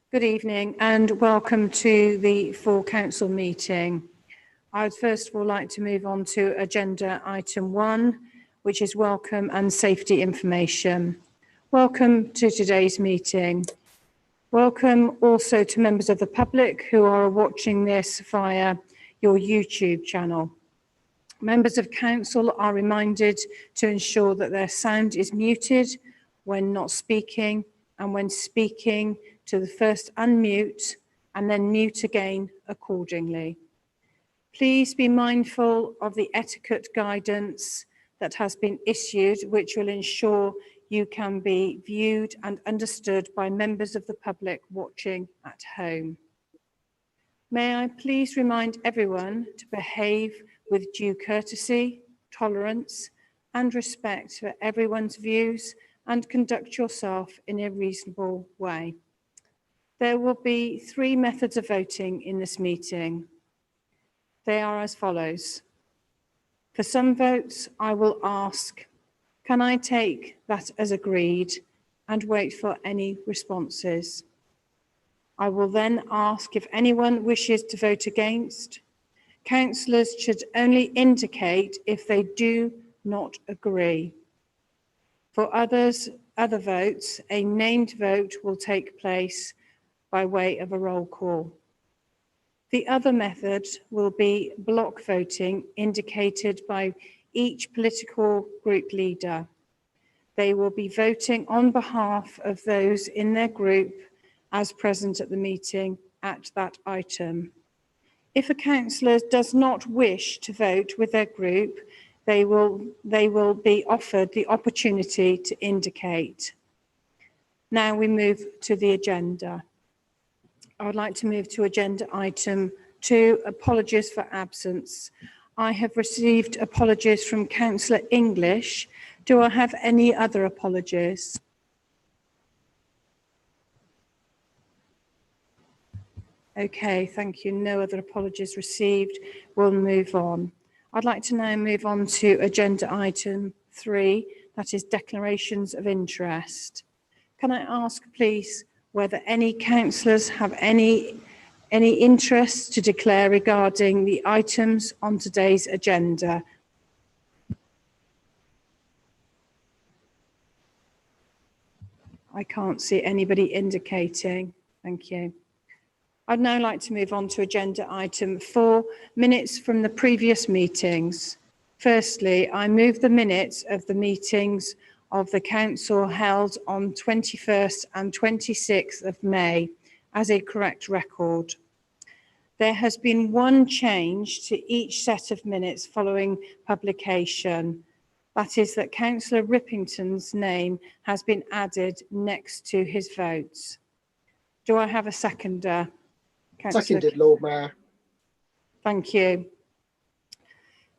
Good evening and welcome to the full council meeting. I would first of all like to move on to agenda item 1, which is welcome and safety information. Welcome to today's meeting. Welcome also to members of the public who are watching this via your YouTube channel. Members of council are reminded to ensure that their sound is muted when not speaking, and when speaking to the first unmute and then mute again accordingly. Please be mindful of the etiquette guidance that has been issued, which will ensure you can be viewed and understood by members of the public watching at home. May I please remind everyone to behave with due courtesy, tolerance, and respect for everyone's views and conduct yourself in a reasonable way. There will be 3 methods of voting in this meeting. They are as follows. For some votes, I will ask, can I take that as agreed, and wait for any responses. I will then ask if anyone wishes to vote against. Councillors should only indicate if they do not agree. For other votes, a named vote will take place by way of a roll call. The other method will be block voting, indicated by each political group leader. They will be voting on behalf of those in their group as present at the meeting at that item. If a councillor does not wish to vote with their group, they will be offered the opportunity to indicate. Now we move to the agenda. I would like to move to agenda item 2, apologies for absence. I have received apologies from Councillor English. Do I have any other apologies? Okay, thank you. No other apologies received. We'll move on. I'd like to now move on to agenda item 3, that is declarations of interest. Can I ask, please, whether any councillors have any interest to declare regarding the items on today's agenda? I can't see anybody indicating. Thank you. I'd now like to move on to agenda item 4, minutes from the previous meetings. Firstly, I move the minutes of the meetings of the council held on 21st and 26th of May as a correct record. There has been one change to each set of minutes following publication. That is that Councillor Rippington's name has been added next to his votes. Do I have a seconder? Seconded, Lord Mayor. Thank you.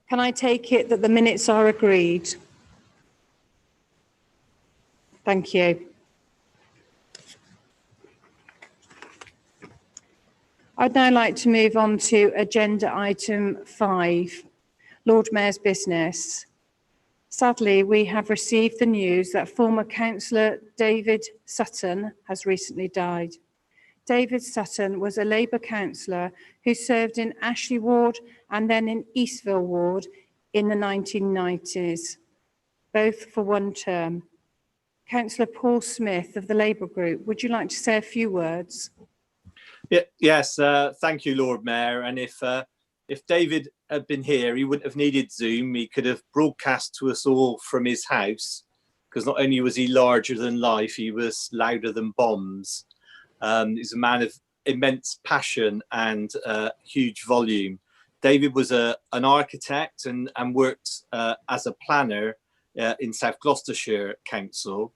Can I take it that the minutes are agreed? Thank you. I'd now like to move on to agenda item 5, Lord Mayor's business. Sadly, we have received the news that former councillor David Sutton has recently died. David Sutton was a Labour councillor who served in Ashley Ward and then in Eastville Ward in the 1990s, both for one term. Councillor Paul Smith of the Labour Group, would you like to say a few words? Yes, thank you, Lord Mayor. And if David had been here, he wouldn't have needed Zoom. He could have broadcast to us all from his house, because not only was he larger than life, he was louder than bombs. He's a man of immense passion and huge volume. David was an architect and worked as a planner in South Gloucestershire Council.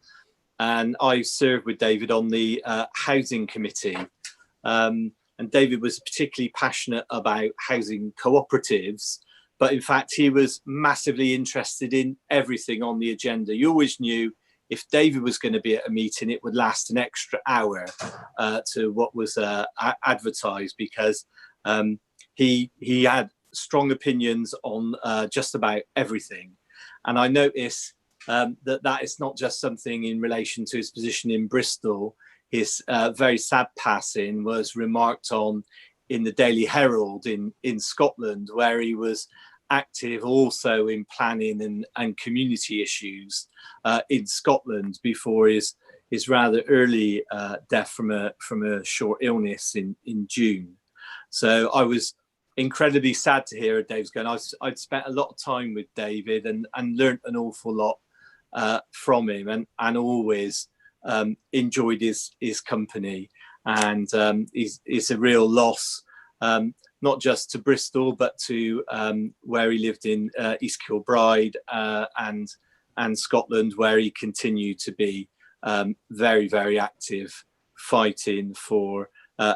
And I served with David on the housing committee. And David was particularly passionate about housing cooperatives, but in fact, he was massively interested in everything on the agenda. You always knew if David was going to be at a meeting, it would last an extra hour to what was advertised, because he had strong opinions on just about everything. And I notice that is not just something in relation to his position in Bristol. his very sad passing was remarked on in the Daily Herald in Scotland, where he was active also in planning and community issues in Scotland before his rather early death from a short illness in June. So I was incredibly sad to hear Dave's going. I'd spent a lot of time with David and learnt an awful lot from him, and always enjoyed his company. And he's a real loss, not just to Bristol, but to where he lived in East Kilbride and Scotland, where he continued to be very, very active, fighting for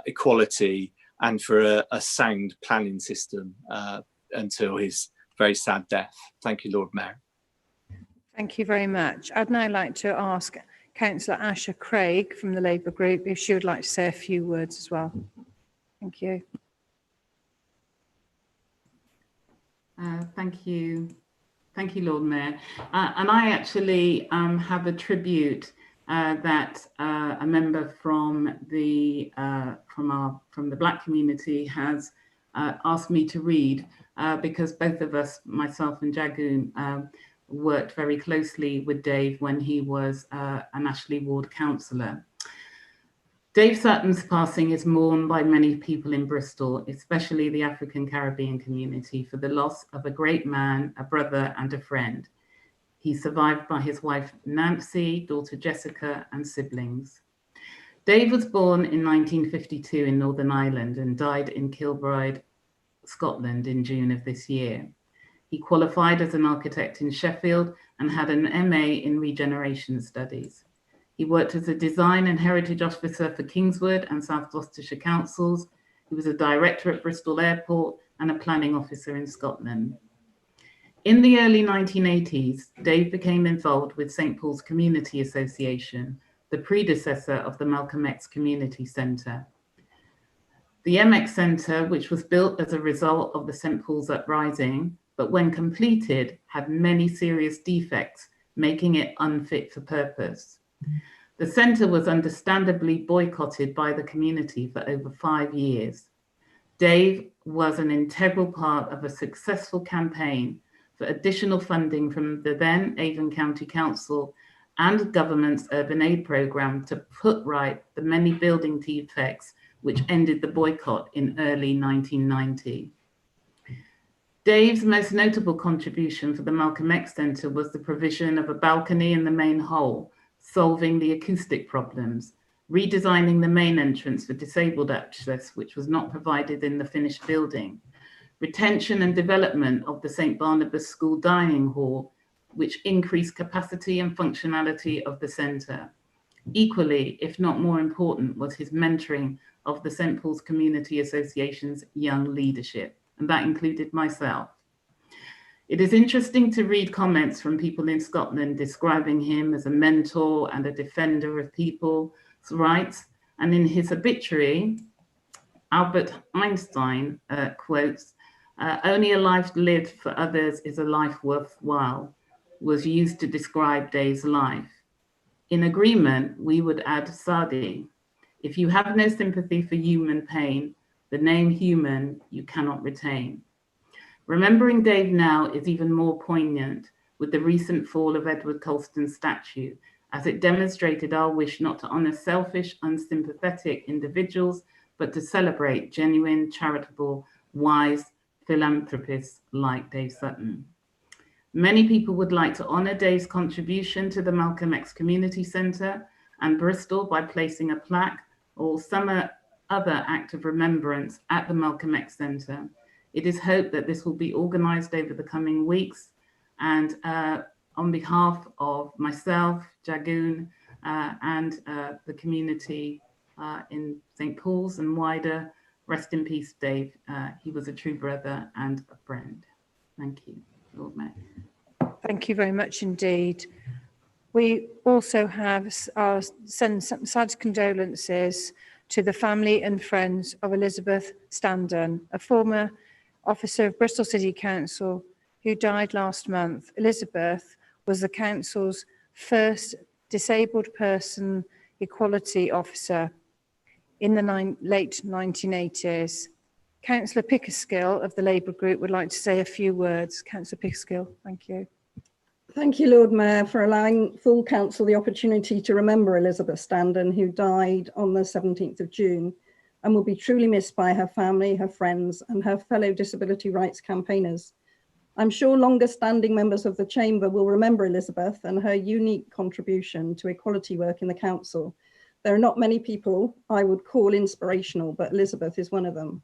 equality and for a sound planning system until his very sad death. Thank you, Lord Mayor. Thank you very much. I'd now like to ask Councillor Asher Craig from the Labour Group if she would like to say a few words as well. Thank you. Thank you, Lord Mayor. And I actually have a tribute that a member from the Black community has asked me to read, because both of us, myself and Jagoon, worked very closely with Dave when he was an Ashley Ward councillor. Dave Sutton's passing is mourned by many people in Bristol, especially the African Caribbean community, for the loss of a great man, a brother and a friend. He's survived by his wife Nancy, daughter Jessica and siblings. Dave was born in 1952 in Northern Ireland and died in Kilbride, Scotland in June of this year. He qualified as an architect in Sheffield and had an MA in regeneration studies. He worked as a design and heritage officer for Kingswood and South Gloucestershire councils. He was a director at Bristol Airport and a planning officer in Scotland. In the early 1980s, Dave became involved with St Paul's Community Association, the predecessor of the Malcolm X Community Centre. The MX Centre, which was built as a result of the St Paul's uprising, but when completed, had many serious defects, making it unfit for purpose. The centre was understandably boycotted by the community for over 5 years. Dave was an integral part of a successful campaign for additional funding from the then Avon County Council and government's urban aid programme to put right the many building defects which ended the boycott in early 1990. Dave's most notable contribution for the Malcolm X Centre was the provision of a balcony in the main hall, solving the acoustic problems, redesigning the main entrance for disabled access, which was not provided in the finished building, retention and development of the St Barnabas School Dining Hall, which increased capacity and functionality of the centre. Equally, if not more important, was his mentoring of the St Paul's Community Association's young leadership, and that included myself. It is interesting to read comments from people in Scotland describing him as a mentor and a defender of people's rights. And in his obituary, Albert Einstein quotes, "Only a life lived for others is a life worthwhile," was used to describe Dave's life. In agreement, we would add Sadi. If you have no sympathy for human pain, the name human you cannot retain. Remembering Dave now is even more poignant with the recent fall of Edward Colston's statue, as it demonstrated our wish not to honour selfish, unsympathetic individuals, but to celebrate genuine, charitable, wise philanthropists like Dave Sutton. Many people would like to honour Dave's contribution to the Malcolm X Community Centre and Bristol by placing a plaque or some other act of remembrance at the Malcolm X Centre. It is hoped that this will be organised over the coming weeks, and on behalf of myself, Jagoon, and the community in St Paul's and wider, rest in peace, Dave. He was a true brother and a friend. Thank you, Lord Mayor. Thank you very much indeed. We also have send some sad condolences to the family and friends of Elizabeth Standen, a former officer of Bristol City Council who died last month. Elizabeth was the council's first disabled person Equality Officer in the late 1980s. Councillor Pickerskill of the Labour Group would like to say a few words. Councillor Pickerskill, thank you. Thank you, Lord Mayor, for allowing full council the opportunity to remember Elizabeth Standen, who died on the 17th of June and will be truly missed by her family, her friends, and her fellow disability rights campaigners. I'm sure longer standing members of the Chamber will remember Elizabeth and her unique contribution to equality work in the council. There are not many people I would call inspirational, but Elizabeth is one of them.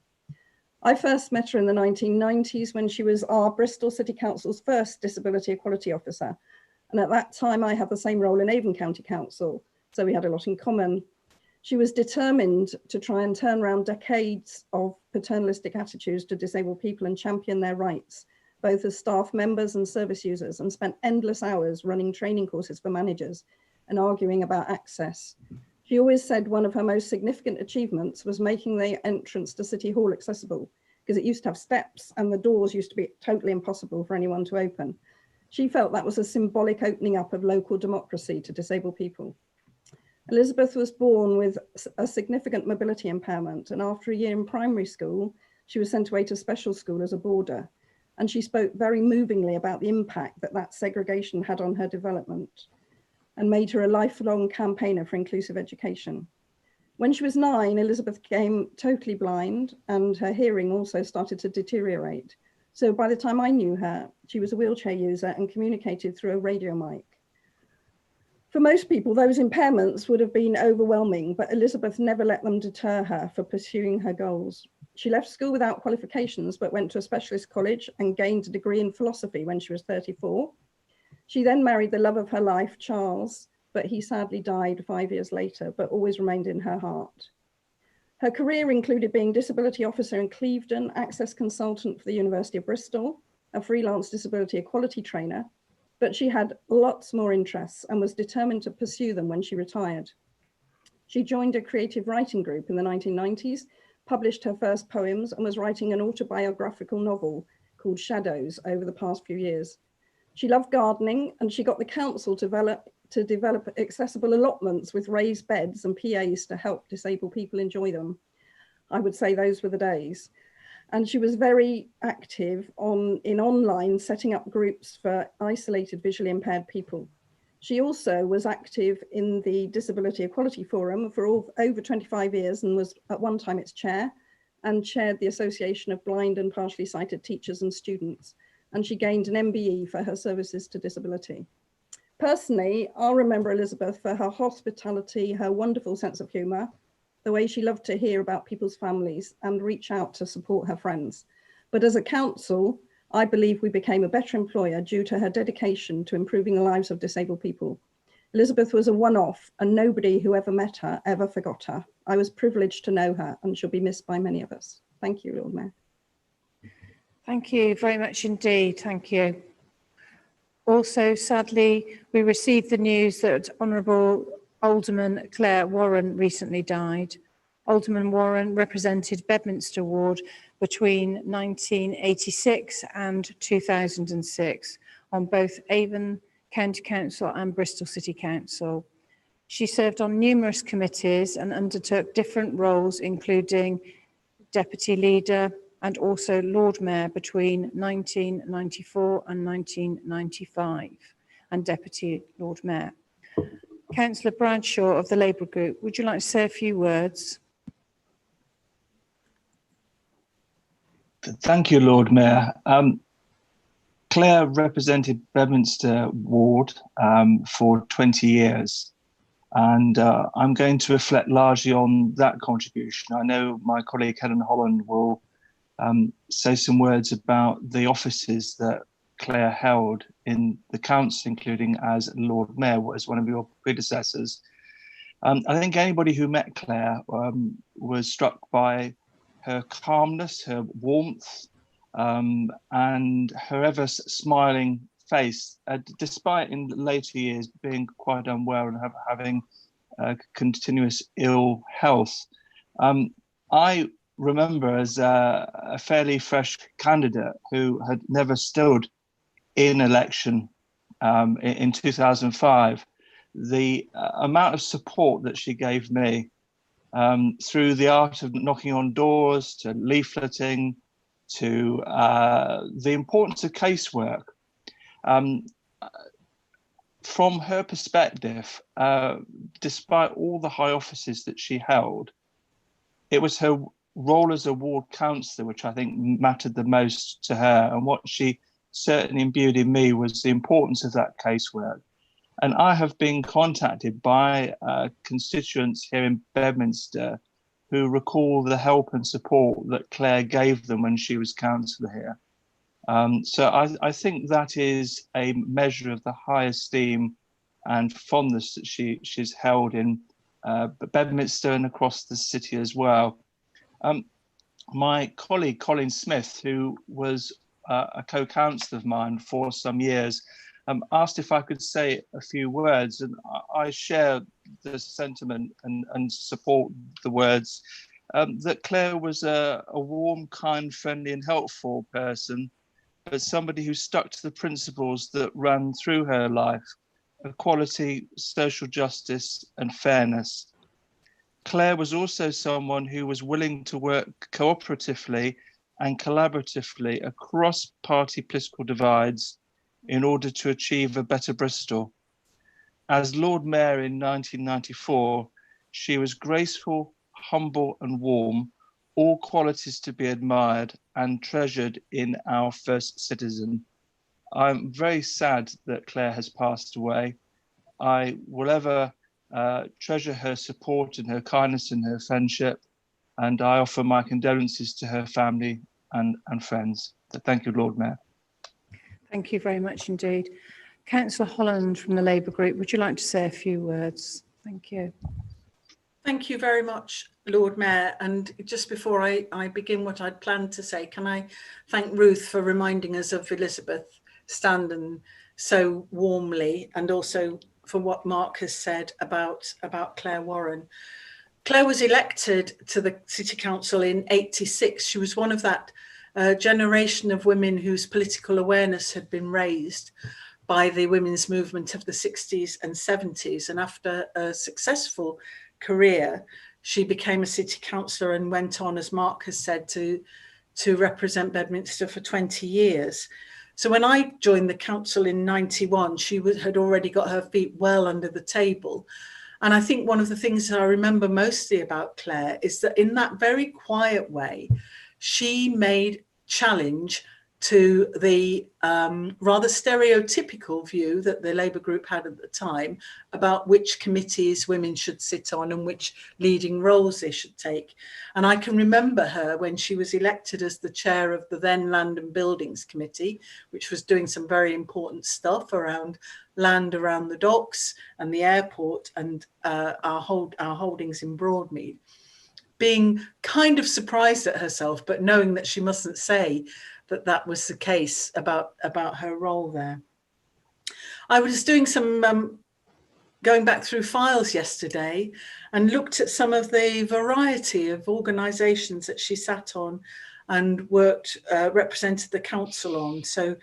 I first met her in the 1990s when she was our Bristol City Council's first Disability Equality Officer. And at that time, I had the same role in Avon County Council, so we had a lot in common. She was determined to try and turn around decades of paternalistic attitudes to disabled people and champion their rights, both as staff members and service users, and spent endless hours running training courses for managers and arguing about access. She always said one of her most significant achievements was making the entrance to City Hall accessible, because it used to have steps and the doors used to be totally impossible for anyone to open. She felt that was a symbolic opening up of local democracy to disabled people. Elizabeth was born with a significant mobility impairment, and after a year in primary school, she was sent away to special school as a boarder. And she spoke very movingly about the impact that that segregation had on her development, and made her a lifelong campaigner for inclusive education. When she was 9, Elizabeth became totally blind and her hearing also started to deteriorate. So by the time I knew her, she was a wheelchair user and communicated through a radio mic. For most people, those impairments would have been overwhelming, but Elizabeth never let them deter her for pursuing her goals. She left school without qualifications, but went to a specialist college and gained a degree in philosophy when she was 34. She then married the love of her life, Charles, but he sadly died 5 years later, but always remained in her heart. Her career included being disability officer in Clevedon, access consultant for the University of Bristol, a freelance disability equality trainer, but she had lots more interests and was determined to pursue them when she retired. She joined a creative writing group in the 1990s, published her first poems, and was writing an autobiographical novel called Shadows over the past few years. She loved gardening, and she got the council to develop accessible allotments with raised beds and PAs to help disabled people enjoy them. I would say those were the days. And she was very active in online setting up groups for isolated visually impaired people. She also was active in the Disability Equality Forum for over 25 years and was at one time its chair, and chaired the Association of Blind and Partially Sighted Teachers and Students. And she gained an MBE for her services to disability. Personally, I'll remember Elizabeth for her hospitality, her wonderful sense of humour, the way she loved to hear about people's families and reach out to support her friends. But as a council, I believe we became a better employer due to her dedication to improving the lives of disabled people. Elizabeth was a one-off, and nobody who ever met her ever forgot her. I was privileged to know her, and she'll be missed by many of us. Thank you, Lord Mayor. Thank you very much indeed. Thank you. Also, sadly, we received the news that Honourable Alderman Claire Warren recently died. Alderman Warren represented Bedminster Ward between 1986 and 2006 on both Avon County Council and Bristol City Council. She served on numerous committees and undertook different roles, including Deputy Leader and also Lord Mayor between 1994 and 1995, and Deputy Lord Mayor. Councillor Bradshaw of the Labour Group, would you like to say a few words? Thank you, Lord Mayor. Claire represented Bedminster Ward for 20 years, and I'm going to reflect largely on that contribution. I know my colleague Helen Holland will say some words about the offices that Claire held in the council, including as Lord Mayor, as one of your predecessors. I think anybody who met Claire was struck by her calmness, her warmth, and her ever smiling face, despite in later years being quite unwell and having continuous ill health. I remember as a fairly fresh candidate who had never stood in election in 2005, the amount of support that she gave me through the art of knocking on doors, to leafleting, to the importance of casework. From her perspective, despite all the high offices that she held, it was her role as a ward councillor which I think mattered the most to her, and what she certainly imbued in me was the importance of that casework. And I have been contacted by constituents here in Bedminster who recall the help and support that Claire gave them when she was councillor here. So I think that is a measure of the high esteem and fondness that she's held in Bedminster and across the city as well. My colleague Colin Smith, who was a co-councillor of mine for some years, asked if I could say a few words, and I share the sentiment and support the words that Claire was a warm, kind, friendly and helpful person, but somebody who stuck to the principles that ran through her life: equality, social justice and fairness. Claire was also someone who was willing to work cooperatively and collaboratively across party political divides in order to achieve a better Bristol. As Lord Mayor in 1994, she was graceful, humble and warm, all qualities to be admired and treasured in our first citizen. I'm very sad that Claire has passed away. I will ever treasure her support and her kindness and her friendship, and I offer my condolences to her family and friends. So thank you, Lord Mayor. Thank you very much indeed. Councillor Holland from the Labour Group, would you like to say a few words? Thank you. Thank you very much, Lord Mayor. And just before I begin what I'd planned to say, can I thank Ruth for reminding us of Elizabeth Standen so warmly, and also for what Mark has said about Claire Warren. Claire was elected to the City Council in '86. She was one of that generation of women whose political awareness had been raised by the women's movement of the 60s and 70s. And after a successful career, she became a city councillor and went on, as Mark has said, to represent Bedminster for 20 years. So when I joined the council in '91, she had already got her feet well under the table. And I think one of the things that I remember mostly about Claire is that in that very quiet way, she made challenge to the rather stereotypical view that the Labour group had at the time about which committees women should sit on and which leading roles they should take. And I can remember her when she was elected as the chair of the then Land and Buildings Committee, which was doing some very important stuff around land around the docks and the airport and our holdings in Broadmead, being kind of surprised at herself, but knowing that she mustn't say that that was the case about her role there. I was doing some going back through files yesterday and looked at some of the variety of organisations that she sat on and worked, represented the council on. So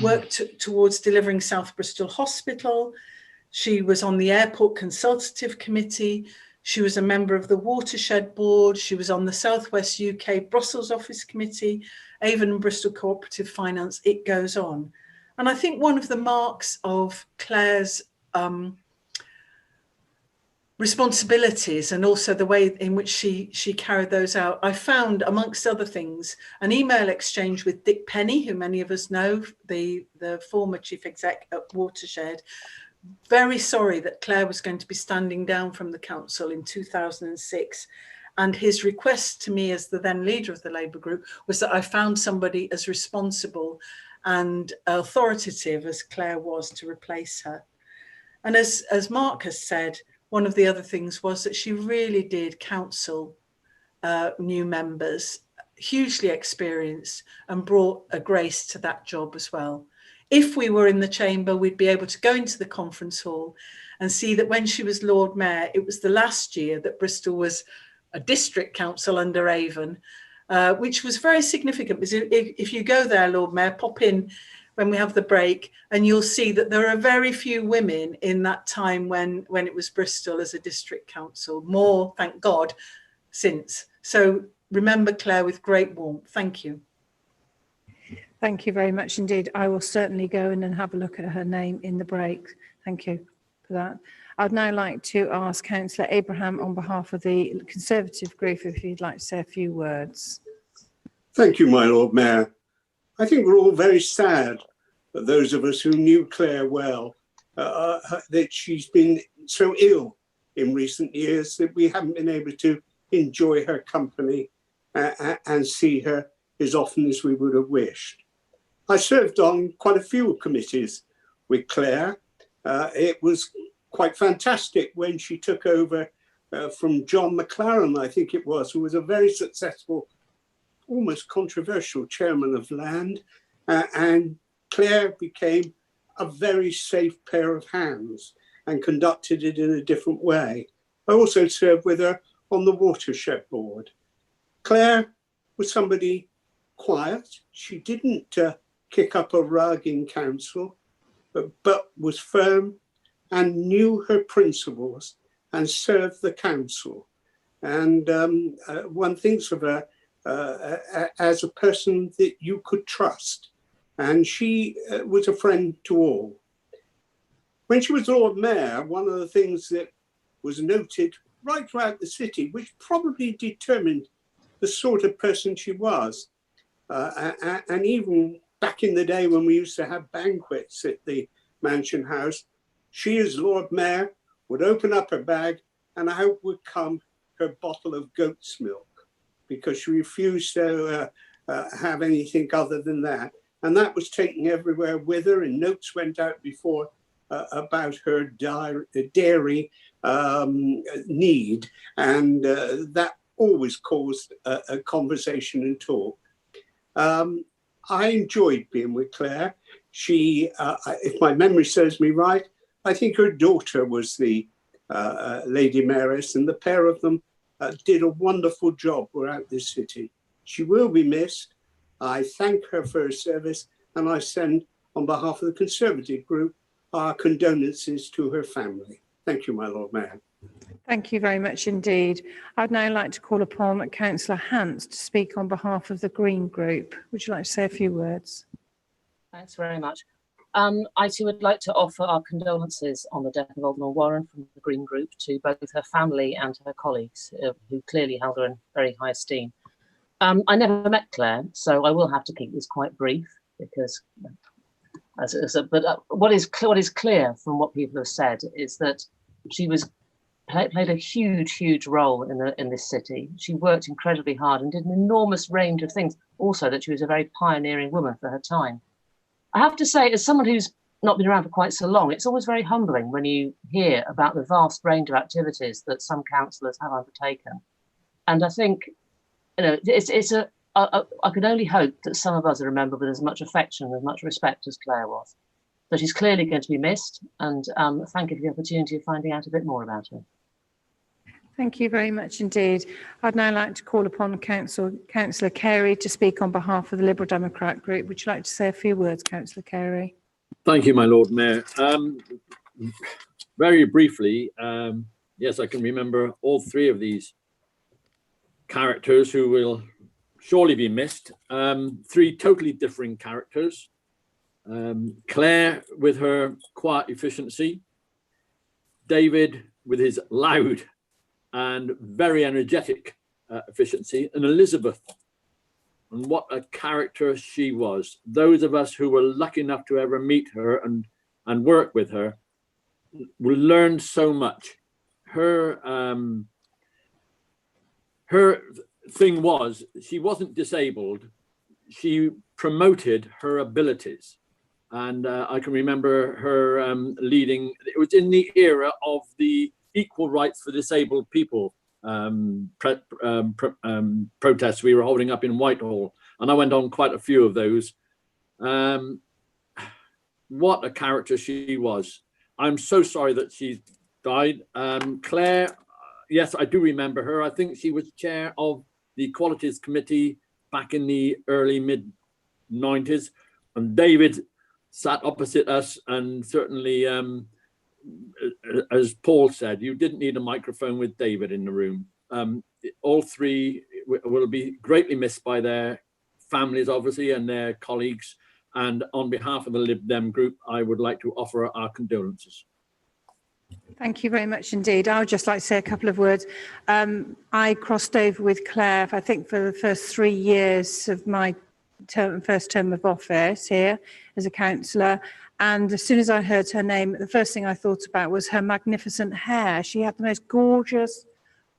worked towards delivering South Bristol Hospital. She was on the Airport Consultative Committee. She was a member of the Watershed Board. She was on the South West UK Brussels Office Committee, Avon and Bristol Cooperative Finance, it goes on. And I think one of the marks of Claire's responsibilities and also the way in which she carried those out, I found, amongst other things, an email exchange with Dick Penny, who many of us know, the former chief exec at Watershed, very sorry that Claire was going to be standing down from the council in 2006. And his request to me as the then leader of the Labour group was that I found somebody as responsible and authoritative as Claire was to replace her. And as Mark has said, one of the other things was that she really did counsel new members, hugely experienced, and brought a grace to that job as well. If we were in the chamber, we'd be able to go into the conference hall and see that when she was Lord Mayor, it was the last year that Bristol was a district council under Avon, which was very significant because if you go there, Lord Mayor, pop in when we have the break, and you'll see that there are very few women in that time when it was Bristol as a district council. More, thank God, since. So remember Claire with great warmth. Thank you. Thank you very much indeed. I will certainly go in and have a look at her name in the break. Thank you for that. I'd now like to ask Councillor Abraham on behalf of the Conservative group if you'd like to say a few words. Thank you, my Lord Mayor. I think we're all very sad that those of us who knew Claire well, that she's been so ill in recent years that we haven't been able to enjoy her company and see her as often as we would have wished. I served on quite a few committees with Claire. It was quite fantastic when she took over from John McLaren, I think it was, who was a very successful, almost controversial chairman of Land, and Claire became a very safe pair of hands and conducted it in a different way. I also served with her on the Watershed Board. Claire was somebody quiet. She didn't kick up a rug in council, but was firm and knew her principles and served the council. And one thinks of her as a person that you could trust. And she was a friend to all. When she was Lord Mayor, one of the things that was noted right throughout the city, which probably determined the sort of person she was, and even back in the day when we used to have banquets at the Mansion House, she as Lord Mayor would open up her bag and out would come her bottle of goat's milk, because she refused to have anything other than that. And that was taken everywhere with her, and notes went out before about her dairy need. And that always caused a conversation and talk. I enjoyed being with Claire. She, if my memory serves me right, I think her daughter was the Lady Mayoress, and the pair of them did a wonderful job throughout this city. She will be missed. I thank her for her service, and I send, on behalf of the Conservative group, our condolences to her family. Thank you, my Lord Mayor. Thank you very much indeed. I'd now like to call upon Councillor Hans to speak on behalf of the Green Group. Would you like to say a few words? Thanks very much. I too would like to offer our condolences on the death of Alderman Warren from the Green Group to both her family and her colleagues, who clearly held her in very high esteem. I never met Claire, so I will have to keep this quite brief, because, what is clear from what people have said is that she played a huge role in this city. She worked incredibly hard and did an enormous range of things. Also, that she was a very pioneering woman for her time. I have to say, as someone who's not been around for quite so long, it's always very humbling when you hear about the vast range of activities that some councillors have undertaken. And I think, you know, I can only hope that some of us are remembered with as much affection and as much respect as Claire was. So she's clearly going to be missed, and thank you for the opportunity of finding out a bit more about her. Thank you very much indeed. I'd now like to call upon Councillor Carey to speak on behalf of the Liberal Democrat group. Would you like to say a few words, Councillor Carey? Thank you, my Lord Mayor. Very briefly, yes, I can remember all three of these characters who will surely be missed. Three totally differing characters. Claire with her quiet efficiency, David with his loud and very energetic efficiency, and Elizabeth, and what a character she was. Those of us who were lucky enough to ever meet her and work with her will learn so much. Her thing was, she wasn't disabled, she promoted her abilities. And I can remember her leading, it was in the era of the equal rights for disabled people protests we were holding up in Whitehall, and I went on quite a few of those. What a character she was. I'm so sorry that she died. Claire, yes, I do remember her. I think she was chair of the Equalities Committee back in the early mid-90s, and David sat opposite us, and certainly, as Paul said, you didn't need a microphone with David in the room. All three will be greatly missed by their families, obviously, and their colleagues. And on behalf of the Lib Dem group, I would like to offer our condolences. Thank you very much indeed. I would just like to say a couple of words. I crossed over with Claire, I think, for the first 3 years of my first term of office here as a councillor. And as soon as I heard her name, the first thing I thought about was her magnificent hair. She had the most gorgeous,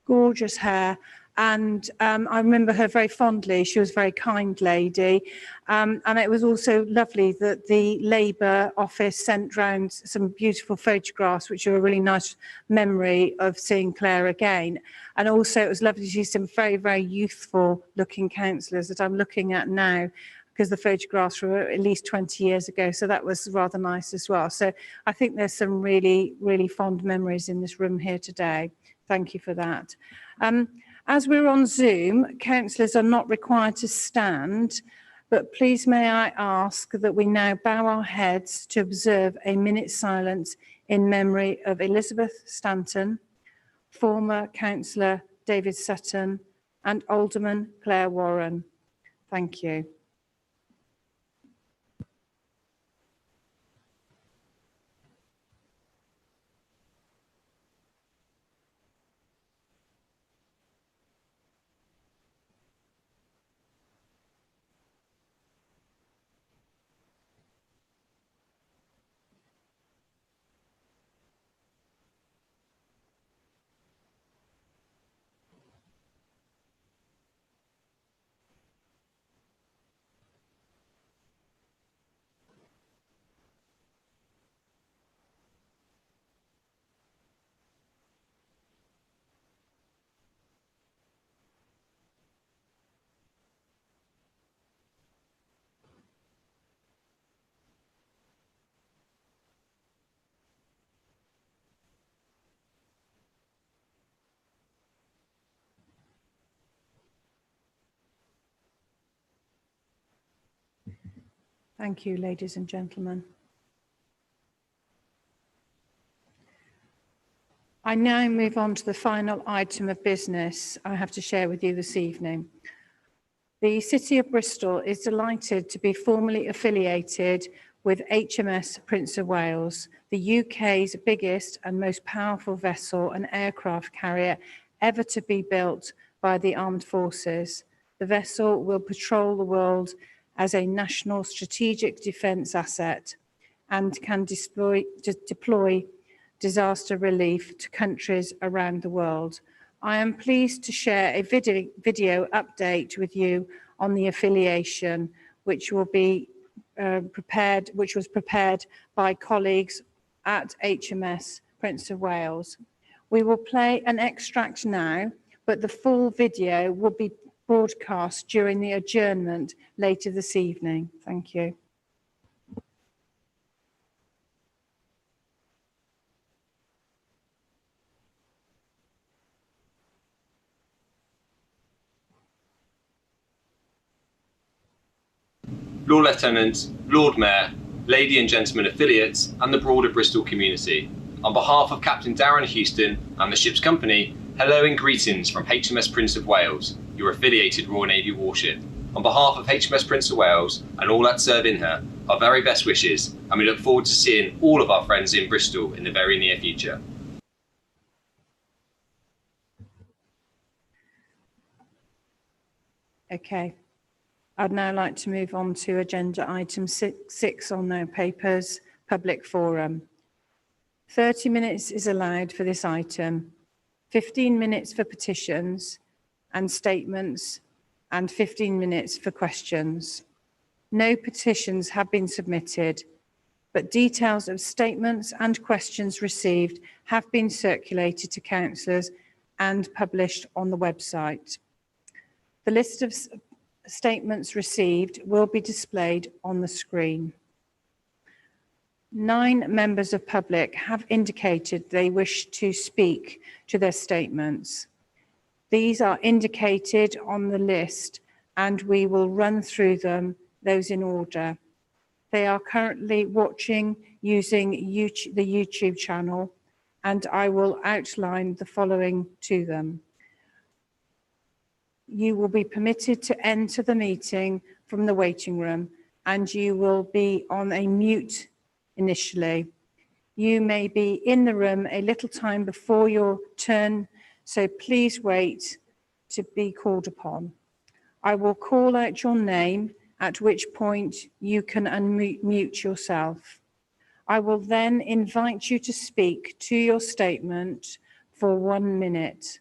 gorgeous hair. And I remember her very fondly. She was a very kind lady. And it was also lovely that the Labour office sent round some beautiful photographs, which are a really nice memory of seeing Claire again. And also it was lovely to see some very, very youthful looking councillors that I'm looking at now, because the photographs were at least 20 years ago. So that was rather nice as well. So I think there's some really, really fond memories in this room here today. Thank you for that. As we're on Zoom, councillors are not required to stand, but please may I ask that we now bow our heads to observe a minute's silence in memory of Elizabeth Stanton, former councillor David Sutton, and Alderman Claire Warren. Thank you. Thank you, ladies and gentlemen. I now move on to the final item of business I have to share with you this evening. The City of Bristol is delighted to be formally affiliated with HMS Prince of Wales, the UK's biggest and most powerful vessel and aircraft carrier ever to be built by the armed forces. The vessel will patrol the world as a national strategic defence asset and can deploy disaster relief to countries around the world. I am pleased to share a video update with you on the affiliation, which will be which was prepared by colleagues at HMS Prince of Wales. We will play an extract now, but the full video will be broadcast during the adjournment later this evening. Thank you. Lord Lieutenant, Lord Mayor, lady and gentlemen affiliates, and the broader Bristol community. On behalf of Captain Darren Houston and the ship's company, hello and greetings from HMS Prince of Wales, your affiliated Royal Navy warship. On behalf of HMS Prince of Wales and all that serve in her, our very best wishes, and we look forward to seeing all of our friends in Bristol in the very near future. Okay. I'd now like to move on to agenda item 6 on their papers, public forum. 30 minutes is allowed for this item, 15 minutes for petitions and statements, and 15 minutes for questions. No petitions have been submitted, but details of statements and questions received have been circulated to councillors and published on the website. The list of statements received will be displayed on the screen. 9 members of public have indicated they wish to speak to their statements. These are indicated on the list and we will run through them, those in order. They are currently watching using the YouTube channel, and I will outline the following to them. You will be permitted to enter the meeting from the waiting room, and you will be on a mute initially. You may be in the room a little time before your turn, so please wait to be called upon. I will call out your name, at which point you can unmute yourself. I will then invite you to speak to your statement for 1 minute.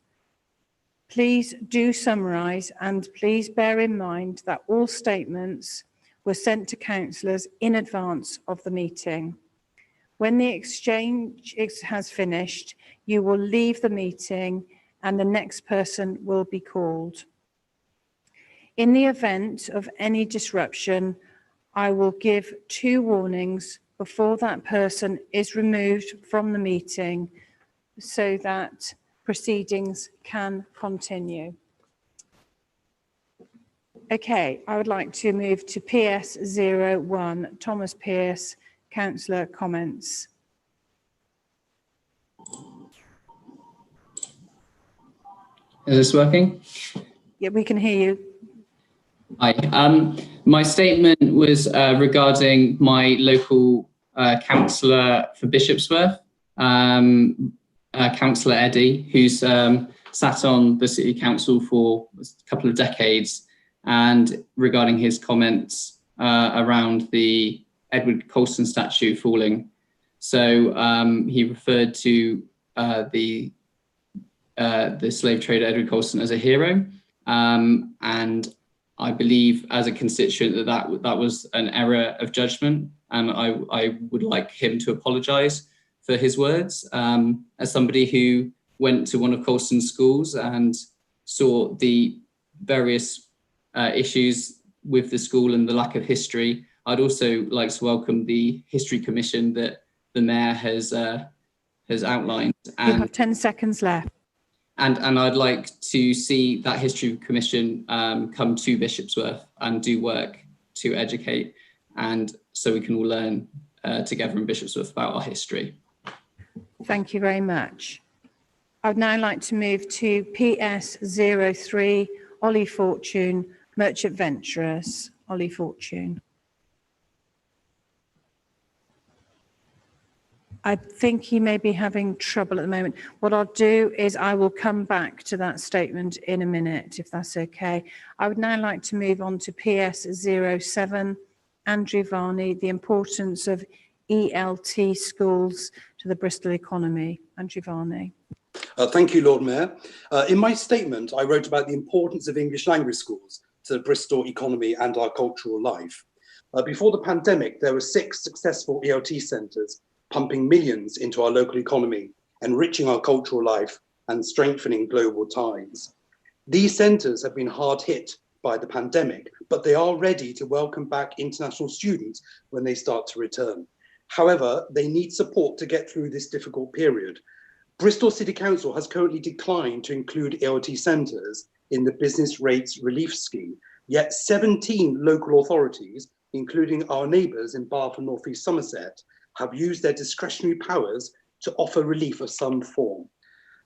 Please do summarise, and please bear in mind that all statements were sent to councillors in advance of the meeting. When the exchange has finished, you will leave the meeting and the next person will be called. In the event of any disruption, I will give 2 warnings before that person is removed from the meeting so that proceedings can continue. Okay, I would like to move to PS 01, Thomas Pearce, Councillor, comments. Is this working? Yeah, we can hear you. Hi. My statement was regarding my local councillor for Bishopsworth, Councillor Eddie, who's sat on the City Council for a couple of decades, and regarding his comments around the Edward Colston statue falling. So he referred to the slave trader Edward Colston as a hero, and I believe as a constituent that was an error of judgment, and I would like him to apologise for his words. As somebody who went to one of Colston's schools and saw the various issues with the school and the lack of history, I'd also like to welcome the History Commission that the Mayor has outlined. You have 10 seconds left. And I'd like to see that History Commission come to Bishopsworth and do work to educate, and so we can all learn together in Bishopsworth about our history. Thank you very much. I would now like to move to PS 03, Ollie Fortune, Merchant Venturers. Ollie Fortune. I think he may be having trouble at the moment. What I'll do is I will come back to that statement in a minute, if that's okay. I would now like to move on to PS 07, Andrew Varney, the importance of ELT schools to the Bristol economy. Andrew Varney. Thank you, Lord Mayor. In my statement, I wrote about the importance of English language schools to the Bristol economy and our cultural life. Before the pandemic, there were 6 successful ELT centres pumping millions into our local economy, enriching our cultural life and strengthening global ties. These centres have been hard hit by the pandemic, but they are ready to welcome back international students when they start to return. However, they need support to get through this difficult period. Bristol City Council has currently declined to include ELT centres in the business rates relief scheme, yet 17 local authorities, including our neighbours in Bath and North East Somerset, have used their discretionary powers to offer relief of some form.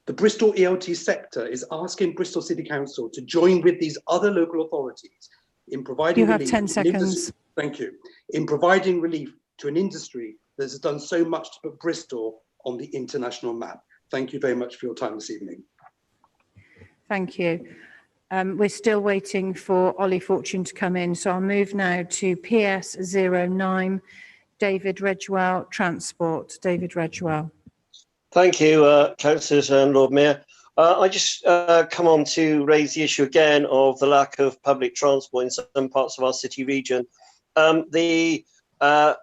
The Bristol ELT sector is asking Bristol City Council to join with these other local authorities in providing relief. You have 10 seconds. Thank you. In providing relief to an industry that has done so much to put Bristol on the international map. Thank you very much for your time this evening. Thank you. We're still waiting for Ollie Fortune to come in, so I'll move now to PS 09, David Redgewell, Transport. David Redgewell. Thank you, Councillors and Lord Mayor. I just come on to raise the issue again of the lack of public transport in some parts of our city region. The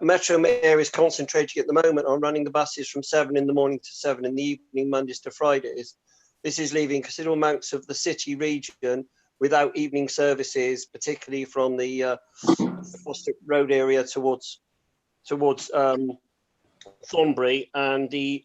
Metro Mayor is concentrating at the moment on running the buses from 7 in the morning to 7 in the evening, Mondays to Fridays. This is leaving considerable amounts of the city region without evening services, particularly from the Foster Road area towards Thornbury and the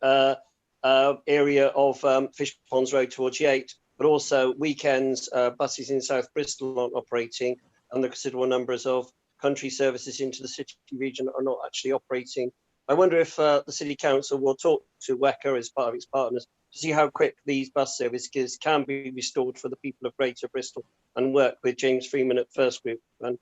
area of Fish Ponds Road towards Yate, but also weekends buses in South Bristol aren't operating, and the considerable numbers of country services into the city region are not actually operating. I wonder if the City Council will talk to WECA as part of its partners to see how quick these bus services can be restored for the people of Greater Bristol, and work with James Freeman at First Group and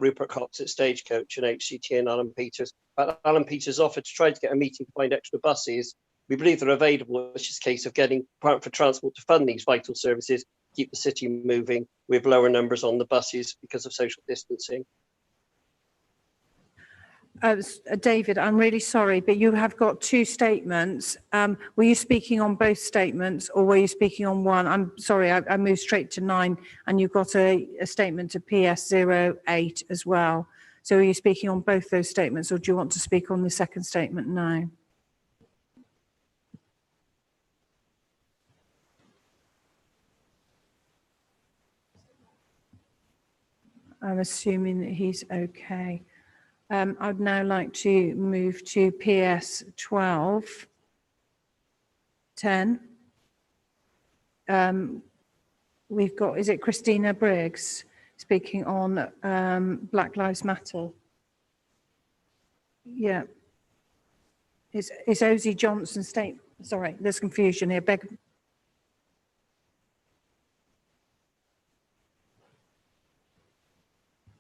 Rupert Cox at Stagecoach and HCT and Alan Peters. But Alan Peters offered to try to get a meeting to find extra buses. We believe they're available. It's just a case of getting Department for Transport to fund these vital services, keep the city moving with lower numbers on the buses because of social distancing. David, I'm really sorry, but you have got two statements. Were you speaking on both statements, or were you speaking on one? I'm sorry, I moved straight to 9, and you've got a statement to PS08 as well. So are you speaking on both those statements, or do you want to speak on the second statement now? I'm assuming that he's okay. I'd now like to move to PS 12:10. We've got, is it Christina Briggs speaking on Black Lives Matter? Yeah. Is Ozzy Johnson sorry, there's confusion here.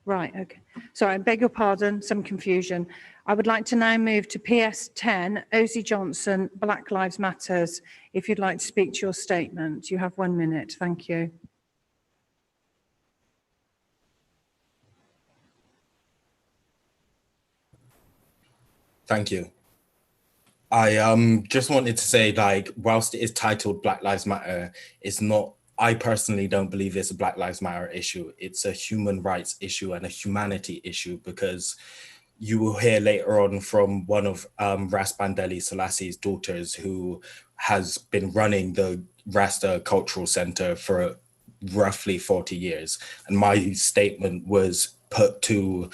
Right, okay. Sorry, I beg your pardon, some confusion. I would like to now move to PS 10, Ozzy Johnson, Black Lives Matters. If you'd like to speak to your statement, you have 1 minute. Thank you. Thank you. I just wanted to say, like, whilst it is titled Black Lives Matter, it's not, I personally don't believe it's a Black Lives Matter issue. It's a human rights issue and a humanity issue, because you will hear later on from one of Ras Bandeli Selassie's daughters, who has been running the Rasta Cultural Centre for roughly 40 years. And my statement was put to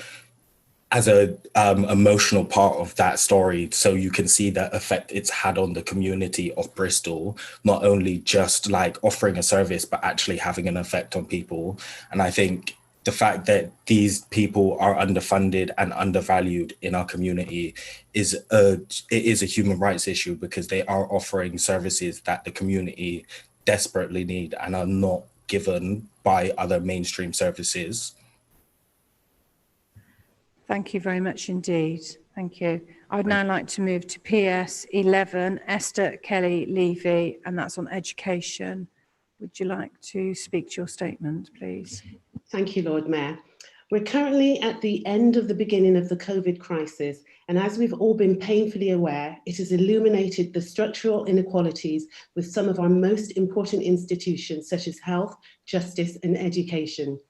as a emotional part of that story, so you can see the effect it's had on the community of Bristol, not only just like offering a service, but actually having an effect on people. And I think the fact that these people are underfunded and undervalued in our community is a human rights issue, because they are offering services that the community desperately need and are not given by other mainstream services. Thank you very much indeed. Thank you. I would now like to move to PS 11, Esther Kelly Levy, and that's on education. Would you like to speak to your statement, please? Thank you, Lord Mayor. We're currently at the end of the beginning of the COVID crisis, and as we've all been painfully aware, it has illuminated the structural inequalities with some of our most important institutions, such as health, justice, and education.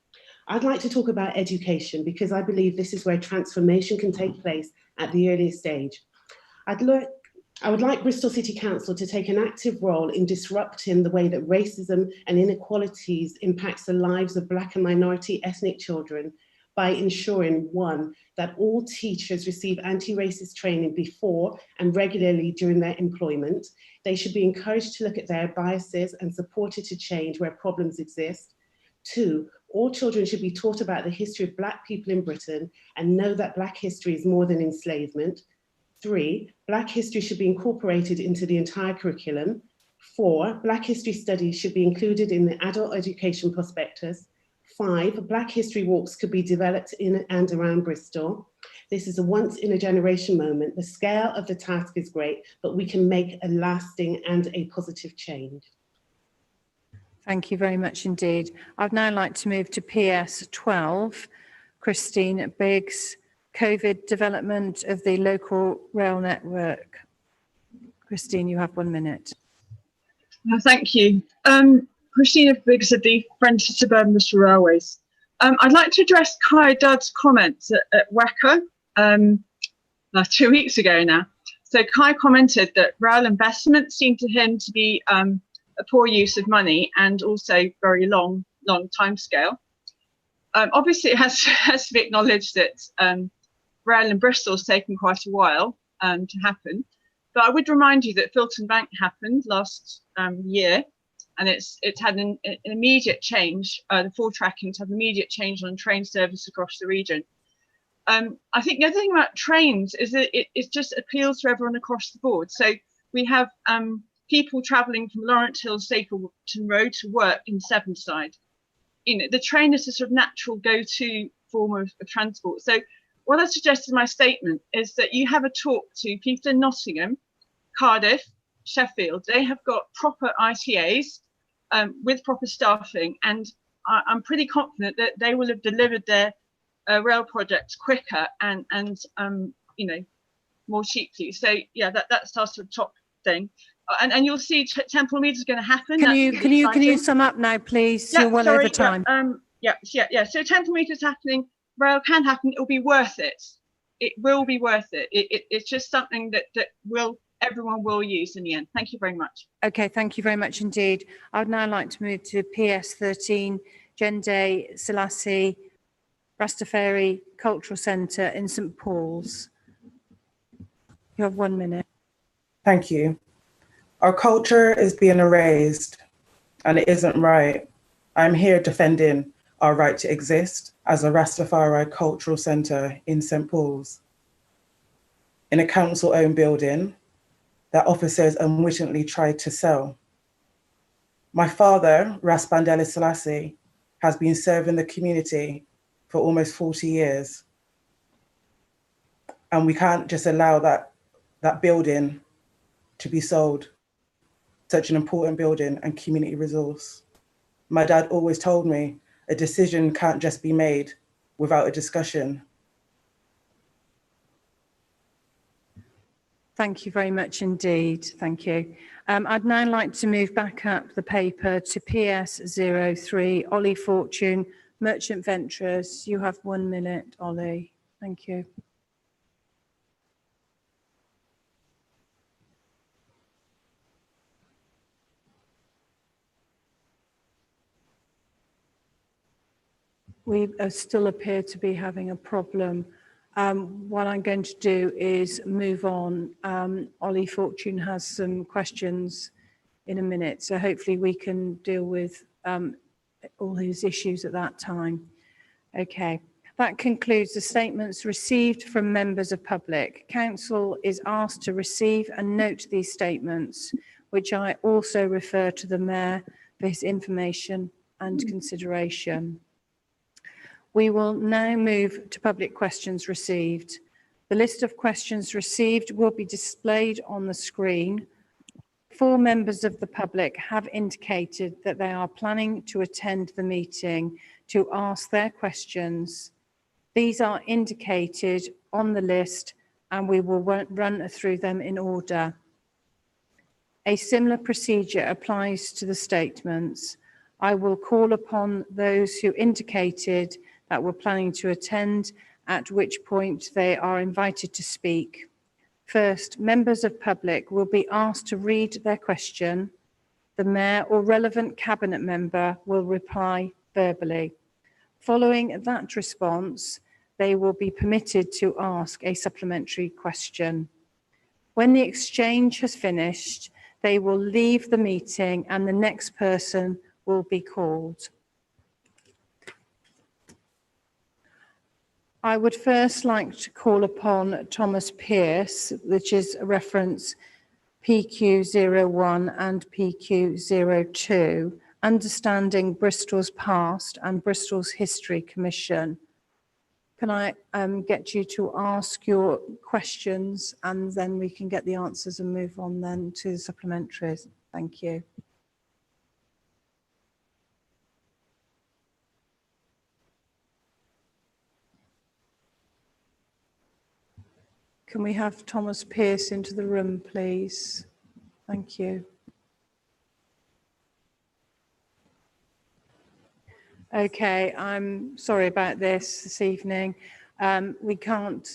I'd like to talk about education because I believe this is where transformation can take place at the earliest stage. I would like Bristol City Council to take an active role in disrupting the way that racism and inequalities impacts the lives of Black and minority ethnic children by ensuring, 1, that all teachers receive anti-racist training before and regularly during their employment. They should be encouraged to look at their biases and supported to change where problems exist. 2, all children should be taught about the history of Black people in Britain and know that Black history is more than enslavement. 3, Black history should be incorporated into the entire curriculum. 4, Black history studies should be included in the adult education prospectus. 5, Black history walks could be developed in and around Bristol. This is a once in a generation moment. The scale of the task is great, but we can make a lasting and a positive change. Thank you very much indeed. I'd now like to move to PS 12, Christine Biggs, COVID development of the local rail network. Christine, you have 1 minute. Thank you. Christina Biggs of the Friends of Suburban Bristol Railways. I'd like to address Kai Dudd's comments at WECA 2 weeks ago now. So Kai commented that rail investments seemed to him to be a poor use of money and also very long timescale. Obviously, it has to be acknowledged that rail in Bristol has taken quite a while to happen. But I would remind you that Filton Bank happened last year, and it's had an immediate change, the full tracking to have immediate change on train service across the region. I think the other thing about trains is that it just appeals to everyone across the board. So we have people travelling from Lawrence Hill, Stapleton Road to work in Sevenside. You know, the train is a sort of natural go-to form of transport. So what I suggested in my statement is that you have a talk to people in Nottingham, Cardiff, Sheffield. They have got proper ITAs with proper staffing, and I'm pretty confident that they will have delivered their rail projects quicker and you know, more cheaply. So yeah, that's our sort of top thing. And you'll see Temple Meads is going to happen. Can you sum up now, please? Yeah, you're well over time. Yeah. So Temple Meads is happening. Rail can happen. It'll be worth it. It will be worth it. It's just something that everyone will use in the end. Thank you very much. Okay, thank you very much indeed. I'd now like to move to PS 13, Jende Selassie Rastafari Cultural Centre in St Paul's. You have 1 minute. Thank you. Our culture is being erased, and it isn't right. I'm here defending our right to exist as a Rastafari Cultural Centre in St Paul's, in a council-owned building that officers unwittingly tried to sell. My father, Ras Bandele Selassie, has been serving the community for almost 40 years. And we can't just allow that building to be sold, such an important building and community resource. My dad always told me a decision can't just be made without a discussion. Thank you very much indeed. Thank you. I'd now like to move back up the paper to PS 03, Ollie Fortune, Merchant Ventures. You have 1 minute, Ollie. Thank you. We still appear to be having a problem. What I'm going to do is move on. Ollie Fortune has some questions in a minute, so hopefully we can deal with all his issues at that time. Okay, that concludes the statements received from members of public. Council is asked to receive and note these statements, which I also refer to the Mayor for his information and consideration. We will now move to public questions received. The list of questions received will be displayed on the screen. 4 members of the public have indicated that they are planning to attend the meeting to ask their questions. These are indicated on the list and we will run through them in order. A similar procedure applies to the statements. I will call upon those who indicated that were planning to attend, at which point they are invited to speak. First, members of public will be asked to read their question. The Mayor or relevant Cabinet member will reply verbally. Following that response, they will be permitted to ask a supplementary question. When the exchange has finished, they will leave the meeting and the next person will be called. I would first like to call upon Thomas Pearce, which is a reference PQ01 and PQ02, Understanding Bristol's Past and Bristol's History Commission. Can I get you to ask your questions and then we can get the answers and move on then to the supplementaries? Thank you. Can we have Thomas Pearce into the room, please? Thank you. Okay, I'm sorry about this evening. We can't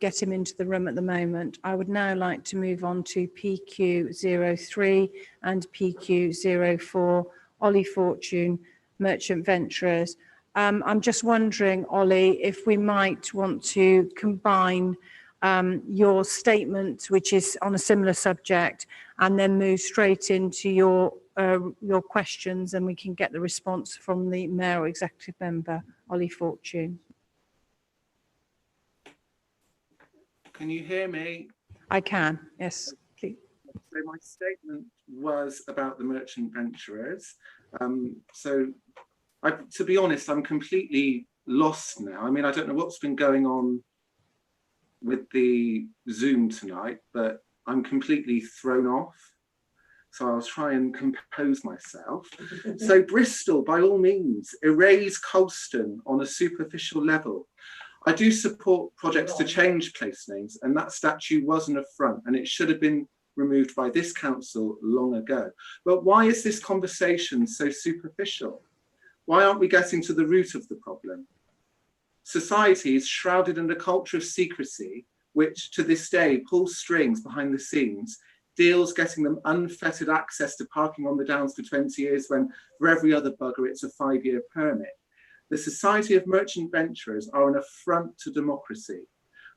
get him into the room at the moment. I would now like to move on to PQ03 and PQ04, Ollie Fortune, Merchant Venturers. I'm just wondering, Ollie, if we might want to combine your statement, which is on a similar subject, and then move straight into your questions, and we can get the response from the Mayor or Executive Member, Ollie Fortune. Can you hear me? I can, yes, please. So my statement was about the merchant venturers. To be honest, I'm completely lost now. I mean, I don't know what's been going on with the Zoom tonight, but I'm completely thrown off. So I'll try and compose myself. So Bristol, by all means, erase Colston on a superficial level. I do support projects to change place names, and that statue was an affront, and it should have been removed by this council long ago. But why is this conversation so superficial? Why aren't we getting to the root of the problem? Society is shrouded in a culture of secrecy, which to this day pulls strings behind the scenes, deals getting them unfettered access to parking on the Downs for 20 years when for every other bugger it's a 5-year permit. The Society of Merchant Venturers are an affront to democracy.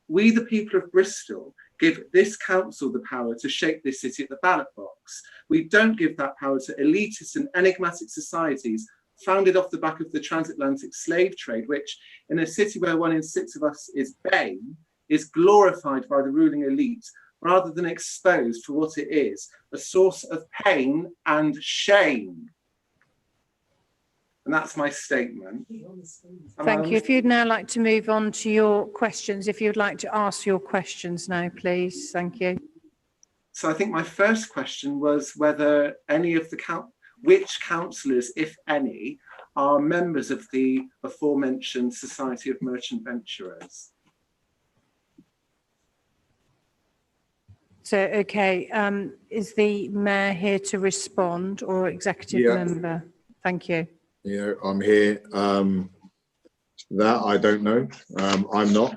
We, the people of Bristol, give this council the power to shape this city at the ballot box. We don't give that power to elitist and enigmatic societies founded off the back of the transatlantic slave trade, which in a city where 1 in 6 of us is BAME, is glorified by the ruling elite rather than exposed for what it is, a source of pain and shame. And that's my statement. Thank you. If you'd now like to move on to your questions, if you'd like to ask your questions now, please. Thank you. So I think my first question was whether any of the which councillors, if any, are members of the aforementioned Society of Merchant Venturers. So, okay, is the mayor here to respond, or executive member? Thank you. Yeah, I'm here. That I don't know. I'm not.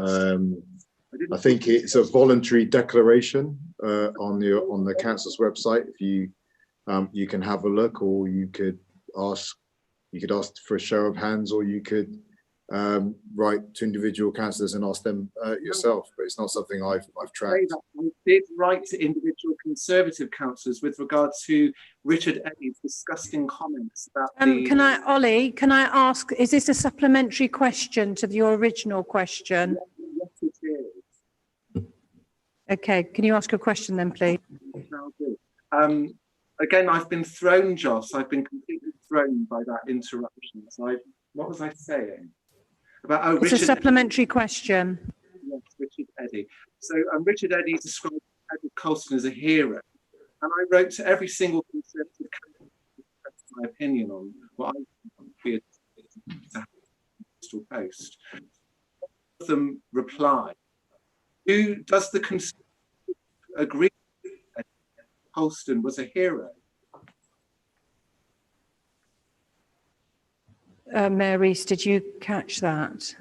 I think it's a voluntary declaration on the council's website. If you can have a look, or you could ask for a show of hands, or you could write to individual councillors and ask them yourself. But it's not something I've tracked. I did write to individual Conservative councillors with regard to Richard Eddy's disgusting comments about Ollie, can I ask, is this a supplementary question to your original question? Yes, it is. Okay, can you ask your question then, please? Again, I've been thrown, Joss. I've been completely thrown by that interruption. So what was I saying? About it's Richard a supplementary question. Yes, Richard Eddy. So Richard Eddy described Edward Colston as a hero, and I wrote to every single Conservative candidate to express my opinion on what I think would be a Bristol Post. One of them replied, does the Conservative agree that Colston was a hero? Mayor Rees, did you catch that?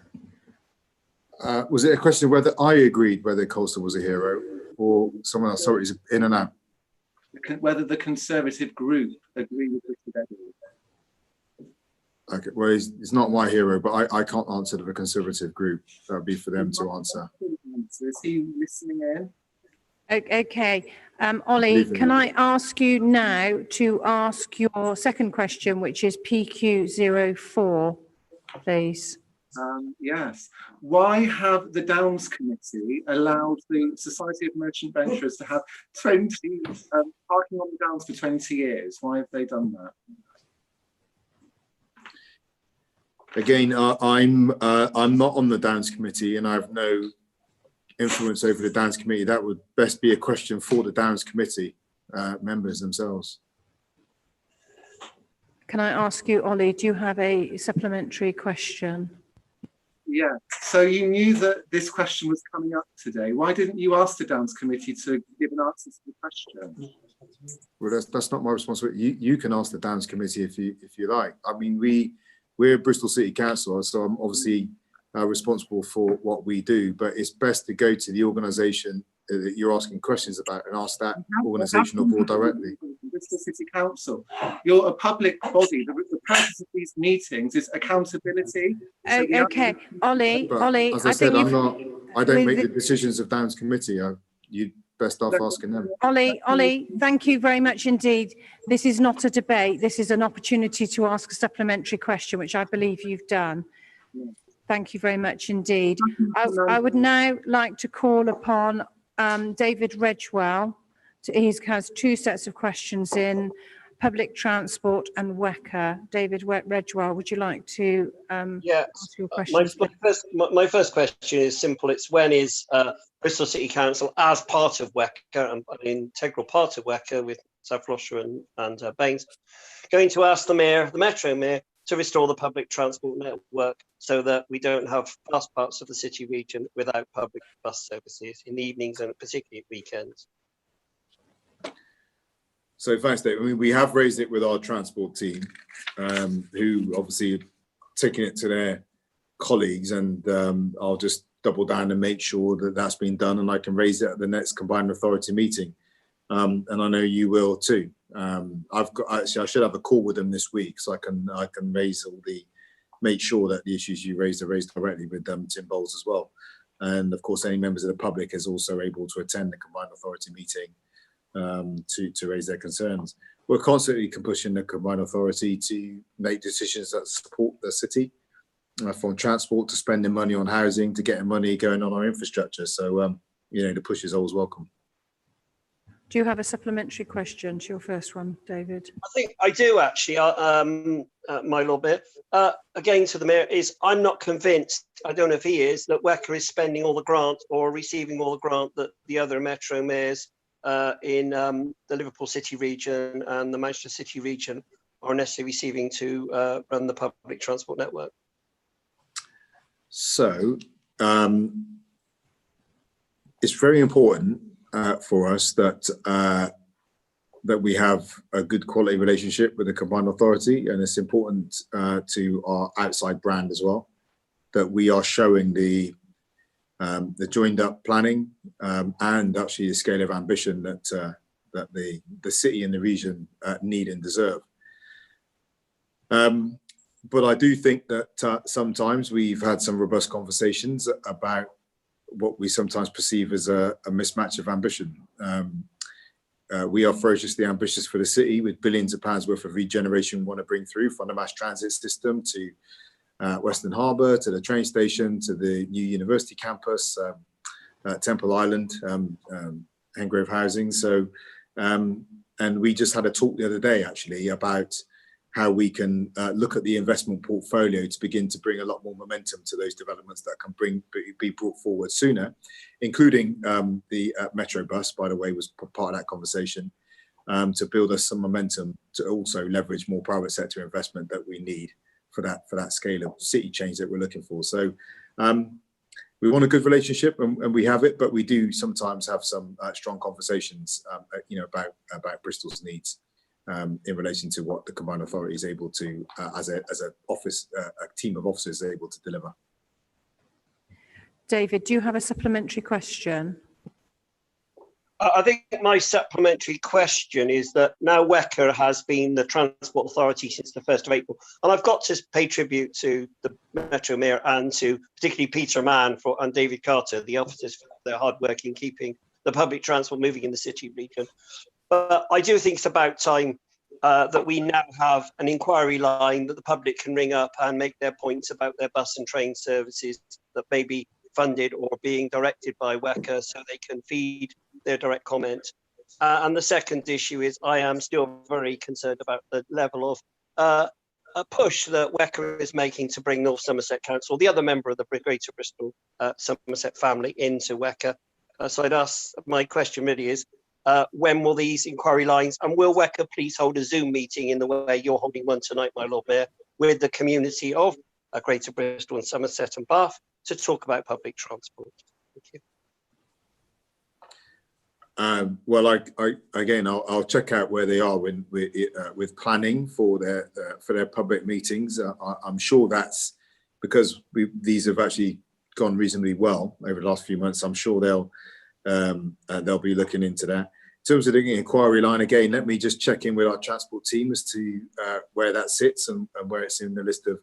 Was it a question of whether I agreed whether Colston was a hero, or someone else? Sorry, it's in and out. Whether the Conservative group agree with Richard Eddy. Okay, well, he's not my hero, but I can't answer to the Conservative group. That would be for them to answer. Is he listening in? Okay, Ollie, can I ask you now to ask your second question, which is PQ04, please? Yes. Why have the Downs Committee allowed the Society of Merchant Venturers to have 20 parking on the Downs for 20 years? Why have they done that? Again, I'm not on the Downs Committee, and I have no influence over the Downs Committee. That would best be a question for the Downs Committee members themselves. Can I ask you, Ollie, do you have a supplementary question? Yeah, so you knew that this question was coming up today. Why didn't you ask the Downs Committee to give an answer to the question? Well, that's not my responsibility. You can ask the Downs Committee if you like. I mean, we're Bristol City Council, so I'm obviously responsible for what we do, but it's best to go to the organisation that you're asking questions about and ask that organisation or board directly. Bristol City Council, you're a public body. The purpose of these meetings is accountability. Okay, Ollie, as I said, I don't make the decisions of Downs Committee. You'd best off asking them. Ollie, thank you very much indeed. This is not a debate. This is an opportunity to ask a supplementary question, which I believe you've done. Thank you very much indeed. I would now like to call upon David Redgewell. He has two sets of questions in public transport and WECA. David Redgewell, would you like to ask your questions? My first question is simple. It's when is Bristol City Council, as part of WECA, an integral part of WECA with South Gloucester and Baines, going to ask the Metro Mayor, to restore the public transport network so that we don't have vast parts of the city region without public bus services in the evenings and particularly weekends? So thanks, Dave. I mean, we have raised it with our transport team, who obviously are taking it to their colleagues, and I'll just double down and make sure that that's been done, and I can raise it at the next combined authority meeting. And I know you will too. I should have a call with them this week, so I can make sure that the issues you raised are raised directly with Tim Bowles as well. And of course, any members of the public is also able to attend the combined authority meeting to raise their concerns. We're constantly pushing the combined authority to make decisions that support the city, from transport to spending money on housing to getting money going on our infrastructure. So the push is always welcome. Do you have a supplementary question to your first one, David? I think I do actually, my Lord Mayor. Again to the Mayor, I'm not convinced, I don't know if he is, that WECA is spending all the grant or receiving all the grant that the other Metro Mayors in the Liverpool City region and the Manchester City region are necessarily receiving to run the public transport network. So it's very important for us that we have a good quality relationship with the combined authority, and it's important to our outside brand as well, that we are showing the joined up planning and actually the scale of ambition that the city and the region need and deserve. But I do think that sometimes we've had some robust conversations about what we sometimes perceive as a mismatch of ambition. We are ferociously ambitious for the city with billions of pounds worth of regeneration we want to bring through, from the mass transit system to Western Harbour, to the train station, to the new university campus, Temple Island, Hengrove housing. So, and we just had a talk the other day actually about how we can look at the investment portfolio to begin to bring a lot more momentum to those developments that can be brought forward sooner, including the Metro bus, by the way, was part of that conversation, to build us some momentum to also leverage more private sector investment that we need for that scale of city change that we're looking for. So we want a good relationship, and we have it, but we do sometimes have some strong conversations, about Bristol's needs. In relation to what the combined authority is able to, as a team of officers, are able to deliver. David, do you have a supplementary question? I think my supplementary question is that now WECA has been the Transport Authority since the 1st of April, and I've got to pay tribute to the Metro Mayor and to particularly Peter Mann and David Carter, the officers, for their hard work in keeping the public transport moving in the city region. But I do think it's about time that we now have an inquiry line that the public can ring up and make their points about their bus and train services that may be funded or being directed by WECA, so they can feed their direct comment. And the second issue is I am still very concerned about the level of a push that WECA is making to bring North Somerset Council, the other member of the Greater Bristol Somerset family, into WECA. So I'd ask, my question really is, when will these inquiry lines, and will WECA please hold a Zoom meeting in the way you're holding one tonight, my Lord Mayor, with the community of Greater Bristol and Somerset and Bath to talk about public transport? Thank you. Well, I'll check out where they are with planning for their public meetings. I'm sure that's because these have actually gone reasonably well over the last few months. I'm sure they'll be looking into that. In terms of the inquiry line, again, let me just check in with our transport team as to where that sits and where it's in the list of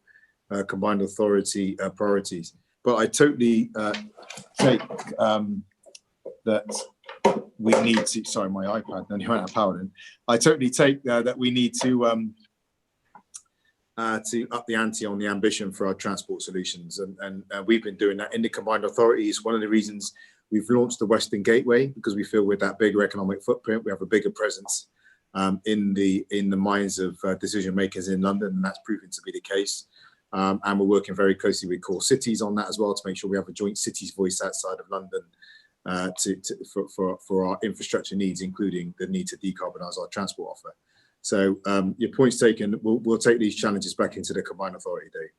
combined authority priorities. But I totally take that we need to, sorry, my iPad, then you ran out of power then. I totally take that we need to to up the ante on the ambition for our transport solutions. And we've been doing that in the combined authorities. One of the reasons we've launched the Western Gateway, because we feel with that bigger economic footprint, we have a bigger presence in the minds of decision makers in London, and that's proven to be the case. And we're working very closely with core cities on that as well to make sure we have a joint cities voice outside of London for our infrastructure needs, including the need to decarbonise our transport offer. So your point's taken. We'll take these challenges back into the combined authority day.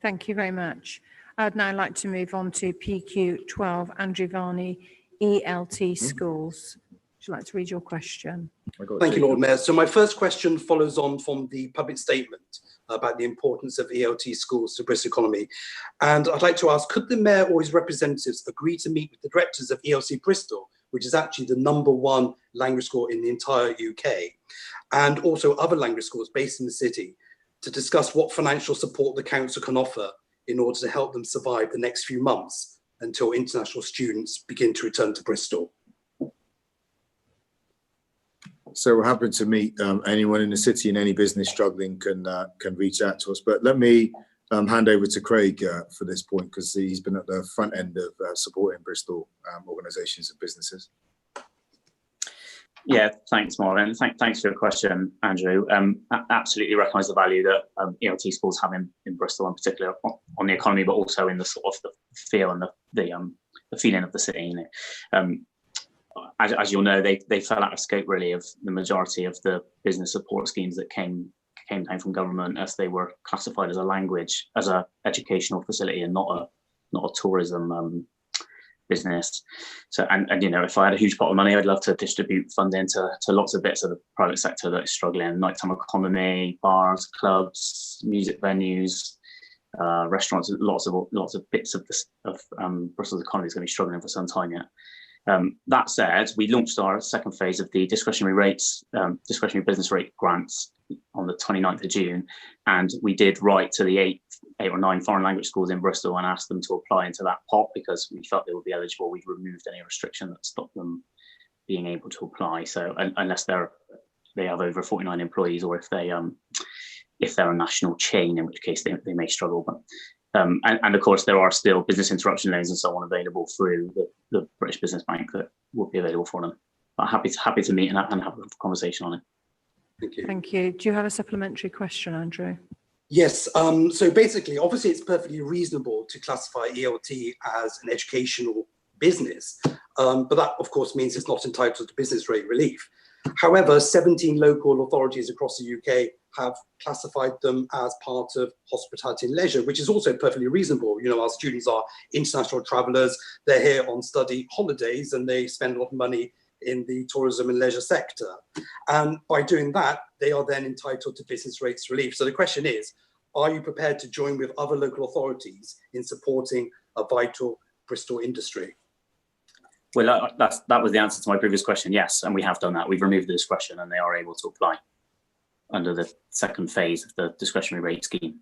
Thank you very much. I'd now like to move on to PQ12, Andrew Varney, ELT schools. Would you like to read your question? Thank you, Lord Mayor. So my first question follows on from the public statement about the importance of ELT schools to Bristol economy. And I'd like to ask, could the Mayor or his representatives agree to meet with the directors of ELT Bristol, which is actually the #1 language school in the entire UK, and also other language schools based in the city, to discuss what financial support the council can offer in order to help them survive the next few months until international students begin to return to Bristol? So we're happy to meet anyone in the city and any business struggling can reach out to us. But let me hand over to Craig for this point, because he's been at the front end of supporting Bristol organisations and businesses. Yeah, thanks, Marvin. Thanks for your question, Andrew. Absolutely recognise the value that ELT schools have in Bristol, in particular on the economy, but also in the sort of the feel and the feeling of the city. You know, as you'll know, they fell out of scope really of the majority of the business support schemes that came down from government, as they were classified as a language, as a educational facility, and not a tourism business. So, and you know, if I had a huge pot of money, I'd love to distribute funding to lots of bits of the private sector that is struggling: nighttime economy, bars, clubs, music venues, restaurants. Lots of bits of Bristol's economy is going to be struggling for some time yet. That said, we launched our second phase of the discretionary business rate grants on the 29th of June, and we did write to the eight or nine foreign language schools in Bristol and asked them to apply into that pot because we felt they would be eligible. We've removed any restriction that stopped them being able to apply. So unless they have over 49 employees, or if they're a national chain, in which case they may struggle. But and of course, there are still business interruption loans and so on available through the British Business Bank that would be available for them. But happy to meet and have a conversation on it. Thank you. Thank you. Do you have a supplementary question, Andrew? Yes. So basically, obviously, it's perfectly reasonable to classify ELT as an educational business, but that, of course, means it's not entitled to business rate relief. However, 17 local authorities across the UK have classified them as part of hospitality and leisure, which is also perfectly reasonable. You know, our students are international travellers, they're here on study holidays, and they spend a lot of money in the tourism and leisure sector. And by doing that, they are then entitled to business rates relief. So the question is, are you prepared to join with other local authorities in supporting a vital Bristol industry? Well, that was the answer to my previous question. Yes, and we have done that. We've removed the discretion, and they are able to apply under the second phase of the discretionary rate scheme.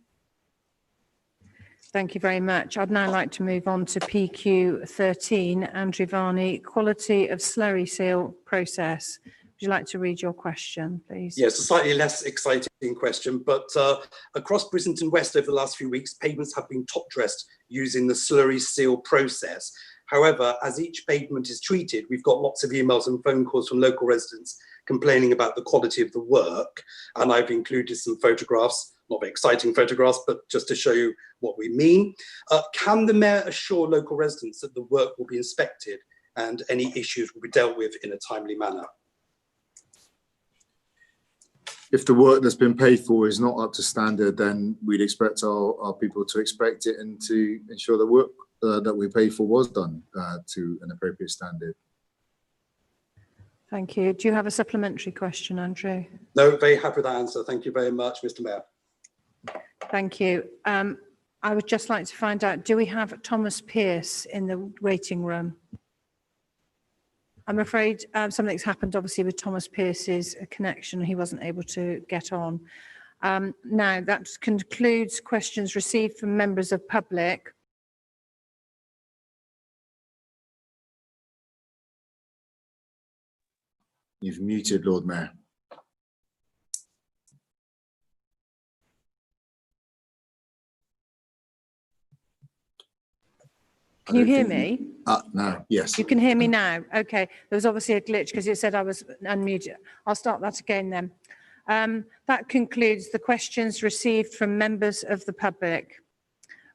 Thank you very much. I'd now like to move on to PQ13, Andrew Varney, quality of slurry seal process. Would you like to read your question, please? Yes, a slightly less exciting question, but across Brislington West over the last few weeks, pavements have been top dressed using the slurry seal process. However, as each pavement is treated, we've got lots of emails and phone calls from local residents complaining about the quality of the work. And I've included some photographs, not very exciting photographs, but just to show you what we mean. Can the Mayor assure local residents that the work will be inspected and any issues will be dealt with in a timely manner? If the work that's been paid for is not up to standard, then we'd expect our people to inspect it and to ensure the work that we paid for was done to an appropriate standard. Thank you. Do you have a supplementary question, Andrew? No, very happy with that answer. Thank you very much, Mr. Mayor. Thank you. I would just like to find out, do we have Thomas Pearce in the waiting room? I'm afraid something's happened, obviously, with Thomas Pearce's connection. He wasn't able to get on. Now, that concludes questions received from members of public. You've muted, Lord Mayor. Can you hear me? No, yes. You can hear me now. Okay, there was obviously a glitch because it said I was unmuted. I'll start that again then. That concludes the questions received from members of the public.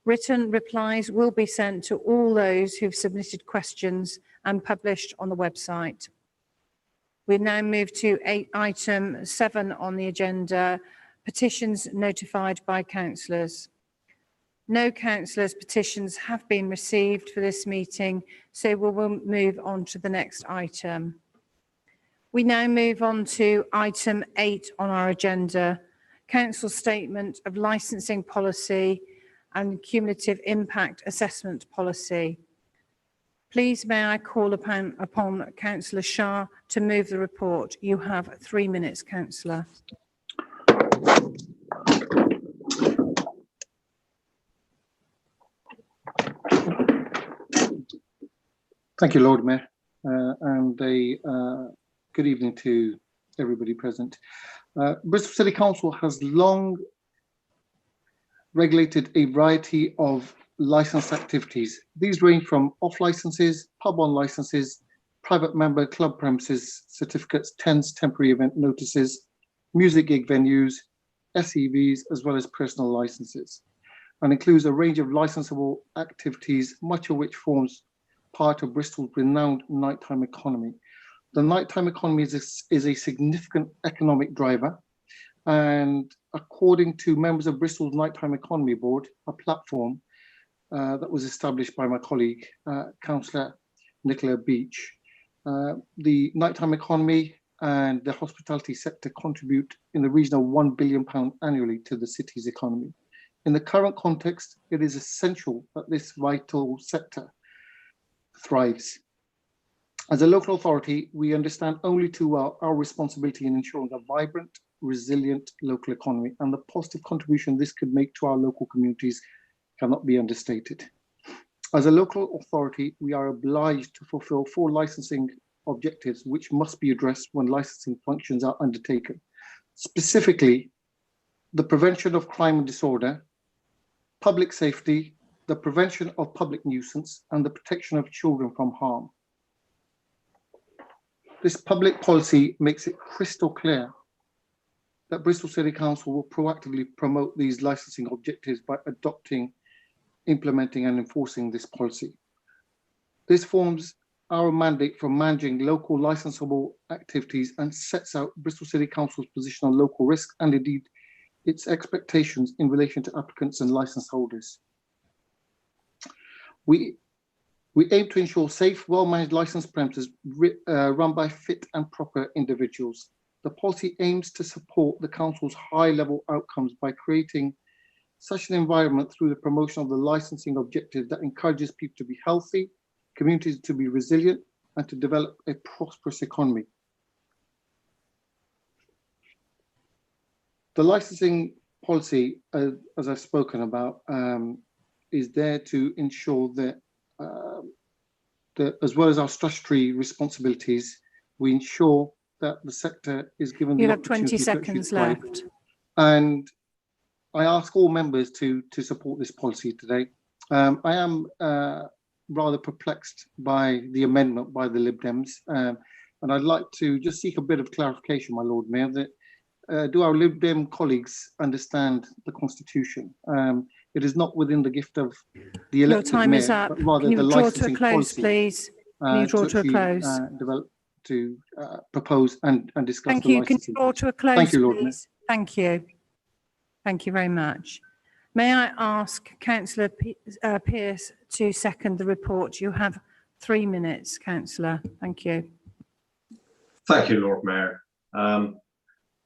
Written replies will be sent to all those who've submitted questions and published on the website. We now move to item 7 on the agenda, petitions notified by councillors. No councillors' petitions have been received for this meeting, so we will move on to the next item. We now move on to item 8 on our agenda, Council Statement of Licensing Policy and Cumulative Impact Assessment Policy. Please may I call upon Councillor Shah to move the report. You have 3 minutes, Councillor. Thank you, Lord Mayor, and a good evening to everybody present. Bristol City Council has long regulated a variety of licensed activities. These range from off licenses, pub on licenses, private member club premises, certificates, tents, temporary event notices, music gig venues, SEVs, as well as personal licenses, and includes a range of licensable activities, much of which forms part of Bristol's renowned nighttime economy. The nighttime economy is a significant economic driver, and according to members of Bristol's Nighttime Economy Board, a platform that was established by my colleague, Councillor Nicola Beach, the nighttime economy and the hospitality sector contribute in the region of £1 billion annually to the city's economy. In the current context, it is essential that this vital sector thrives. As a local authority, we understand only too well our responsibility in ensuring a vibrant, resilient local economy, and the positive contribution this could make to our local communities cannot be understated. As a local authority, we are obliged to fulfill 4 licensing objectives which must be addressed when licensing functions are undertaken. Specifically, the prevention of crime and disorder, public safety, the prevention of public nuisance, and the protection of children from harm. This public policy makes it crystal clear that Bristol City Council will proactively promote these licensing objectives by adopting, implementing and enforcing this policy. This forms our mandate for managing local licensable activities and sets out Bristol City Council's position on local risk and indeed its expectations in relation to applicants and license holders. We aim to ensure safe, well-managed licensed premises run by fit and proper individuals. The policy aims to support the council's high-level outcomes by creating such an environment through the promotion of the licensing objective that encourages people to be healthy, communities to be resilient, and to develop a prosperous economy. The licensing policy, as I've spoken about, is there to ensure that, as well as our statutory responsibilities, we ensure that the sector is given the opportunity. You have 20 seconds left. And I ask all members to support this policy today. I am rather perplexed by the amendment by the Lib Dems, and I'd like to just seek a bit of clarification, my Lord Mayor, that do our Lib Dem colleagues understand the Constitution? It is not within the gift of the elected mayor. Your time is up. Can you draw to a close, please? Can you draw to a close? To propose and discuss. Thank you. Can you draw to a close, thank you, Lord Mayor. Thank you. Thank you very much. May I ask Councillor Pearce to second the report? You have 3 minutes, Councillor. Thank you. Thank you, Lord Mayor.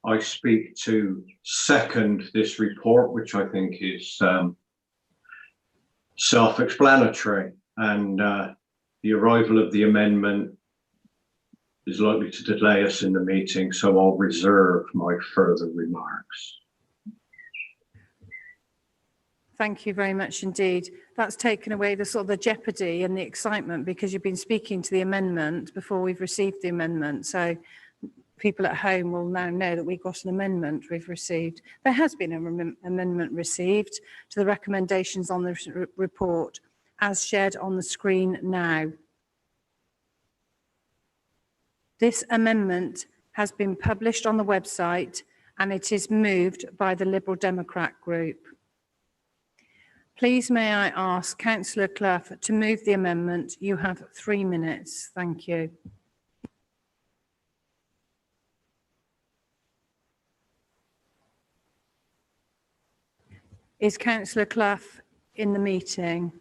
I speak to second this report, which I think is self-explanatory, and the arrival of the amendment is likely to delay us in the meeting, so I'll reserve my further remarks. Thank you very much indeed. That's taken away the sort of the jeopardy and the excitement, because you've been speaking to the amendment before we've received the amendment. So people at home will now know that we've got an amendment we've received. There has been an amendment received to the recommendations on the report. as shared on the screen now. This amendment has been published on the website and it is moved by the Liberal Democrat group. Please may I ask Councillor Clough to move the amendment. You have 3 minutes. Thank you. Is Councillor Clough in the meeting?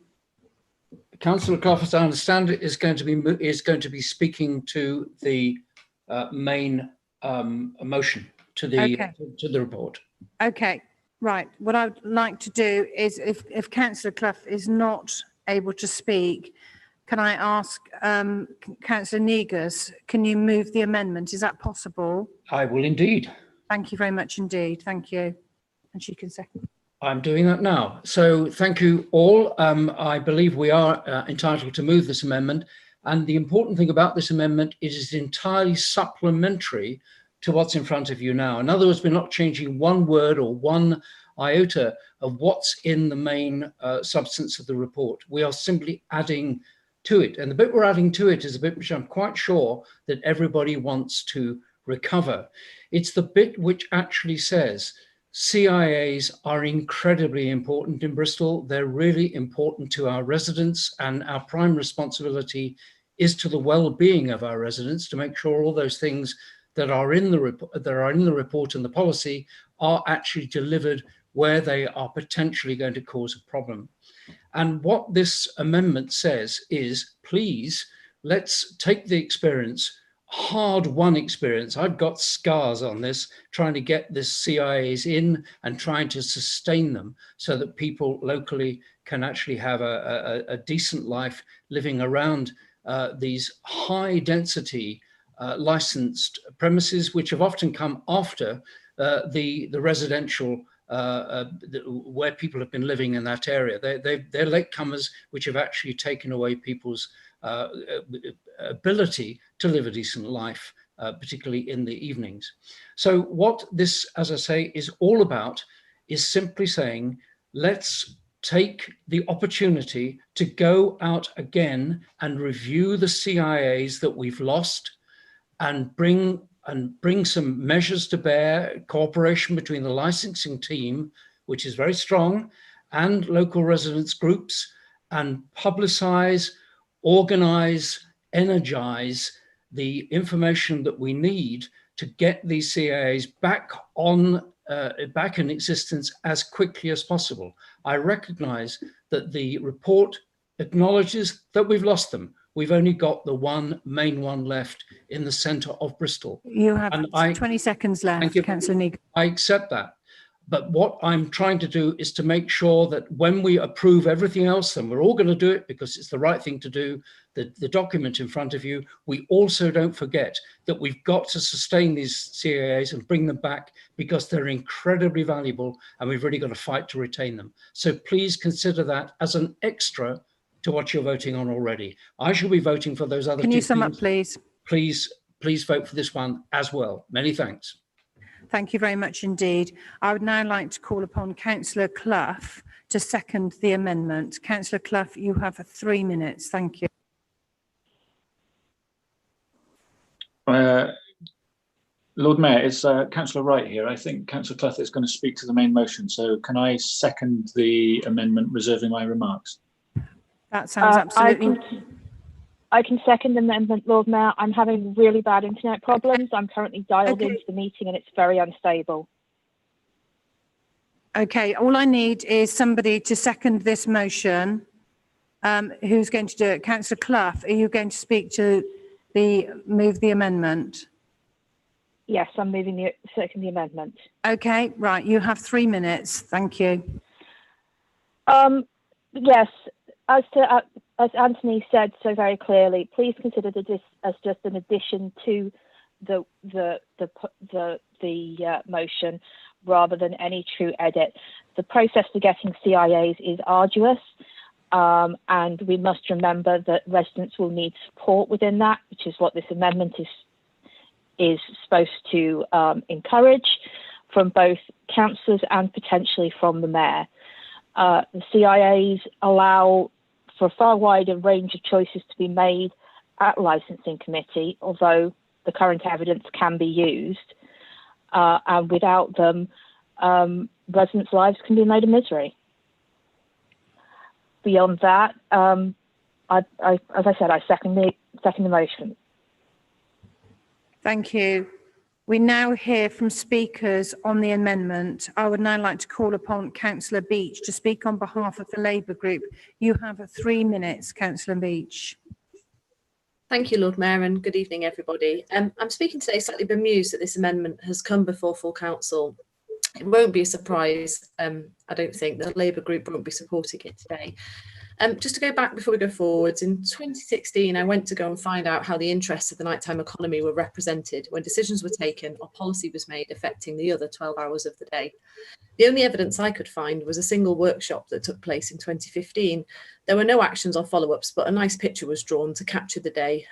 Councillor Clough, as I understand it, is going to be speaking to the main motion, to the report. Okay, right. What I'd like to do is, if Councillor Clough is not able to speak, can I ask Councillor Negus, can you move the amendment? Is that possible? I will indeed. Thank you very much indeed. Thank you. And she can second. I'm doing that now. So thank you all. I believe we are entitled to move this amendment. And the important thing about this amendment is it's entirely supplementary to what's in front of you now. In other words, we're not changing one word or one iota of what's in the main substance of the report. We are simply adding to it. And the bit we're adding to it is a bit which I'm quite sure that everybody wants to recover. It's the bit which actually says CIAs are incredibly important in Bristol. They're really important to our residents, and our prime responsibility is to the well-being of our residents to make sure all those things that are in the report and the policy are actually delivered where they are potentially going to cause a problem. And what this amendment says is, please, let's take the experience, hard-won experience. I've got scars on this, trying to get the CIAs in and trying to sustain them so that people locally can actually have a decent life living around these high-density licensed premises, which have often come after the residential where people have been living in that area. They're latecomers which have actually taken away people's ability to live a decent life, particularly in the evenings. So what this, as I say, is all about is simply saying, let's take the opportunity to go out again and review the CIAs that we've lost and bring some measures to bear, cooperation between the licensing team, which is very strong, and local residents groups, and publicize, organize, energize the information that we need to get these CIAs back in existence as quickly as possible. I recognize that the report acknowledges that we've lost them. We've only got the main one left in the centre of Bristol. You have 20 seconds left, Councillor Negus. I accept that. But what I'm trying to do is to make sure that when we approve everything else, and we're all going to do it because it's the right thing to do, the document in front of you, we also don't forget that we've got to sustain these CIAs and bring them back because they're incredibly valuable and we've really got to fight to retain them. So please consider that as an extra to what you're voting on already. I shall be voting for those other two. Can you sum up, please? Please vote for this one as well. Many thanks. Thank you very much indeed. I would now like to call upon Councillor Clough to second the amendment. Councillor Clough, you have 3 minutes. Thank you. Lord Mayor, it's Councillor Wright here. I think Councillor Clough is going to speak to the main motion. So can I second the amendment, reserving my remarks? That sounds absolutely... I can second the amendment, Lord Mayor. I'm having really bad internet problems. I'm currently dialed into the meeting and it's very unstable. Okay, all I need is somebody to second this motion. Who's going to do it? Councillor Clough, are you going to speak to move the amendment? Yes, I'm second the amendment. Okay, right. You have 3 minutes. Thank you. Yes, as Anthony said so very clearly, please consider this as just an addition to the motion rather than any true edit. The process for getting CIAs is arduous, and we must remember that residents will need support within that, which is what this amendment is supposed to encourage from both councillors and potentially from the mayor. The CIAs allow for a far wider range of choices to be made at licensing committee, although the current evidence can be used, and without them, residents' lives can be made a misery. Beyond that, as I said, I second the motion. Thank you. We now hear from speakers on the amendment. I would now like to call upon Councillor Beach to speak on behalf of the Labour Group. You have 3 minutes, Councillor Beach. Thank you, Lord Mayor, and good evening, everybody. I'm speaking today slightly bemused that this amendment has come before full council. It won't be a surprise, I don't think. The Labour Group won't be supporting it today. Just to go back before we go forwards, in 2016, I went to go and find out how the interests of the nighttime economy were represented when decisions were taken or policy was made affecting the other 12 hours of the day. The only evidence I could find was a single workshop that took place in 2015. There were no actions or follow-ups, but a nice picture was drawn to capture the day.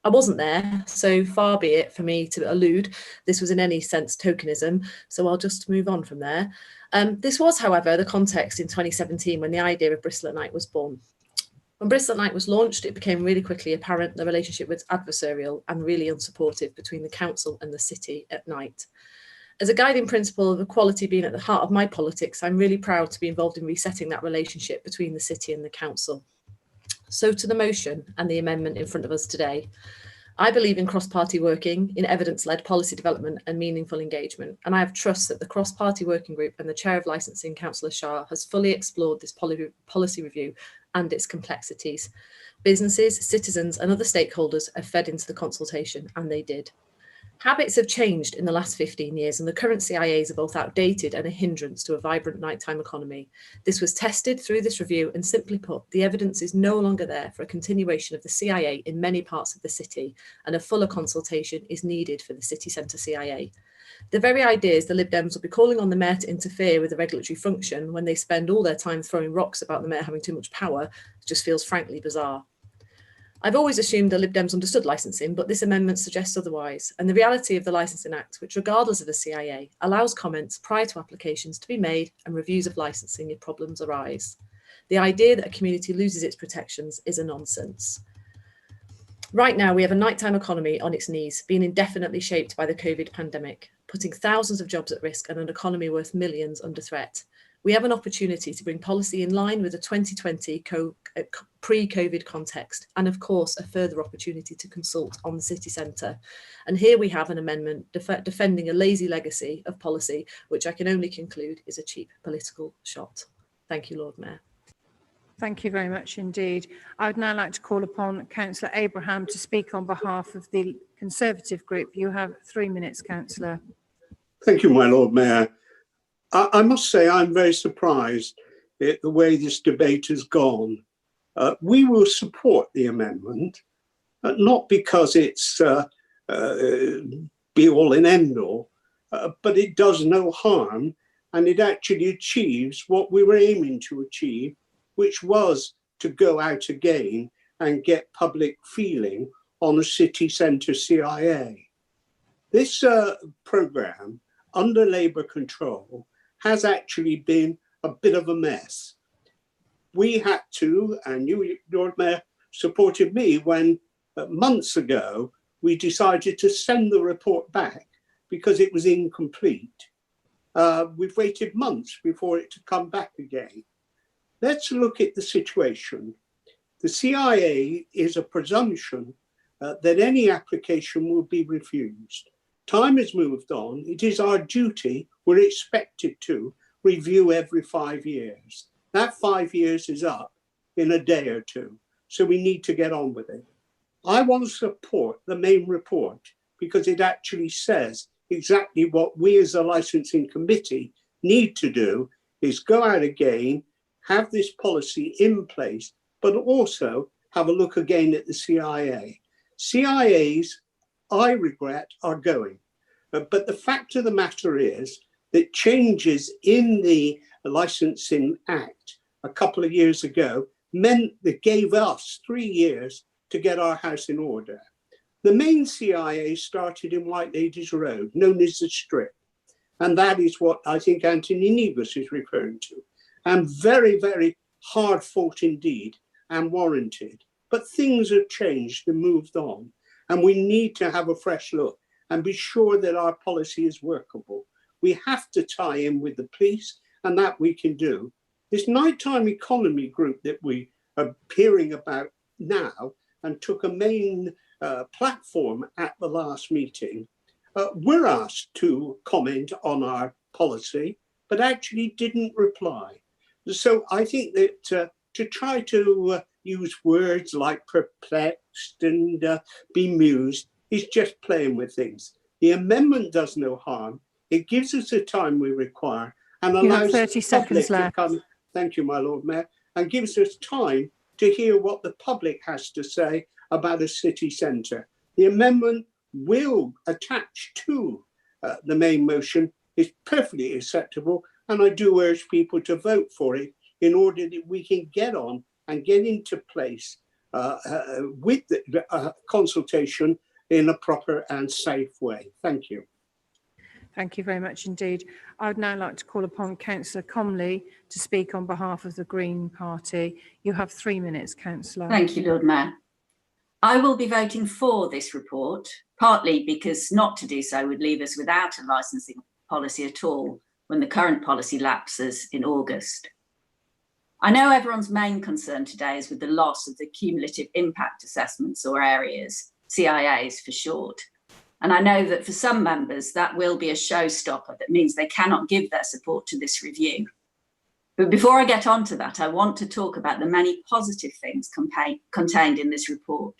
I wasn't there, so far be it for me to allude this was in any sense tokenism, so I'll just move on from there. This was, however, the context in 2017 when the idea of Bristol at Night was born. When Bristol at Night was launched, it became really quickly apparent the relationship was adversarial and really unsupportive between the council and the city at night. As a guiding principle of equality being at the heart of my politics, I'm really proud to be involved in resetting that relationship between the city and the council. So to the motion and the amendment in front of us today. I believe in cross-party working, in evidence-led policy development and meaningful engagement, and I have trust that the cross-party working group and the Chair of Licensing, Councillor Shah, has fully explored this policy review and its complexities. Businesses, citizens and other stakeholders have fed into the consultation, and they did. Habits have changed in the last 15 years and the current CIAs are both outdated and a hindrance to a vibrant nighttime economy. This was tested through this review and simply put, the evidence is no longer there for a continuation of the CIA in many parts of the city and a fuller consultation is needed for the city centre CIA. The very ideas the Lib Dems will be calling on the Mayor to interfere with the regulatory function when they spend all their time throwing rocks about the Mayor having too much power just feels frankly bizarre. I've always assumed the Lib Dems understood licensing, but this amendment suggests otherwise. And the reality of the Licensing Act, which regardless of the CIA, allows comments prior to applications to be made and reviews of licensing if problems arise. The idea that a community loses its protections is a nonsense. Right now, we have a nighttime economy on its knees, being indefinitely shaped by the COVID pandemic, putting thousands of jobs at risk and an economy worth millions under threat. We have an opportunity to bring policy in line with the 2020 pre-COVID context, and of course, a further opportunity to consult on the city centre. And here we have an amendment defending a lazy legacy of policy, which I can only conclude is a cheap political shot. Thank you, Lord Mayor. Thank you very much indeed. I would now like to call upon Councillor Abraham to speak on behalf of the Conservative group. You have 3 minutes, Councillor. Thank you, my Lord Mayor. I must say I'm very surprised at the way this debate has gone. We will support the amendment, not because it's be all and end all, but it does no harm and it actually achieves what we were aiming to achieve, which was to go out again and get public feeling on a city centre CIA. This programme, under Labour control, has actually been a bit of a mess. We had to, and you, Lord Mayor, supported me when months ago we decided to send the report back because it was incomplete. We've waited months before it to come back again. Let's look at the situation. The CIA is a presumption that any application will be refused. Time has moved on. It is our duty, we're expected to review every 5 years. That 5 years is up in a day or two, so we need to get on with it. I want to support the main report because it actually says exactly what we as a licensing committee need to do is go out again, have this policy in place, but also have a look again at the CIA. CIAs, I regret, are going. But the fact of the matter is that changes in the Licensing Act a couple of years ago meant that gave us 3 years to get our house in order. The main CIA started in White Ladies Road, known as the Strip. And that is what I think Anthony Negus is referring to. And very, very hard fought indeed. and warranted. But things have changed and moved on, and we need to have a fresh look and be sure that our policy is workable. We have to tie in with the police, and that we can do. This nighttime economy group that we are hearing about now and took a main platform at the last meeting, were asked to comment on our policy, but actually didn't reply. So I think that to try to use words like perplexed and bemused is just playing with things. The amendment does no harm. It gives us the time we require and allows 30 seconds left. to come. Thank you, my Lord Mayor, and gives us time to hear what the public has to say about a city centre. The amendment will attach to the main motion is perfectly acceptable, and I do urge people to vote for it in order that we can get on and get into place with the consultation in a proper and safe way. Thank you. Thank you very much indeed. I would now like to call upon Councillor Comley to speak on behalf of the Green Party. You have 3 minutes, Councillor. Thank you, Lord Mayor. I will be voting for this report, partly because not to do so would leave us without a licensing policy at all when the current policy lapses in August. I know everyone's main concern today is with the loss of the cumulative impact assessments, or areas, CIAs for short. And I know that for some members that will be a showstopper that means they cannot give their support to this review. But before I get on to that, I want to talk about the many positive things contained in this report.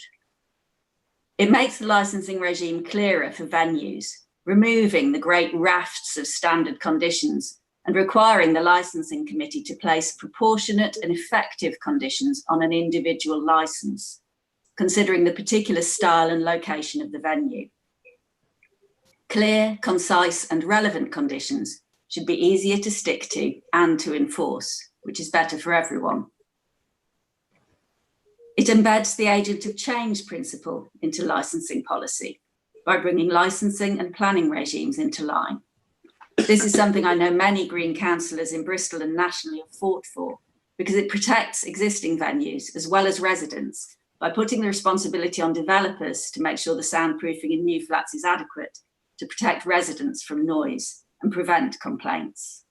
It makes the licensing regime clearer for venues, removing the great rafts of standard conditions and requiring the licensing committee to place proportionate and effective conditions on an individual license, considering the particular style and location of the venue. Clear, concise and relevant conditions should be easier to stick to and to enforce, which is better for everyone. It embeds the agent of change principle into licensing policy by bringing licensing and planning regimes into line. This is something I know many Green councillors in Bristol and nationally have fought for, because it protects existing venues as well as residents by putting the responsibility on developers to make sure the soundproofing in new flats is adequate, to protect residents from noise and prevent complaints.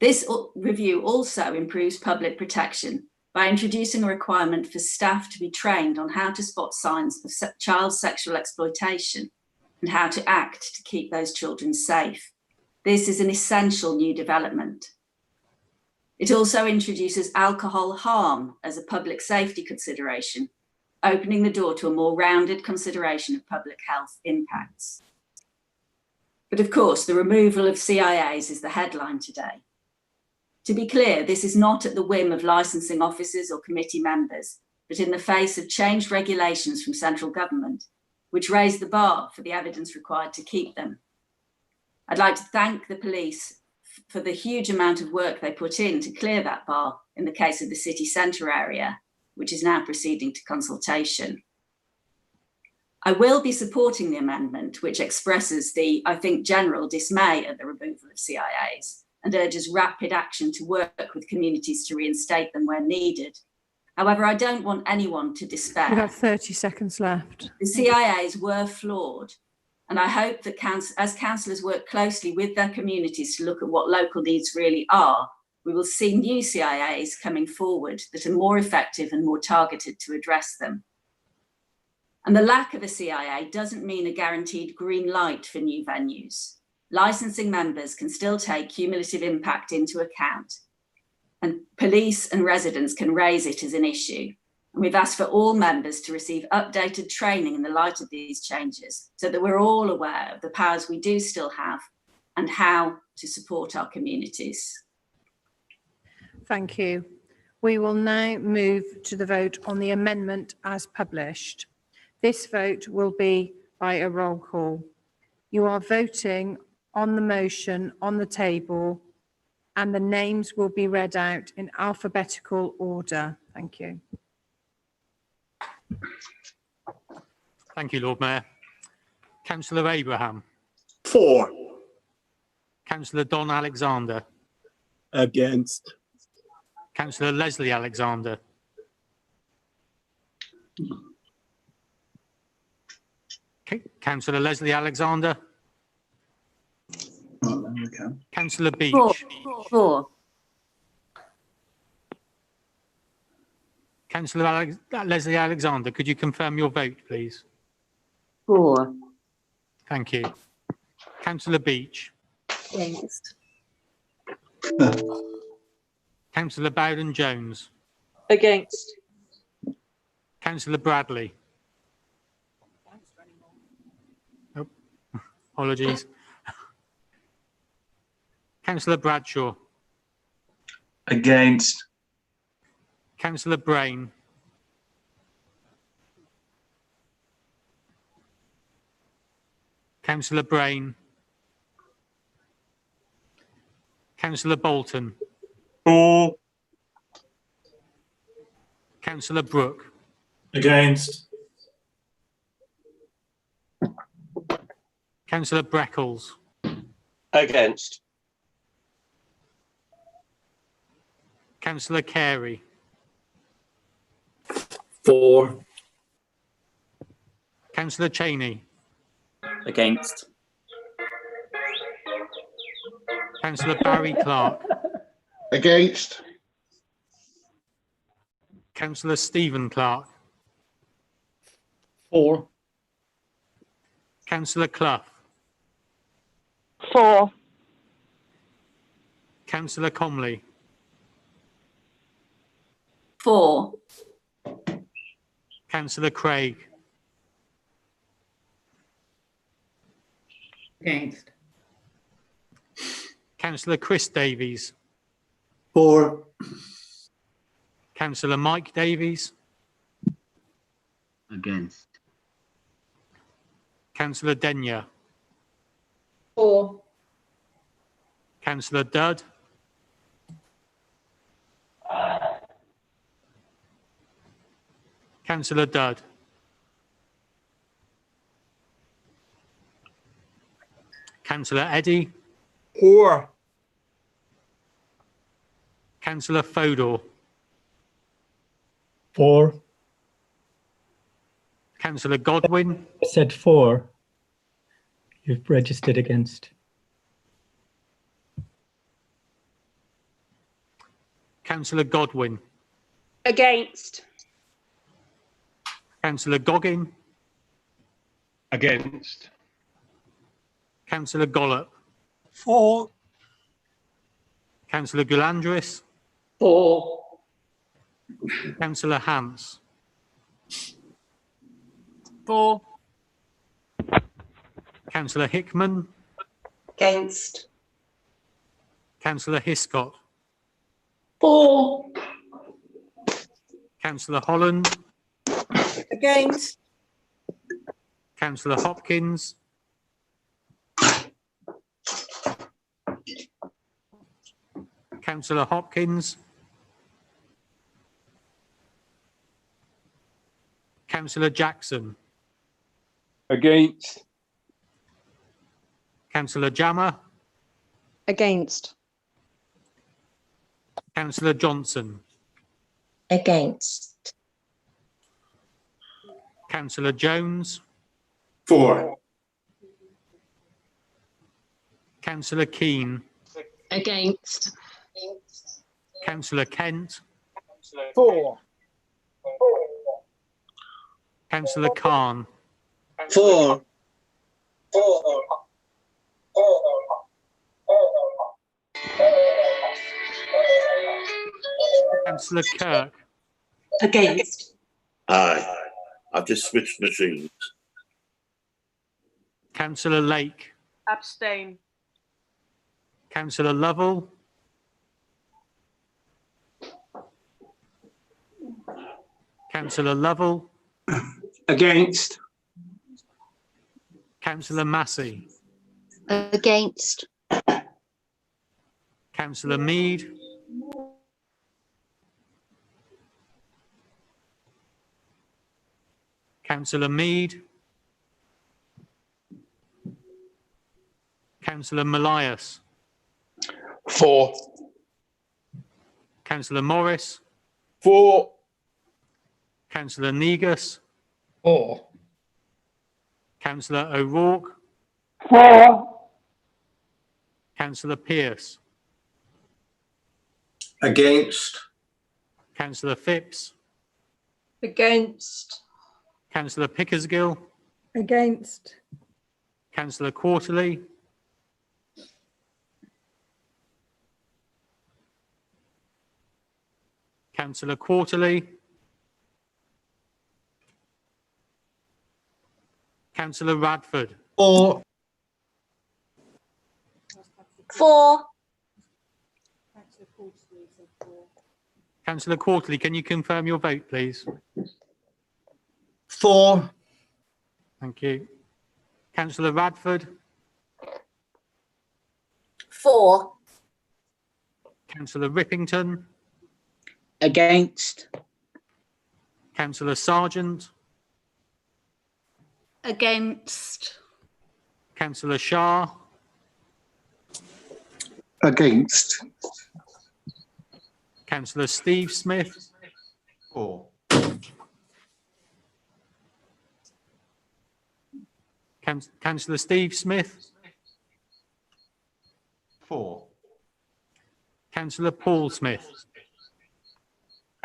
This review also improves public protection by introducing a requirement for staff to be trained on how to spot signs of child sexual exploitation and how to act to keep those children safe. This is an essential new development. It also introduces alcohol harm as a public safety consideration, opening the door to a more rounded consideration of public health impacts. But of course, the removal of CIAs is the headline today. To be clear, this is not at the whim of licensing officers or committee members, but in the face of changed regulations from central government, which raise the bar for the evidence required to keep them. I'd like to thank the police for the huge amount of work they put in to clear that bar in the case of the city centre area, which is now proceeding to consultation. I will be supporting the amendment, which expresses the, I think, general dismay at the removal of CIAs and urges rapid action to work with communities to reinstate them where needed. However, I don't want anyone to despair. You have 30 seconds left. The CIAs were flawed, and I hope that as councillors work closely with their communities to look at what local needs really are, we will see new CIAs coming forward that are more effective and more targeted to address them. And the lack of a CIA doesn't mean a guaranteed green light for new venues. Licensing members can still take cumulative impact into account, and police and residents can raise it as an issue. And we've asked for all members to receive updated training in the light of these changes so that we're all aware of the powers we do still have and how to support our communities. Thank you. We will now move to the vote on the amendment as published. This vote will be by a roll call. You are voting on the motion on the table, and the names will be read out in alphabetical order. Thank you. Thank you, Lord Mayor. Councillor Abraham. For. Councillor Don Alexander. Against. Councillor Leslie Alexander. Councillor Leslie Alexander. Councillor Beach. Four. Councillor Leslie Alexander, could you confirm your vote, please? 4. Thank you. Councillor Beach. Against. Councillor Bowden-Jones. Against. Councillor Bradley. Oh, apologies. Councillor Bradshaw. Against. Councillor Brain. Councillor Brain. Councillor Bolton. For. Councillor Brooke. Against. Councillor Breckles. Against. Councillor Carey. For. Councillor Cheney. Against. Councillor Barry Clark. Against. Councillor Stephen Clark. For. Councillor Clough. 4. Councillor Comley. 4. Councillor Craig. Against. Councillor Chris Davies. For. Councillor Mike Davies. Against. Councillor Denyer. 4. Councillor Dudd. Councillor Dudd. Councillor Eddy. 4. Councillor Fodor. 4. Councillor Godwin. I said 4. You've registered against. Councillor Godwin. Against. Councillor Goggin. Against. Councillor Gollop. 4. Councillor Goulandris. 4. Councillor Hance. 4. Councillor Hickman. Against. Councillor Hiscott. 4. Councillor Holland. Against. Councillor Hopkins. Councillor Hopkins. Councillor Jackson. Against. Councillor Jammer. Against. Councillor Johnson. Against. Councillor Jones. 4. Councillor Keane. Against. Councillor Kent. 4. Councillor Khan. 4. Councillor Kirk. Against. Aye. I've just switched machines. Councillor Lake. Abstain. Councillor Lovell. Councillor Lovell. Against. Councillor Massey. Against. Councillor Mead. Councillor Mead. Councillor Malias. 4. Councillor Morris. 4. Councillor Negus. 4. Councillor O'Rourke. 4. Councillor Pearce. Against. Councillor Phipps. Against. Councillor Pickersgill. Against. Councillor Quarterly. Councillor Quarterly. Councillor Radford. 4. 4. Councillor Quarterly, can you confirm your vote, please? 4. Thank you. Councillor Radford. 4. Councillor Rippington. Against. Councillor Sargent. Against. Councillor Shah. Against. Councillor Steve Smith. 4. Councillor Steve Smith. 4. Councillor Paul Smith.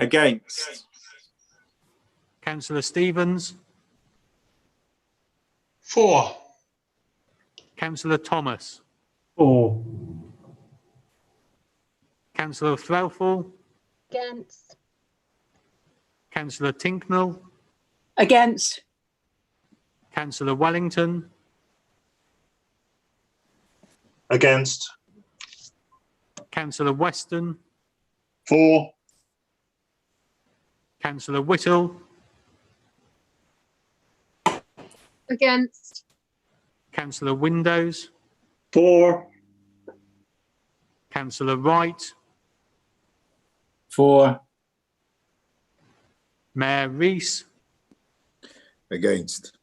Against. Councillor Stevens. 4. Councillor Thomas. 4. Councillor Threlfall. Against. Councillor Tinknell. Against. Councillor Wellington. Against. Councillor Weston. 4. Councillor Whittle. Against. Councillor Windows. 4. Councillor Wright. 4. Mayor Rees. Against.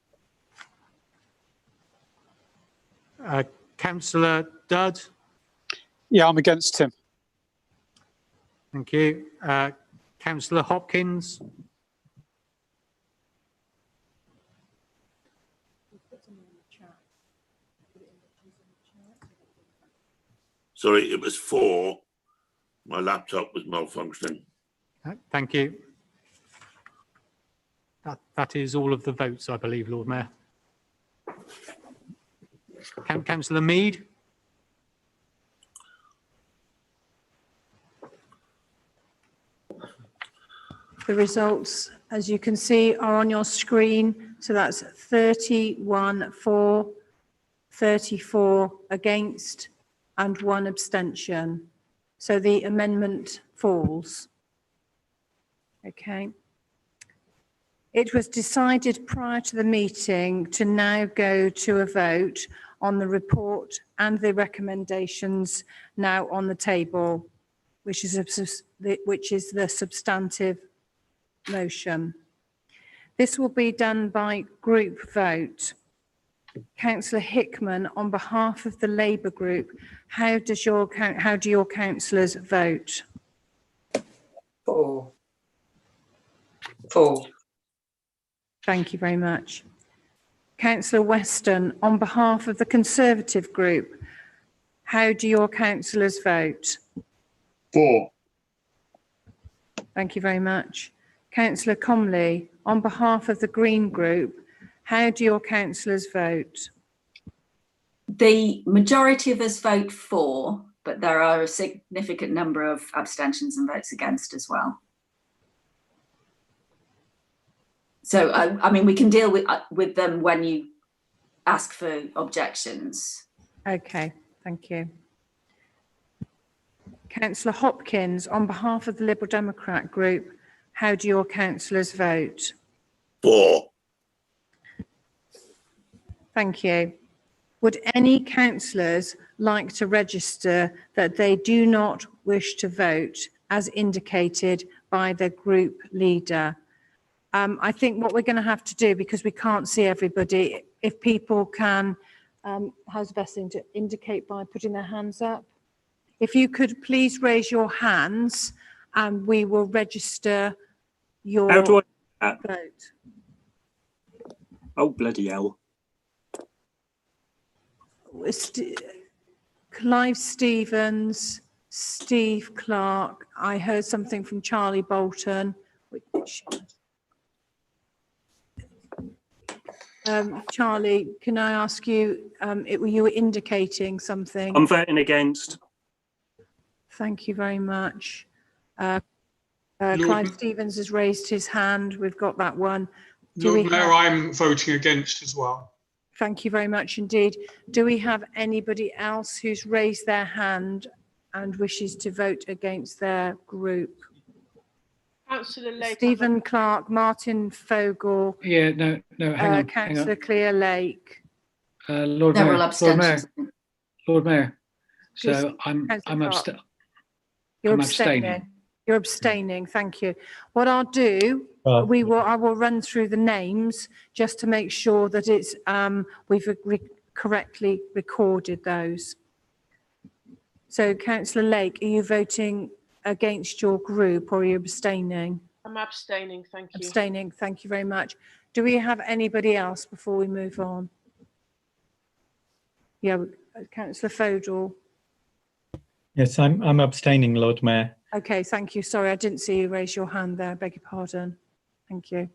Councillor Dudd. Yeah, I'm against him. Thank you. Councillor Hopkins. Sorry, it was 4. My laptop was malfunctioning. Thank you. That is all of the votes, I believe, Lord Mayor. Councillor Mead. The results, as you can see, are on your screen. So that's 31 for, 34 against, and 1 abstention. So the amendment falls. Okay. It was decided prior to the meeting to now go to a vote on the report and the recommendations now on the table, which is the substantive motion. This will be done by group vote. Councillor Hickman, on behalf of the Labour Group, how do your councillors vote? 4. 4. Thank you very much. Councillor Weston, on behalf of the Conservative Group, how do your councillors vote? 4. Thank you very much. Councillor Comley, on behalf of the Green Group, how do your councillors vote? The majority of us vote for, but there are a significant number of abstentions and votes against as well. So, I mean, we can deal with them when you ask for objections. Okay, thank you. Councillor Hopkins, on behalf of the Liberal Democrat Group, how do your councillors vote? 4. Thank you. Would any councillors like to register that they do not wish to vote as indicated by their group leader? I think what we're going to have to do, because we can't see everybody, if people can, how's the best thing to indicate by putting their hands up? If you could please raise your hands and we will register your How do I vote. Oh, bloody hell. Clive Stevens, Steve Clark. I heard something from Charlie Bolton, which Charlie, can I ask you, you were indicating something? I'm voting against. Thank you very much. Clive Stevens has raised his hand. We've got that one. Lord Mayor, I'm voting against as well. Thank you very much indeed. Do we have anybody else who's raised their hand and wishes to vote against their group? Councillor Lake. Stephen Clark, Martin Fogel. Yeah, no, hang on. Councillor Clear Lake. Lord Mayor. Lord Mayor. So I'm You're I'm abstaining. abstaining. You're abstaining. Thank you. What I'll do, I will run through the names just to make sure that it's we've correctly recorded those. So, Councillor Lake, are you voting against your group or are you abstaining? I'm abstaining, thank you. Abstaining, thank you very much. Do we have anybody else before we move on? Yeah, Councillor Fodor. Yes, I'm abstaining, Lord Mayor. Okay, thank you. Sorry, I didn't see you raise your hand there. Beg your pardon. Thank you.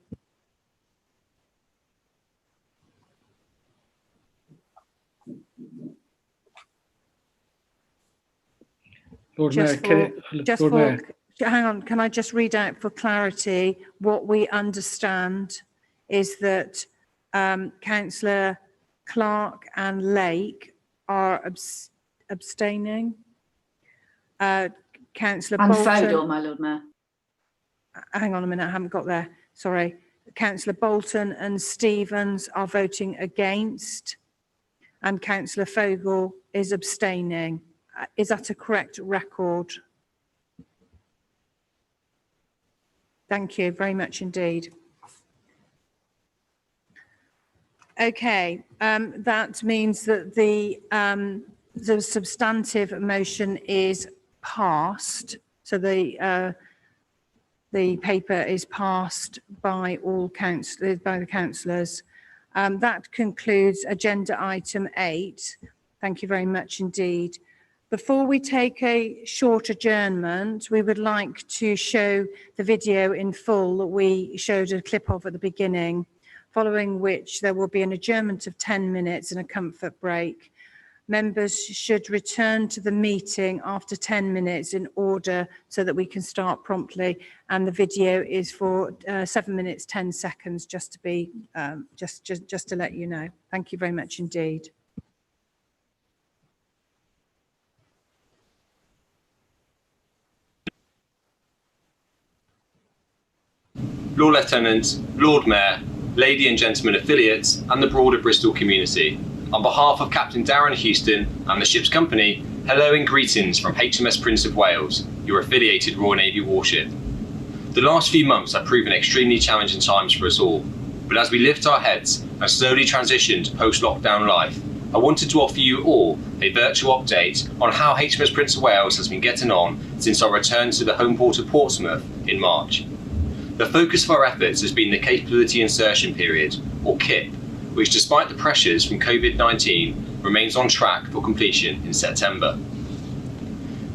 Lord Mayor, hang on, can I just read out for clarity what we understand is that Councillor Clark and Lake are abstaining. Councillor And Bolton. Fodor, my Lord Mayor. Hang on a minute, I haven't got there. Sorry. Councillor Bolton and Stevens are voting against, and Councillor Fogel is abstaining. Is that a correct record? Thank you very much indeed. Okay, that means that the substantive motion is passed. So the paper is passed by all the councillors. That concludes agenda item 8. Thank you very much indeed. Before we take a short adjournment, we would like to show the video in full that we showed a clip of at the beginning, following which there will be an adjournment of 10 minutes and a comfort break. Members should return to the meeting after 10 minutes in order so that we can start promptly. And the video is for 7 minutes, 10 seconds, just to be, just to let you know. Thank you very much indeed. Lord Lieutenant, Lord Mayor, Lady and Gentlemen affiliates, and the broader Bristol community. On behalf of Captain Darren Houston and the ship's company, hello and greetings from HMS Prince of Wales, your affiliated Royal Navy warship. The last few months have proven extremely challenging times for us all, but as we lift our heads and slowly transition to post-lockdown life, I wanted to offer you all a virtual update on how HMS Prince of Wales has been getting on since our return to the home port of Portsmouth in March. The focus of our efforts has been the Capability Insertion Period, or KIP, which despite the pressures from COVID-19 remains on track for completion in September.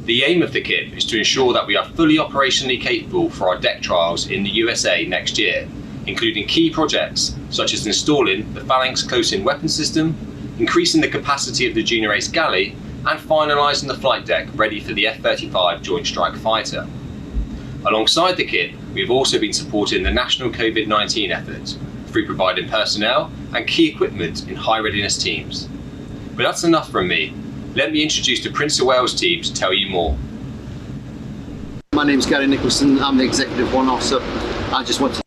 The aim of the KIP is to ensure that we are fully operationally capable for our deck trials in the USA next year, including key projects such as installing the Phalanx close-in weapon system, increasing the capacity of the Junior Ace galley, and finalising the flight deck ready for the F-35 Joint Strike Fighter. Alongside the KIP, we've also been supporting the national COVID-19 effort through providing personnel and key equipment in high readiness teams. But that's enough from me. Let me introduce the Prince of Wales team to tell you more. My name's Gary Nicholson, I'm the Executive One Officer. I just want to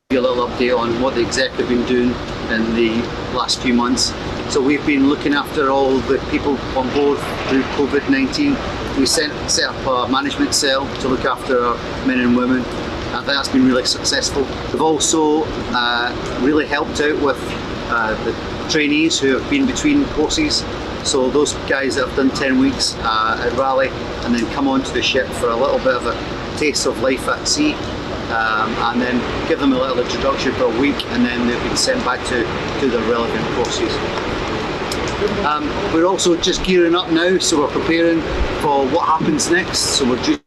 give you a little update on what the Exec have been doing in the last few months. So we've been looking after all the people on board through COVID-19. We set up a management cell to look after our men and women. I think that's been really successful. We've also really helped out with the trainees who have been between courses So those guys that have done 10 weeks at Raleigh and then come onto the ship for a little bit of a taste of life at sea, and then give them a little introduction for a week, and then they've been sent back to do the relevant courses. We're also just gearing up now, so we're preparing for what happens next. So we're due.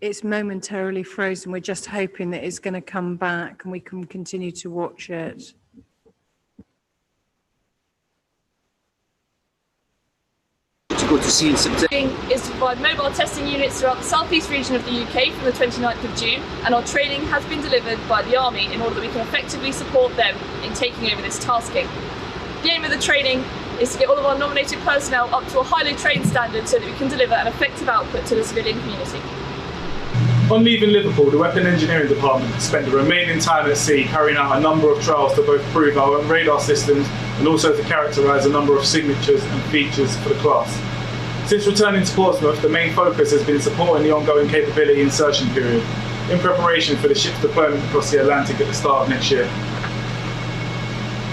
It's momentarily frozen. We're just hoping that it's going to come back and we can continue to watch it. To go to sea in September. Is to provide mobile testing units throughout the southeast region of the UK from the 29th of June, and our training has been delivered by the Army in order that we can effectively support them in taking over this tasking. The aim of the training is to get all of our nominated personnel up to a highly trained standard so that we can deliver an effective output to the civilian community. On leaving Liverpool, the Weapon Engineering Department spent the remaining time at sea carrying out a number of trials to both prove our own radar systems and also to characterise a number of signatures and features for the class. Since returning to Portsmouth, the main focus has been supporting the ongoing capability insertion period in preparation for the ship's deployment across the Atlantic at the start of next year.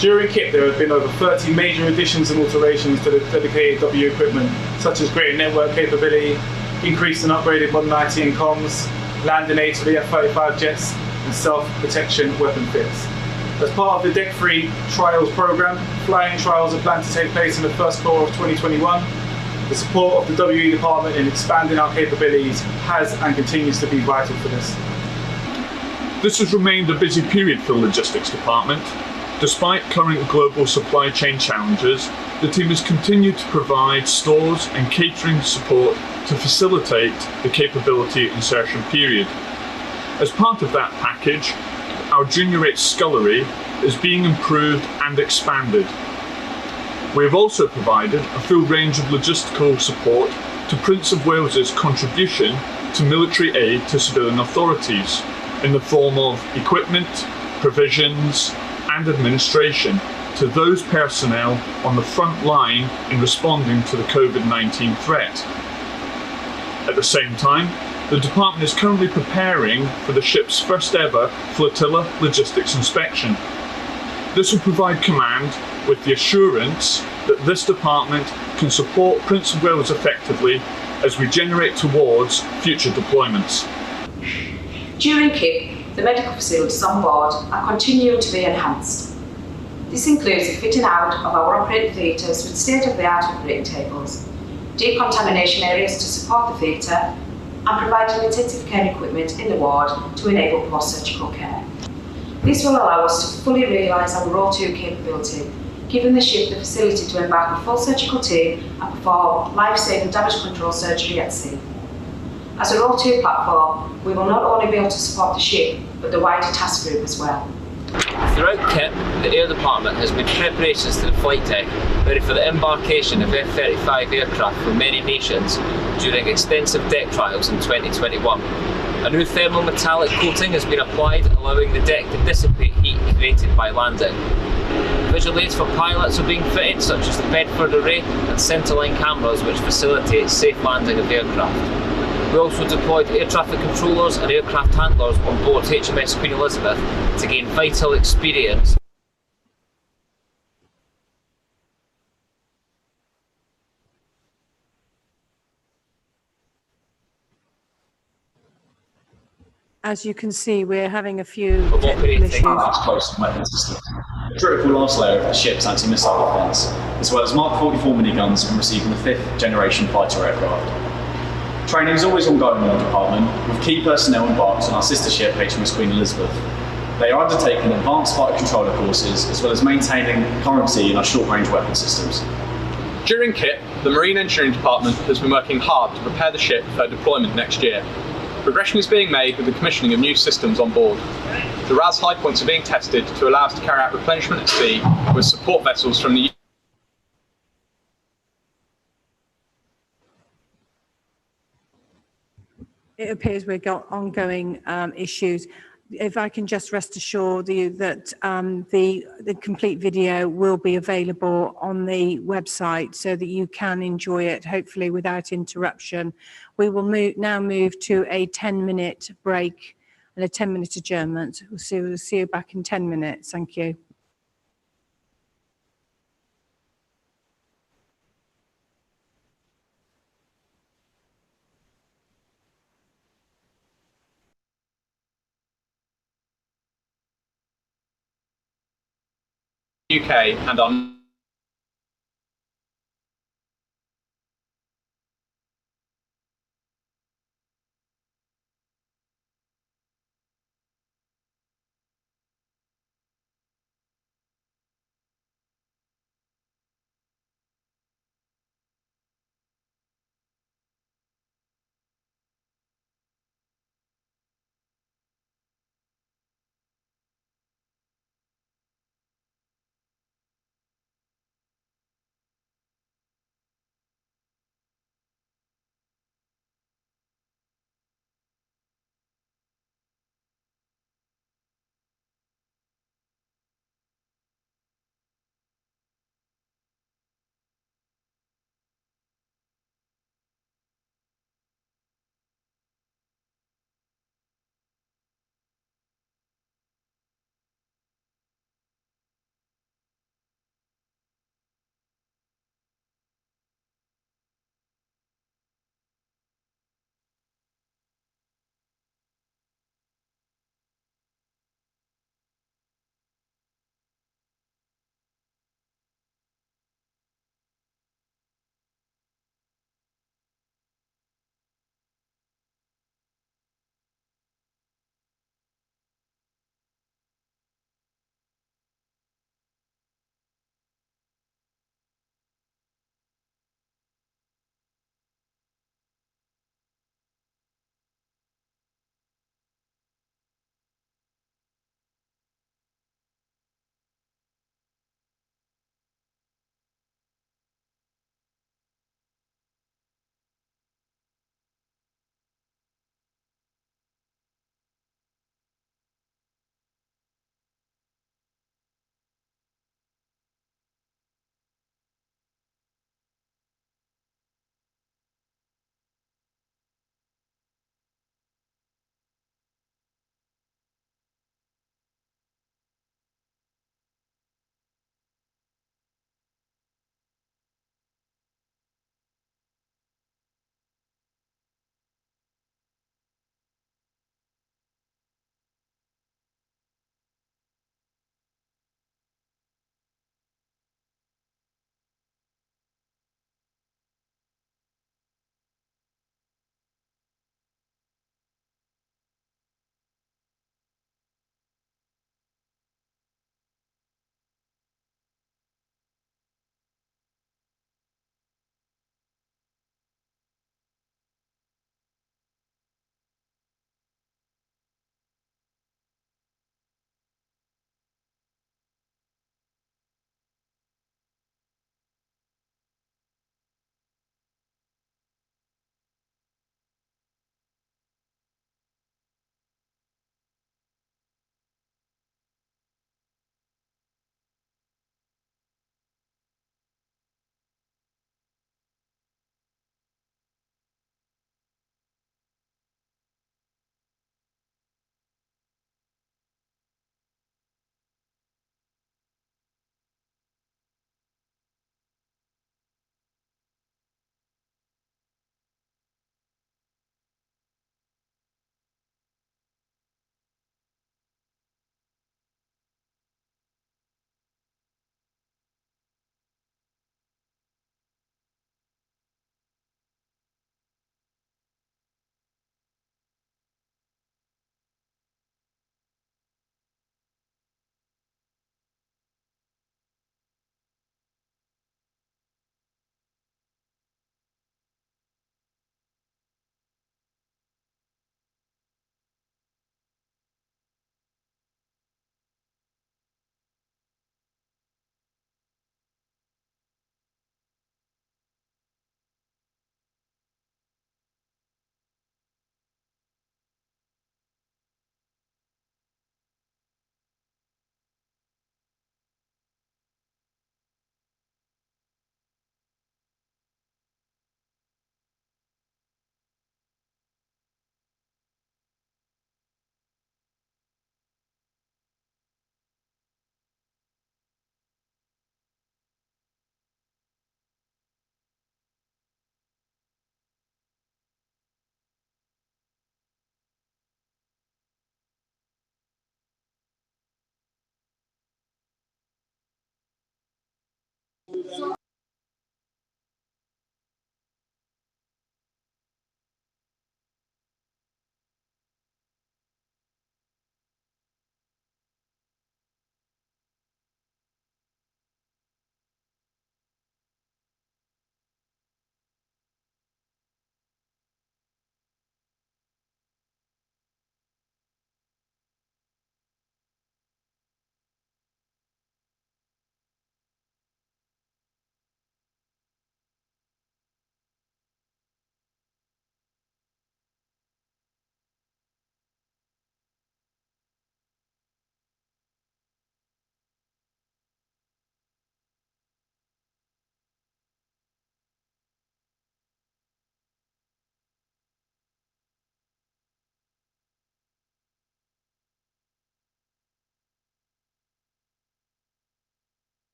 During KIP, there have been over 30 major additions and alterations to the dedicated W equipment, such as greater network capability, increased and upgraded modern IT and comms, landing aids for the F-35 jets, and self-protection weapon fits. As part of the deck-free trials program, flying trials are planned to take place in the first quarter of 2021. The support of the WE department in expanding our capabilities has and continues to be vital for this. This has remained a busy period for the logistics department. Despite current global supply chain challenges, the team has continued to provide stores and catering support to facilitate the capability insertion period. As part of that package, our Junior 8 scullery is being improved and expanded. We have also provided a full range of logistical support to Prince of Wales's contribution to military aid to civilian authorities in the form of equipment, provisions, and administration to those personnel on the front line in responding to the COVID-19 threat. At the same time, the department is currently preparing for the ship's first ever flotilla logistics inspection. This will provide command with the assurance that this department can support Prince of Wales effectively as we generate towards future deployments. During KIP, the medical facilities on board are continuing to be enhanced. This includes the fitting out of our operating theatres with state-of-the-art operating tables, decontamination areas to support the theatre, and providing intensive care equipment in the ward to enable post-surgical care. This will allow us to fully realise our Role 2 capability, giving the ship the facility to embark a full surgical team and perform life-saving damage control surgery at sea. As a Role 2 platform, we will not only be able to support the ship, but the wider task group as well. Throughout KIP, the Air Department has made preparations to the flight deck, ready for the embarkation of F-35 aircraft from many nations during extensive deck trials in 2021. A new thermal metallic coating has been applied, allowing the deck to dissipate heat created by landing. Visual aids for pilots are being fitted, such as the Bedford Array and centerline cameras, which facilitate safe landing of aircraft. We also deployed air traffic controllers and aircraft handlers on board HMS Queen Elizabeth to gain vital experience. As you can see, we're having a few Of technical operating issues. close weapon systems. A critical last layer of the ship's anti-missile defence, as well as Mark 44 miniguns and receiving the 5th generation fighter aircraft. Training is always ongoing in the department, with key personnel embarked on our sister ship HMS Queen Elizabeth. They are undertaking advanced fighter controller courses, as well as maintaining currency in our short-range weapon systems. During KIP, the Marine Engineering Department has been working hard to prepare the ship for deployment next year. Progression is being made with the commissioning of new systems on board. The RAS high points are being tested to allow us to carry out replenishment at sea with support vessels from the It appears we've got ongoing issues. if I can just rest assured you that the complete video will be available on the website so that you can enjoy it, hopefully without interruption. We will now move to a 10-minute break and a 10-minute adjournment. We'll see you back in 10 minutes. Thank you. UK and our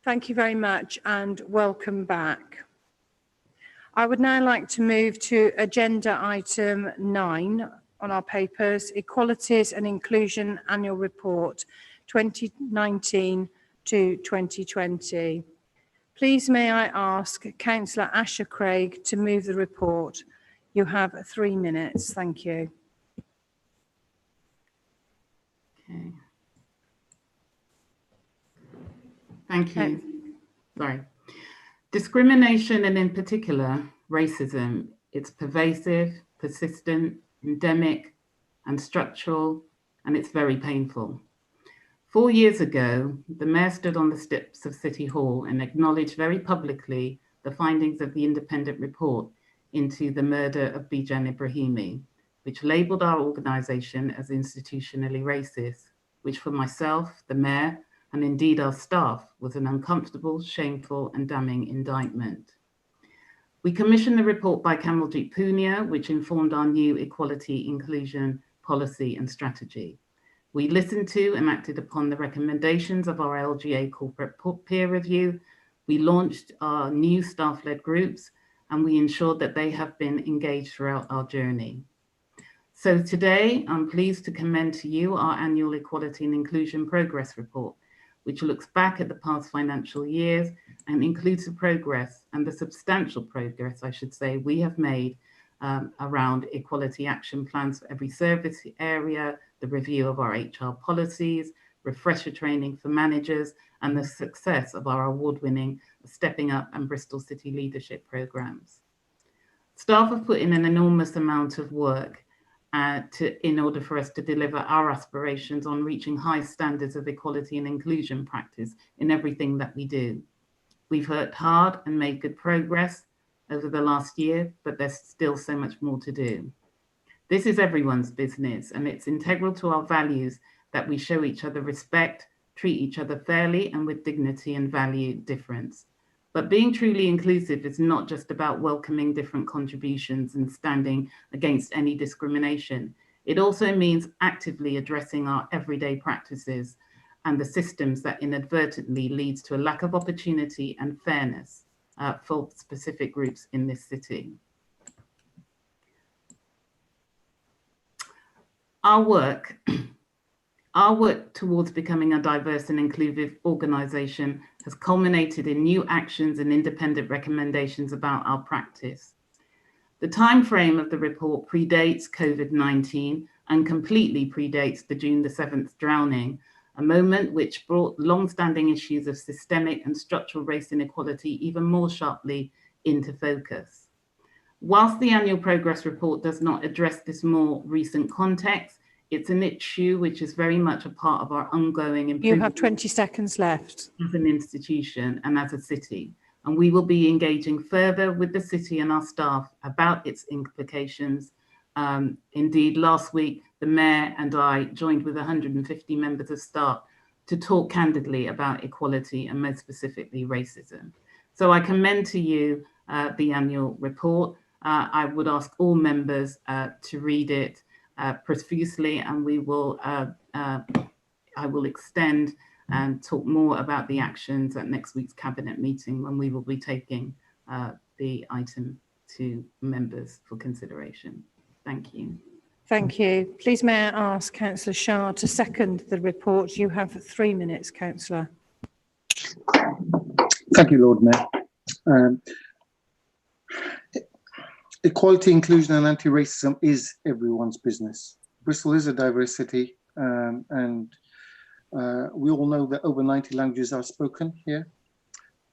Thank you very much and welcome back. I would now like to move to agenda item 9 on our papers, Equalities and Inclusion Annual Report 2019 to 2020. Please may I ask Councillor Asher Craig to move the report. You have 3 minutes. Thank you. Okay. Thank you. Sorry. Discrimination, and in particular, racism, it's pervasive, persistent, endemic, and structural, and it's very painful. 4 years ago, the Mayor stood on the steps of City Hall and acknowledged very publicly the findings of the independent report into the murder of Bijan Ibrahimi, which labelled our organisation as institutionally racist, which for myself, the Mayor, and indeed our staff was an uncomfortable, shameful and damning indictment. We commissioned the report by Kamaljeet Punia, which informed our new equality, inclusion, policy and strategy. We listened to and acted upon the recommendations of our LGA corporate peer review. We launched our new staff-led groups and we ensured that they have been engaged throughout our journey. So today, I'm pleased to commend to you our annual Equality and Inclusion Progress Report, which looks back at the past financial years and includes the progress and the substantial progress, I should say, we have made around equality action plans for every service area, the review of our HR policies, refresher training for managers, and the success of our award-winning Stepping Up and Bristol City Leadership programs. Staff have put in an enormous amount of work in order for us to deliver our aspirations on reaching high standards of equality and inclusion practice in everything that we do. We've worked hard and made good progress over the last year, but there's still so much more to do. This is everyone's business, and it's integral to our values that we show each other respect, treat each other fairly and with dignity and value difference. But being truly inclusive is not just about welcoming different contributions and standing against any discrimination. It also means actively addressing our everyday practices and the systems that inadvertently leads to a lack of opportunity and fairness for specific groups in this city. Our work towards becoming a diverse and inclusive organisation has culminated in new actions and independent recommendations about our practice. The time frame of the report predates COVID-19 and completely predates the June the 7th drowning, a moment which brought long-standing issues of systemic and structural race inequality even more sharply into focus. Whilst the annual progress report does not address this more recent context, it's an issue which is very much a part of our ongoing improvement. You have 20 seconds left. As an institution and as a city. And we will be engaging further with the city and our staff about its implications. Indeed, last week, the Mayor and I joined with 150 members of staff to talk candidly about equality and most specifically racism. So I commend to you the annual report. I would ask all members to read it profusely, and we will. I will extend and talk more about the actions at next week's cabinet meeting when we will be taking the item to members for consideration. Thank you. Thank you. Please may I ask Councillor Shah to second the report. You have 3 minutes, Councillor. Thank you, Lord Mayor. Equality, inclusion and anti-racism is everyone's business. Bristol is a diverse city, and we all know that over 90 languages are spoken here.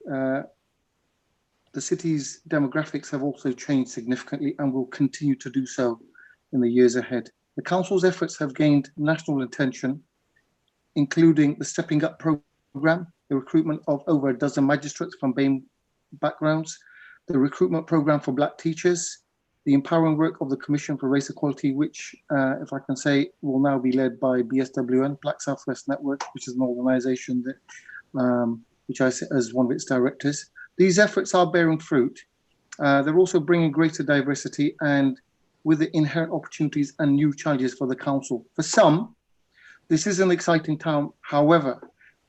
The city's demographics have also changed significantly and will continue to do so in the years ahead. The council's efforts have gained national attention, including the Stepping Up programme, the recruitment of over a dozen magistrates from BAME backgrounds, the recruitment programme for Black teachers, the empowering work of the Commission for Race Equality, which, if I can say, will now be led by BSWN, Black Southwest Network, which is an organisation that, which I see as one of its directors. These efforts are bearing fruit. They're also bringing greater diversity and with the inherent opportunities and new challenges for the council. For some, this is an exciting time. However,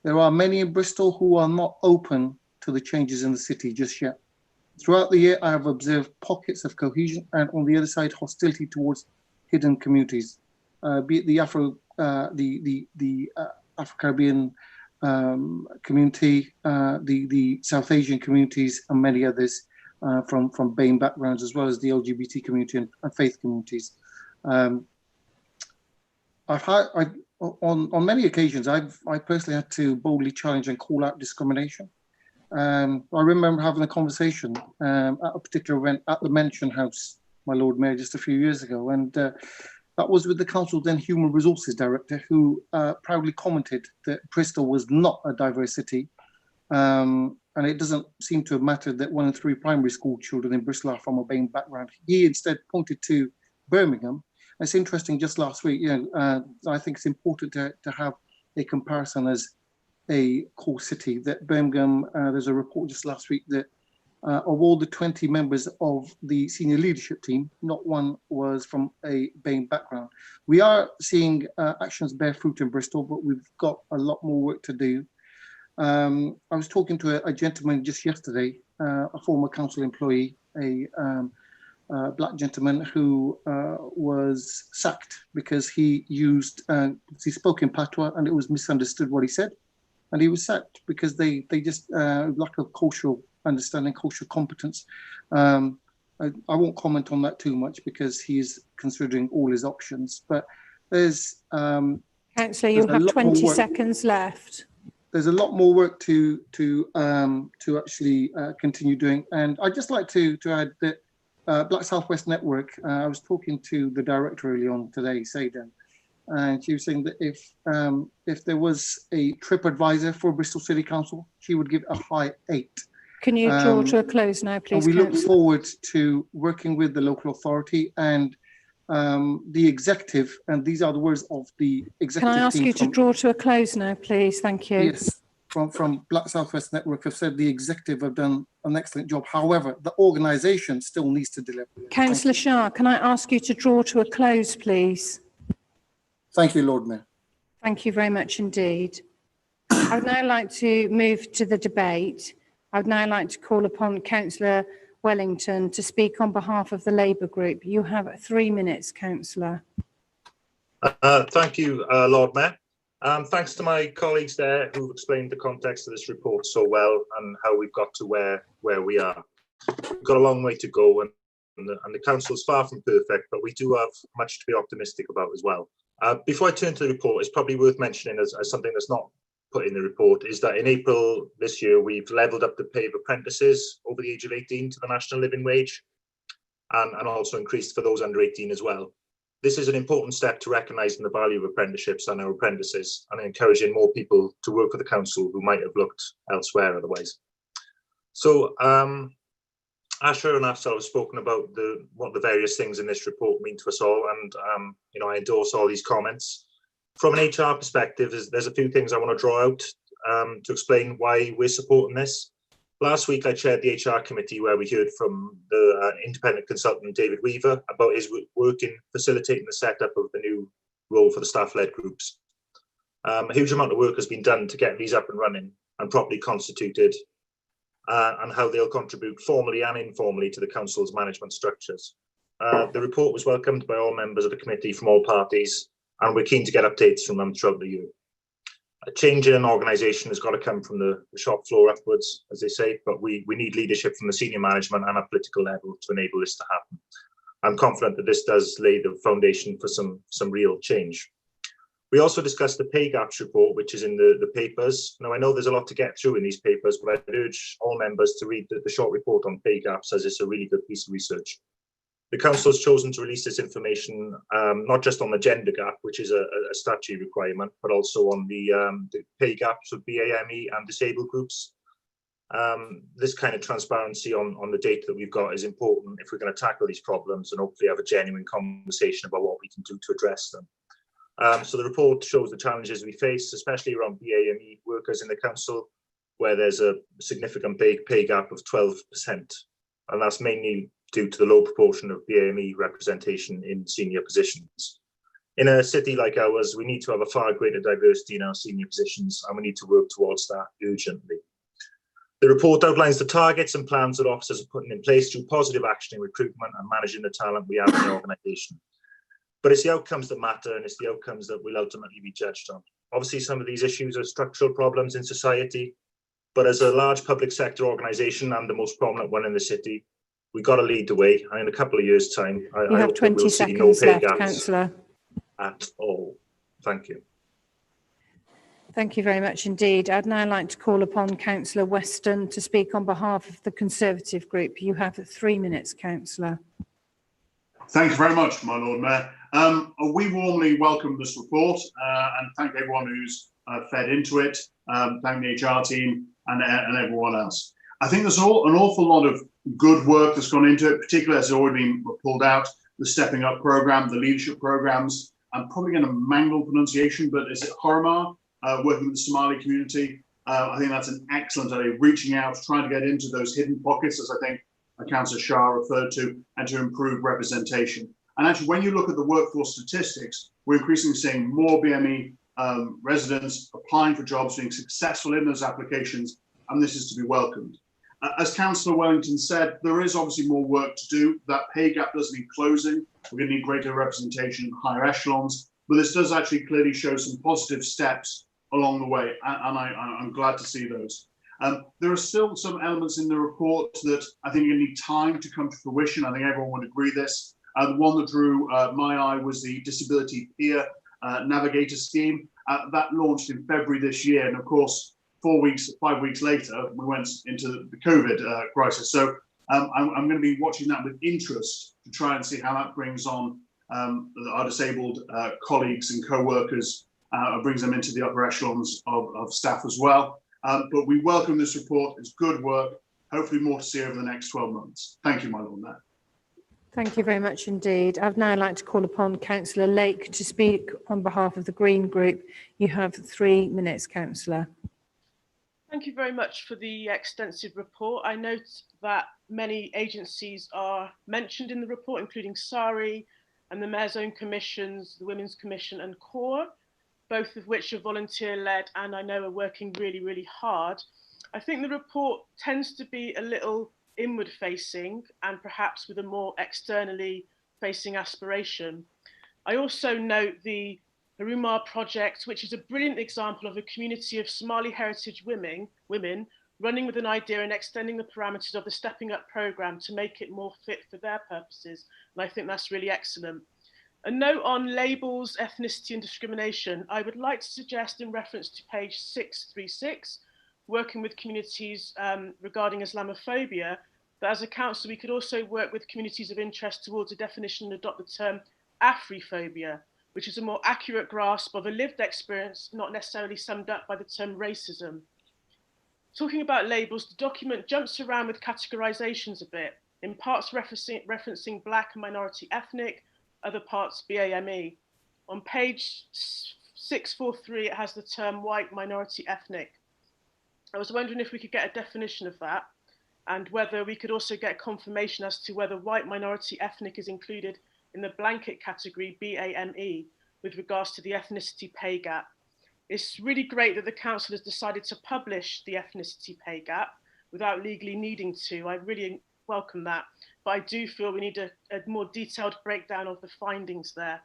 there are many in Bristol who are not open to the changes in the city just yet. Throughout the year, I have observed pockets of cohesion and on the other side, hostility towards hidden communities, be it the Afro-Caribbean community, the South Asian communities and many others from BAME backgrounds, as well as the LGBT community and faith communities. On many occasions, I personally had to boldly challenge and call out discrimination. I remember having a conversation at a particular event at the Mansion House, my Lord Mayor, just a few years ago, and that was with the council's then Human Resources Director, who proudly commented that Bristol was not a diverse city, and it doesn't seem to have mattered that 1 in 3 primary school children in Bristol are from a BAME background. He instead pointed to Birmingham It's interesting, just last week, I think it's important to have a comparison as a core city. That Birmingham, there's a report just last week that of all the 20 members of the senior leadership team, not one was from a BAME background. We are seeing actions bear fruit in Bristol, but we've got a lot more work to do. I was talking to a gentleman just yesterday, a former council employee, a black gentleman who was sacked because he spoke in patois and it was misunderstood what he said, and he was sacked because they just lack of cultural understanding, cultural competence. I won't comment on that too much because he's considering all his options. But there's Councillor, you have 20 seconds left. There's a lot more work to actually continue doing, and I'd just like to add that Black Southwest Network. I was talking to the director early on today, Sayden, and she was saying that if there was a trip advisor for Bristol City Council, she would give a high 8. Can you draw to a close now, please? And we look forward to working with the local authority and the executive, and these are the words of the executive team. Can I ask you to draw to a close now, please? Thank you. Yes, from Black Southwest Network have said the executive have done an excellent job. However, the organisation still needs to deliver. Councillor Shah, can I ask you to draw to a close, please? Thank you, Lord Mayor. Thank you very much indeed. I would now like to move to the debate. I would now like to call upon Councillor Wellington to speak on behalf of the Labour Group. You have 3 minutes, Councillor. Thank you, Lord Mayor. Thanks to my colleagues there who've explained the context of this report so well and how we've got to where we are. We've got a long way to go, and the council is far from perfect, but we do have much to be optimistic about as well. Before I turn to the report, it's probably worth mentioning as something that's not put in the report is that in April this year, we've levelled up the pay of apprentices over the age of 18 to the national living wage, and also increased for those under 18 as well. This is an important step to recognising the value of apprenticeships and our apprentices, and encouraging more people to work for the council who might have looked elsewhere otherwise. So Asher and Afsal have spoken about what the various things in this report mean to us all, and I endorse all these comments. From an HR perspective, there's a few things I want to draw out to explain why we're supporting this. Last week, I chaired the HR committee where we heard from the independent consultant, David Weaver, about his work in facilitating the setup of the new role for the staff-led groups. A huge amount of work has been done to get these up and running and properly constituted, and how they'll contribute formally and informally to the council's management structures. The report was welcomed by all members of the committee from all parties, and we're keen to get updates from them throughout the year. A change in an organisation has got to come from the shop floor upwards, as they say, but we need leadership from the senior management and at political level to enable this to happen. I'm confident that this does lay the foundation for some real change. We also discussed the pay gaps report, which is in the papers. Now, I know there's a lot to get through in these papers, but I'd urge all members to read the short report on pay gaps, as it's a really good piece of research. The council has chosen to release this information not just on the gender gap, which is a statutory requirement, but also on the pay gaps of BAME and disabled groups. This kind of transparency on the data that we've got is important if we're going to tackle these problems and hopefully have a genuine conversation about what we can do to address them. So the report shows the challenges we face, especially around BAME workers in the council, where there's a significant pay gap of 12%, and that's mainly due to the low proportion of BAME representation in senior positions. In a city like ours, we need to have a far greater diversity in our senior positions, and we need to work towards that urgently. The report outlines the targets and plans that officers are putting in place through positive action in recruitment and managing the talent we have in the organisation. But it's the outcomes that matter, and it's the outcomes that will ultimately be judged on. Obviously, some of these issues are structural problems in society, but as a large public sector organisation and the most prominent one in the city, we've got to lead the way. And in a couple of years' time, you have 20 seconds left, Councillor. At all. Thank you. Thank you very much indeed. I'd now like to call upon Councillor Weston to speak on behalf of the Conservative Group. You have 3 minutes, Councillor. Thank you very much, my Lord Mayor. We warmly welcome this report and thank everyone who's fed into it. Thank the HR team and everyone else. I think there's an awful lot of good work that's gone into it, particularly as it's already been pulled out, the Stepping Up program, the leadership programs. I'm probably going to mangle pronunciation, but is it Hormar, working with the Somali community? I think that's an excellent idea, reaching out, trying to get into those hidden pockets, as I think Councillor Shah referred to, and to improve representation. And actually, when you look at the workforce statistics, we're increasingly seeing more BME residents applying for jobs, being successful in those applications, and this is to be welcomed. As Councillor Wellington said, there is obviously more work to do. That pay gap does need closing. We're going to need greater representation in higher echelons, but this does actually clearly show some positive steps along the way, and I'm glad to see those. There are still some elements in the report that I think need time to come to fruition. I think everyone would agree this. The one that drew my eye was the Disability Peer Navigator Scheme. That launched in February this year, and of course, 5 weeks later, we went into the COVID crisis. So I'm going to be watching that with interest to try and see how that brings on our disabled colleagues and co-workers, brings them into the upper echelons of staff as well. But we welcome this report. It's good work. Hopefully more to see over the next 12 months. Thank you, my Lord Mayor. Thank you very much indeed. I'd now like to call upon Councillor Lake to speak on behalf of the Green Group. You have 3 minutes, Councillor. Thank you very much for the extensive report. I note that many agencies are mentioned in the report, including SARI and the Mayor's Own Commissions, the Women's Commission and CORE, both of which are volunteer-led and I know are working really, really hard. I think the report tends to be a little inward-facing and perhaps with a more externally facing aspiration. I also note the Harumar project, which is a brilliant example of a community of Somali heritage women running with an idea and extending the parameters of the Stepping Up programme to make it more fit for their purposes. And I think that's really excellent. A note on labels, ethnicity and discrimination. I would like to suggest in reference to page 636, working with communities regarding Islamophobia, that as a council we could also work with communities of interest towards a definition and adopt the term Afrophobia, which is a more accurate grasp of a lived experience, not necessarily summed up by the term racism. Talking about labels, the document jumps around with categorizations a bit, in parts referencing Black and minority ethnic, other parts BAME. On page 643, it has the term white minority ethnic. I was wondering if we could get a definition of that and whether we could also get confirmation as to whether white minority ethnic is included in the blanket category BAME with regards to the ethnicity pay gap. It's really great that the council has decided to publish the ethnicity pay gap without legally needing to. I really welcome that, but I do feel we need a more detailed breakdown of the findings there.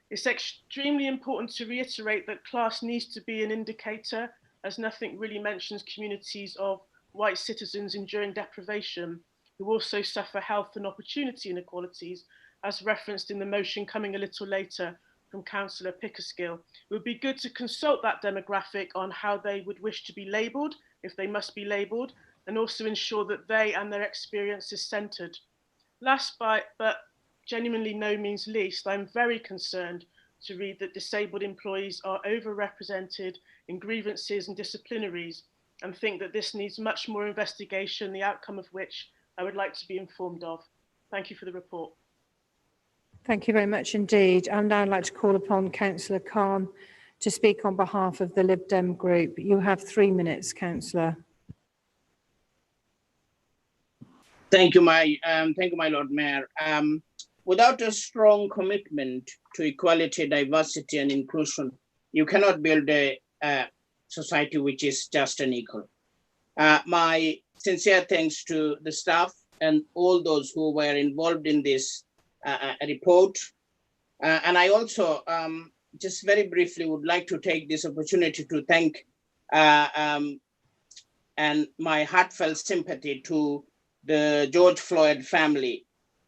It's extremely important to reiterate that class needs to be an indicator, as nothing really mentions communities of white citizens enduring deprivation who also suffer health and opportunity inequalities, as referenced in the motion coming a little later from Councillor Pickersgill. It would be good to consult that demographic on how they would wish to be labelled, if they must be labelled, and also ensure that they and their experience is centred. Last but genuinely no means least, I'm very concerned to read that disabled employees are overrepresented in grievances and disciplinaries, and think that this needs much more investigation, the outcome of which I would like to be informed of. Thank you for the report. Thank you very much indeed. I'd now like to call upon Councillor Khan to speak on behalf of the Lib Dem group. You have 3 minutes, Councillor. Thank you, my Lord Mayor. Without a strong commitment to equality, diversity, and inclusion, you cannot build a society which is just and equal. My sincere thanks to the staff and all those who were involved in this report. And I also just very briefly would like to take this opportunity to thank and my heartfelt sympathy to the George Floyd family,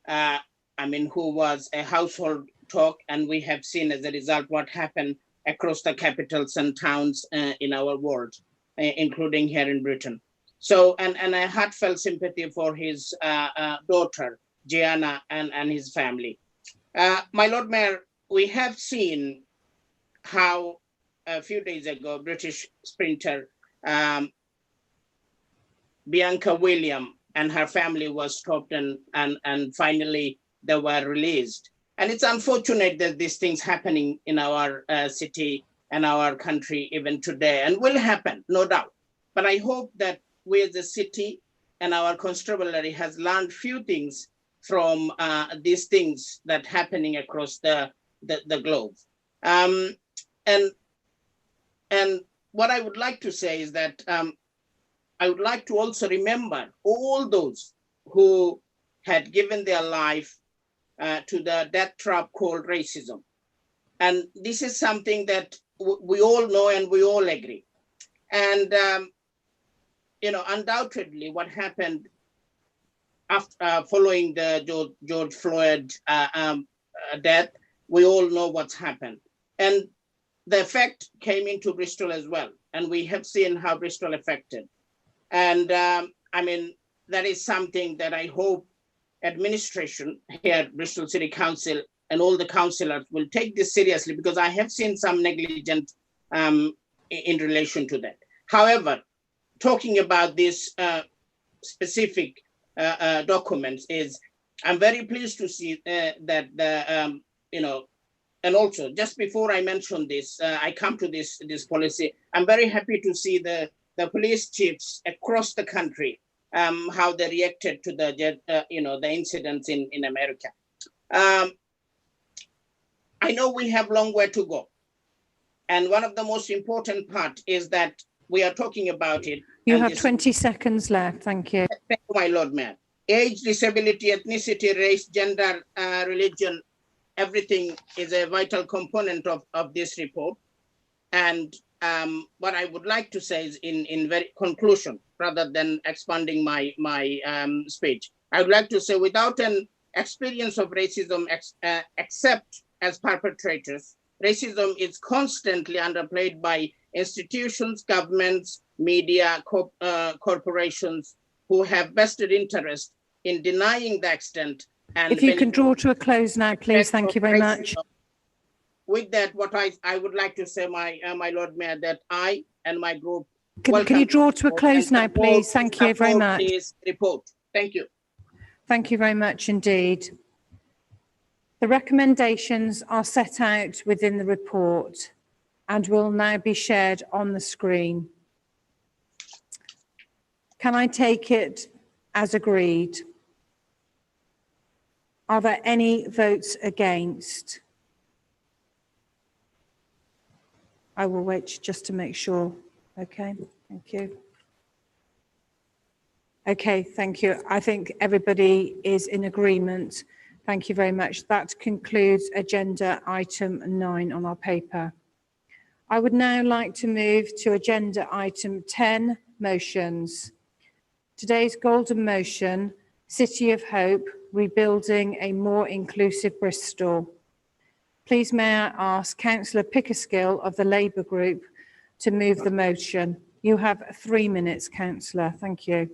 who was a household talk, and we have seen as a result what happened across the capitals and towns in our world, including here in Britain. So, and a heartfelt sympathy for his daughter, Gianna, and his family. My Lord Mayor, we have seen how a few days ago, British sprinter Bianca Williams and her family was stopped and finally they were released. And it's unfortunate that these things happening in our city and our country even today, and will happen, no doubt. But I hope that we as a city and our constabulary has learned few things from these things that happening across the globe. And what I would like to say is that I would like to also remember all those who had given their life to the death trap called racism. And this is something that we all know and we all agree. And, you know, undoubtedly what happened after, following the George Floyd death, we all know what's happened. And the effect came into Bristol as well. And we have seen how Bristol affected. And I mean, that is something that I hope administration here at Bristol City Council and all the councillors will take this seriously, because I have seen some negligence in relation to that. However, talking about this specific documents is, I'm very pleased to see that the, you know, and also just before I mention this, I come to this policy, I'm very happy to see the police chiefs across the country, how they reacted to the, you know, the incidents in America. I know we have long way to go. And one of the most important part is that we are talking about it. You have 20 seconds left. Thank you. Thank you, my Lord Mayor. Age, disability, ethnicity, race, gender, religion, everything is a vital component of this report. And what I would like to say is in very conclusion, rather than expanding my speech, I would like to say without an experience of racism except as perpetrators, racism is constantly underplayed by institutions, governments, media, corporations who have vested interest in denying the extent. And if you can draw to a close now, please. Thank you very much. With that, what I would like to say, my Lord Mayor, that I and my group. Can you draw to a close now, please? Thank you very much. This report. Thank you. Thank you very much indeed. The recommendations are set out within the report and will now be shared on the screen. Can I take it as agreed? Are there any votes against? I will wait just to make sure. Okay, thank you. Okay, thank you. I think everybody is in agreement. Thank you very much. That concludes agenda item 9 on our paper. I would now like to move to agenda item 10, motions. Today's golden motion, City of Hope, rebuilding a more inclusive Bristol. Please may I ask Councillor Pickerskill of the Labour Group to move the motion. You have 3 minutes, Councillor. Thank you.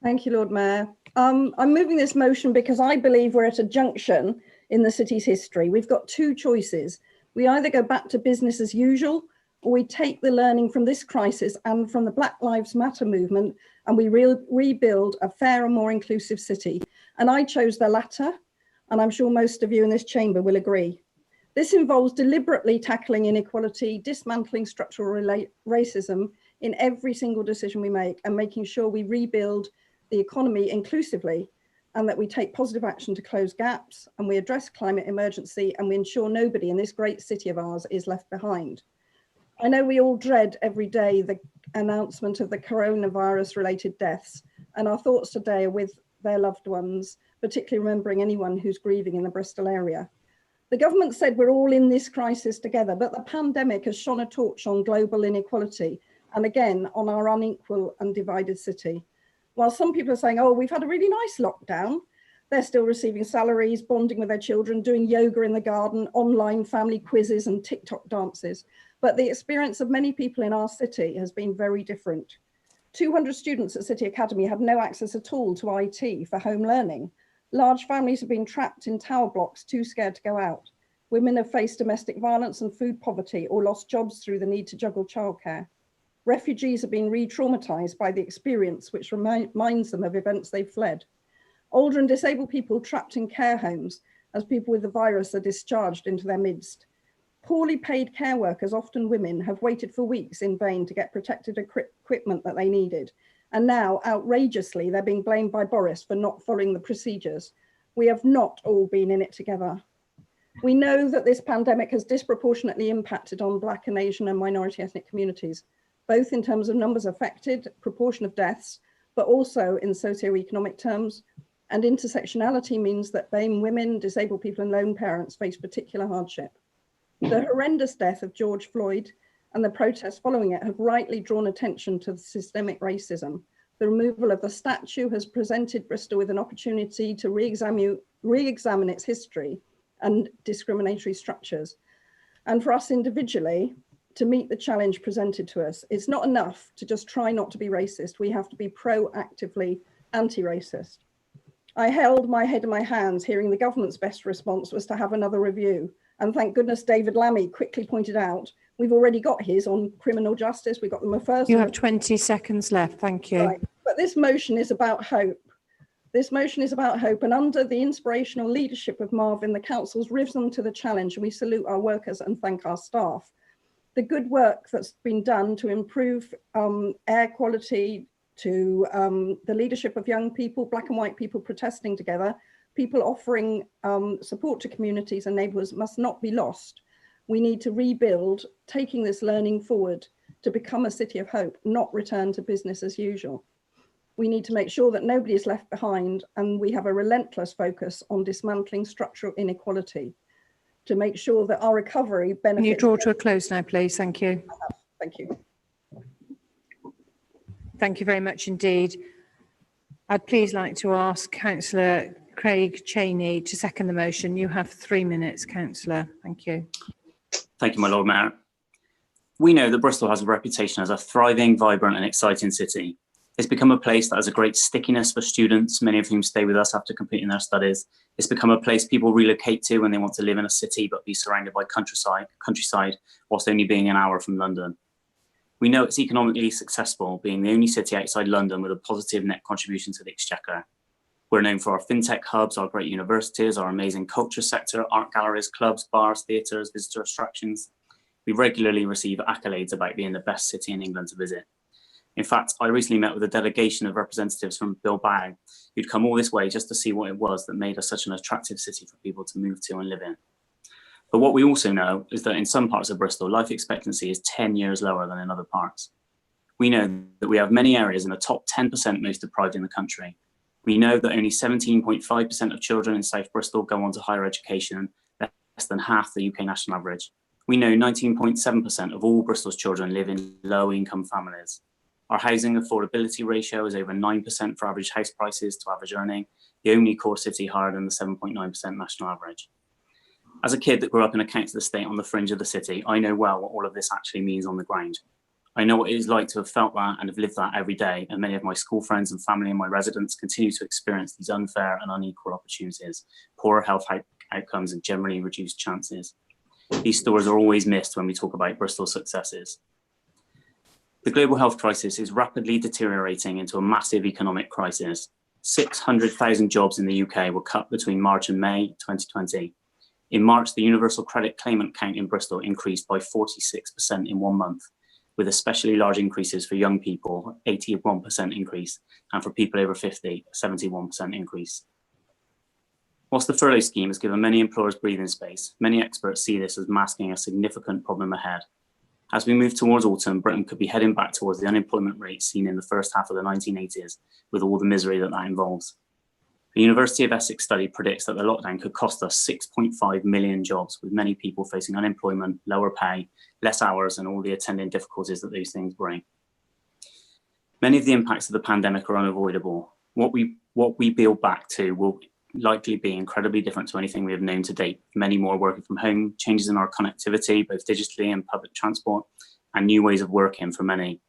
Thank you, Lord Mayor. I'm moving this motion because I believe we're at a junction in the city's history. We've got two choices. We either go back to business as usual, or we take the learning from this crisis and from the Black Lives Matter movement, and we rebuild a fairer, more inclusive city. And I chose the latter, and I'm sure most of you in this chamber will agree. This involves deliberately tackling inequality, dismantling structural racism in every single decision we make, and making sure we rebuild the economy inclusively, and that we take positive action to close gaps, and we address climate emergency, and we ensure nobody in this great city of ours is left behind. I know we all dread every day the announcement of the coronavirus related deaths, and our thoughts today are with their loved ones, particularly remembering anyone who's grieving in the Bristol area. The government said we're all in this crisis together, but the pandemic has shone a torch on global inequality, and again on our unequal and divided city. While some people are saying, oh, we've had a really nice lockdown, they're still receiving salaries, bonding with their children, doing yoga in the garden, online family quizzes and TikTok dances. But the experience of many people in our city has been very different. 200 students at City Academy had no access at all to IT for home learning. Large families have been trapped in tower blocks, too scared to go out. Women have faced domestic violence and food poverty, or lost jobs through the need to juggle childcare. Refugees have been re-traumatized by the experience, which reminds them of events they've fled. older and disabled people trapped in care homes as people with the virus are discharged into their midst. Poorly paid care workers, often women, have waited for weeks in vain to get protective equipment that they needed. And now, outrageously, they're being blamed by Boris for not following the procedures. We have not all been in it together. We know that this pandemic has disproportionately impacted on Black and Asian and minority ethnic communities, both in terms of numbers affected, proportion of deaths, but also in socioeconomic terms. And intersectionality means that BAME women, disabled people and lone parents face particular hardship. The horrendous death of George Floyd and the protests following it have rightly drawn attention to the systemic racism. The removal of the statue has presented Bristol with an opportunity to re-examine its history and discriminatory structures. And for us individually, to meet the challenge presented to us, it's not enough to just try not to be racist. We have to be proactively anti-racist. I held my head in my hands, hearing the government's best response was to have another review. And thank goodness David Lammy quickly pointed out, we've already got his on criminal justice. We got them a first. You have 20 seconds left. Thank you. Right. But this motion is about hope. This motion is about hope. And under the inspirational leadership of Marvin, the council's risen to the challenge, and we salute our workers and thank our staff. The good work that's been done to improve air quality, to the leadership of young people, Black and white people protesting together, people offering support to communities and neighbourhoods must not be lost. We need to rebuild, taking this learning forward to become a city of hope, not return to business as usual. We need to make sure that nobody is left behind, and we have a relentless focus on dismantling structural inequality to make sure that our recovery benefits. Can you draw to a close now, please? Thank you. Thank you. Thank you very much indeed. I'd please like to ask Councillor Craig Cheney to second the motion. You have 3 minutes, Councillor. Thank you. Thank you, my Lord Mayor. We know that Bristol has a reputation as a thriving, vibrant and exciting city. It's become a place that has a great stickiness for students, many of whom stay with us after completing their studies. It's become a place people relocate to when they want to live in a city but be surrounded by countryside whilst only being an hour from London. We know it's economically successful, being the only city outside London with a positive net contribution to the Exchequer. We're known for our fintech hubs, our great universities, our amazing culture sector, art galleries, clubs, bars, theatres, visitor attractions. We regularly receive accolades about being the best city in England to visit. In fact, I recently met with a delegation of representatives from Bilbao who'd come all this way just to see what it was that made us such an attractive city for people to move to and live in. But what we also know is that in some parts of Bristol, life expectancy is 10 years lower than in other parts. We know that we have many areas in the top 10% most deprived in the country. We know that only 17.5% of children in South Bristol go on to higher education, less than half the UK national average. We know 19.7% of all Bristol's children live in low-income families. Our housing affordability ratio is over 9% for average house prices to average earning, the only core city higher than the 7.9% national average. As a kid that grew up in a council estate on the fringe of the city, I know well what all of this actually means on the ground. I know what it is like to have felt that and have lived that every day, and many of my school friends and family and my residents continue to experience these unfair and unequal opportunities, poorer health outcomes and generally reduced chances. These stories are always missed when we talk about Bristol's successes. The global health crisis is rapidly deteriorating into a massive economic crisis. 600,000 jobs in the UK were cut between March and May 2020. In March, the universal credit claimant count in Bristol increased by 46% in 1 month, with especially large increases for young people, 81% increase, and for people over 50, 71% increase. Whilst the furlough scheme has given many employers breathing space, many experts see this as masking a significant problem ahead. As we move towards autumn, Britain could be heading back towards the unemployment rate seen in the first half of the 1980s, with all the misery that involves. The University of Essex study predicts that the lockdown could cost us 6.5 million jobs, with many people facing unemployment, lower pay, less hours, and all the attendant difficulties that those things bring. Many of the impacts of the pandemic are unavoidable. What we build back to will likely be incredibly different to anything we have known to date. Many more working from home, changes in our connectivity, both digitally and public transport, and new ways of working for many.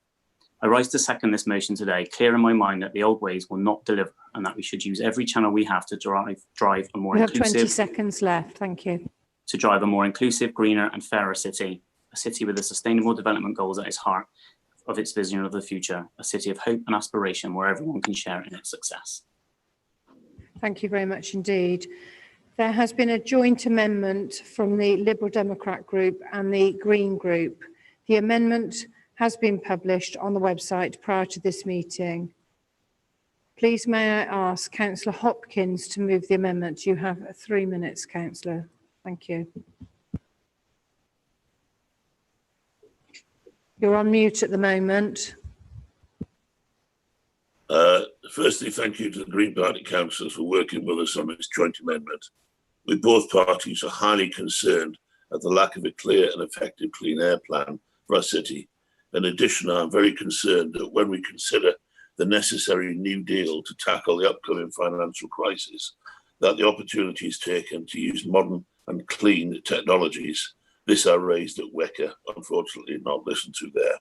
I rise to second this motion today, clear in my mind that the old ways will not deliver and that we should use every channel we have to drive a more You have inclusive... 20 seconds left, thank you. ...to drive a more inclusive, greener and fairer city, a city with the sustainable development goals at its heart of its vision of the future, a city of hope and aspiration where everyone can share in its success. Thank you very much indeed. There has been a joint amendment from the Liberal Democrat group and the Green group. The amendment has been published on the website prior to this meeting. Please may I ask Councillor Hopkins to move the amendment. You have 3 minutes, Councillor. Thank you. You're on mute at the moment. Firstly, thank you to the Green Party councillors for working with us on this joint amendment. With both parties are highly concerned at the lack of a clear and effective clean air plan for our city. In addition, I'm very concerned that when we consider the necessary New Deal to tackle the upcoming financial crisis, that the opportunity is taken to use modern and clean technologies. This I raised at WECA, unfortunately not listened to there.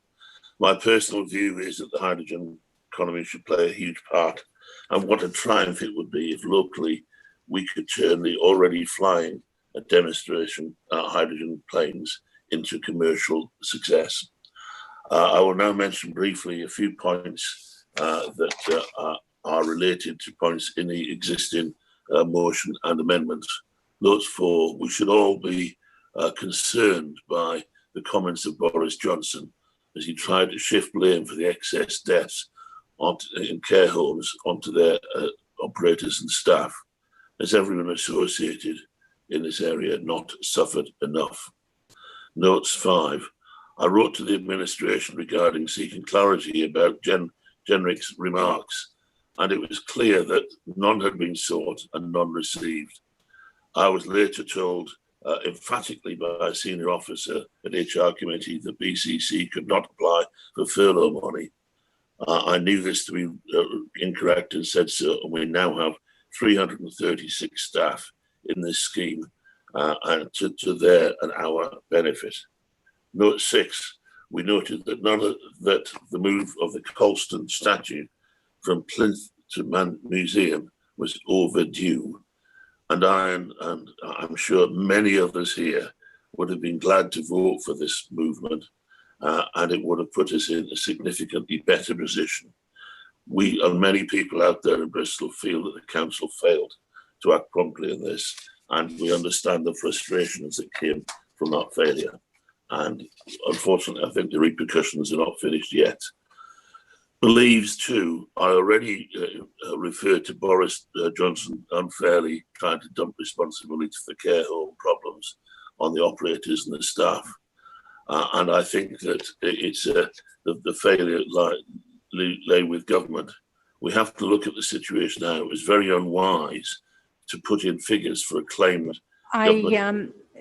My personal view is that the hydrogen economy should play a huge part, and what a triumph it would be if locally we could turn the already flying demonstration hydrogen planes into commercial success. I will now mention briefly a few points that are related to points in the existing motion and amendments. Note 4, we should all be concerned by the comments of Boris Johnson as he tried to shift blame for the excess deaths in care homes onto their operators and staff, as everyone associated in this area not suffered enough. Notes 5, I wrote to the administration regarding seeking clarity about Jenrick's remarks, and it was clear that none had been sought and none received. I was later told emphatically by a senior officer at HR committee that BCC could not apply for furlough money. I knew this to be incorrect and said so, and we now have 336 staff in this scheme and to their and our benefit. Note 6, we noted that that the move of the Colston statue from Plinth to Man Museum was overdue, and I'm sure many others here would have been glad to vote for this movement, and it would have put us in a significantly better position. We and many people out there in Bristol feel that the council failed to act promptly in this, and we understand the frustrations that came from that failure. And unfortunately, I think the repercussions are not finished yet. Believes too, I already referred to Boris Johnson unfairly trying to dump responsibility for the care home problems on the operators and the staff. And I think that it's the failure lay with government. We have to look at the situation now. It was very unwise to put in figures for a claimed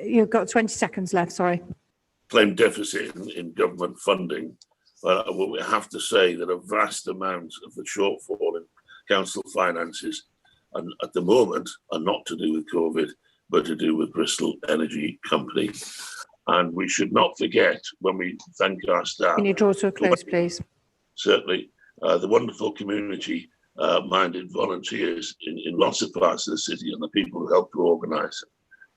you've got 20 seconds left, sorry. Claimed deficit in government funding. Well, we have to say that a vast amount of the shortfall in council finances and at the moment are not to do with COVID, but to do with Bristol Energy Company. And we should not forget when we thank our staff. Can you draw to a close, please? Certainly. The wonderful community-minded volunteers in lots of parts of the city and the people who helped to organise it.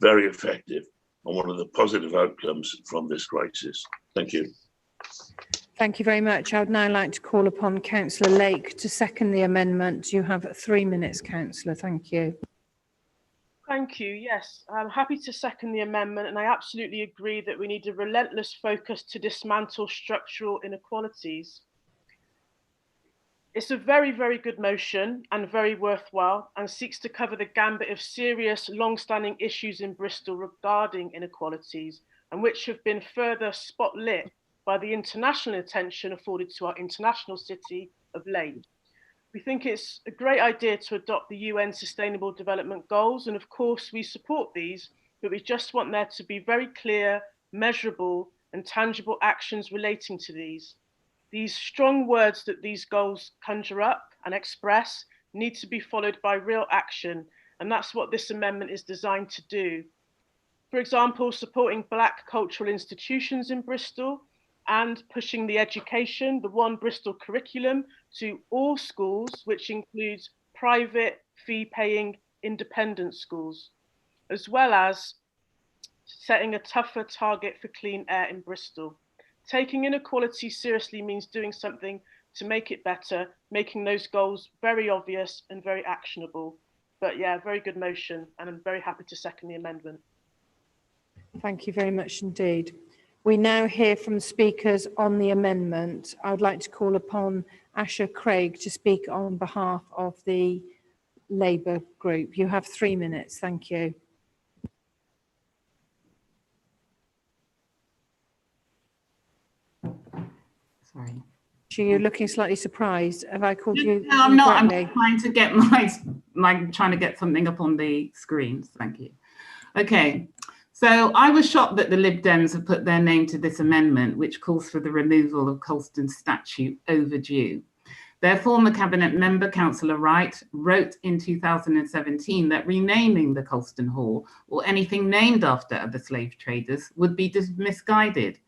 Very effective and one of the positive outcomes from this crisis. Thank you. Thank you very much. I would now like to call upon Councillor Lake to second the amendment. You have 3 minutes, Councillor. Thank you. Thank you. Yes, I'm happy to second the amendment, and I absolutely agree that we need a relentless focus to dismantle structural inequalities. It's a very, very good motion and very worthwhile, and seeks to cover the gambit of serious, long-standing issues in Bristol regarding inequalities, and which have been further spotlit by the international attention afforded to our international city of late. We think it's a great idea to adopt the UN Sustainable Development Goals, and of course we support these, but we just want there to be very clear, measurable and tangible actions relating to these. These strong words that these goals conjure up and express need to be followed by real action, and that's what this amendment is designed to do. For example, supporting Black cultural institutions in Bristol and pushing the education, the One Bristol curriculum to all schools, which includes private, fee-paying, independent schools, as well as setting a tougher target for clean air in Bristol. Taking inequality seriously means doing something to make it better, making those goals very obvious and very actionable. But yeah, very good motion, and I'm very happy to second the amendment. Thank you very much indeed. We now hear from speakers on the amendment. I would like to call upon Asher Craig to speak on behalf of the Labour group. You have 3 minutes. Thank you. Sorry. You're looking slightly surprised. Have I called you? No, I'm not. I'm incorrectly? trying to get trying to get something up on the screens. Thank you. Okay. So I was shocked that the Lib Dems have put their name to this amendment, which calls for the removal of Colston's statue, overdue. Their former cabinet member, Councillor Wright, wrote in 2017 that renaming the Colston Hall or anything named after other slave traders would be misguided.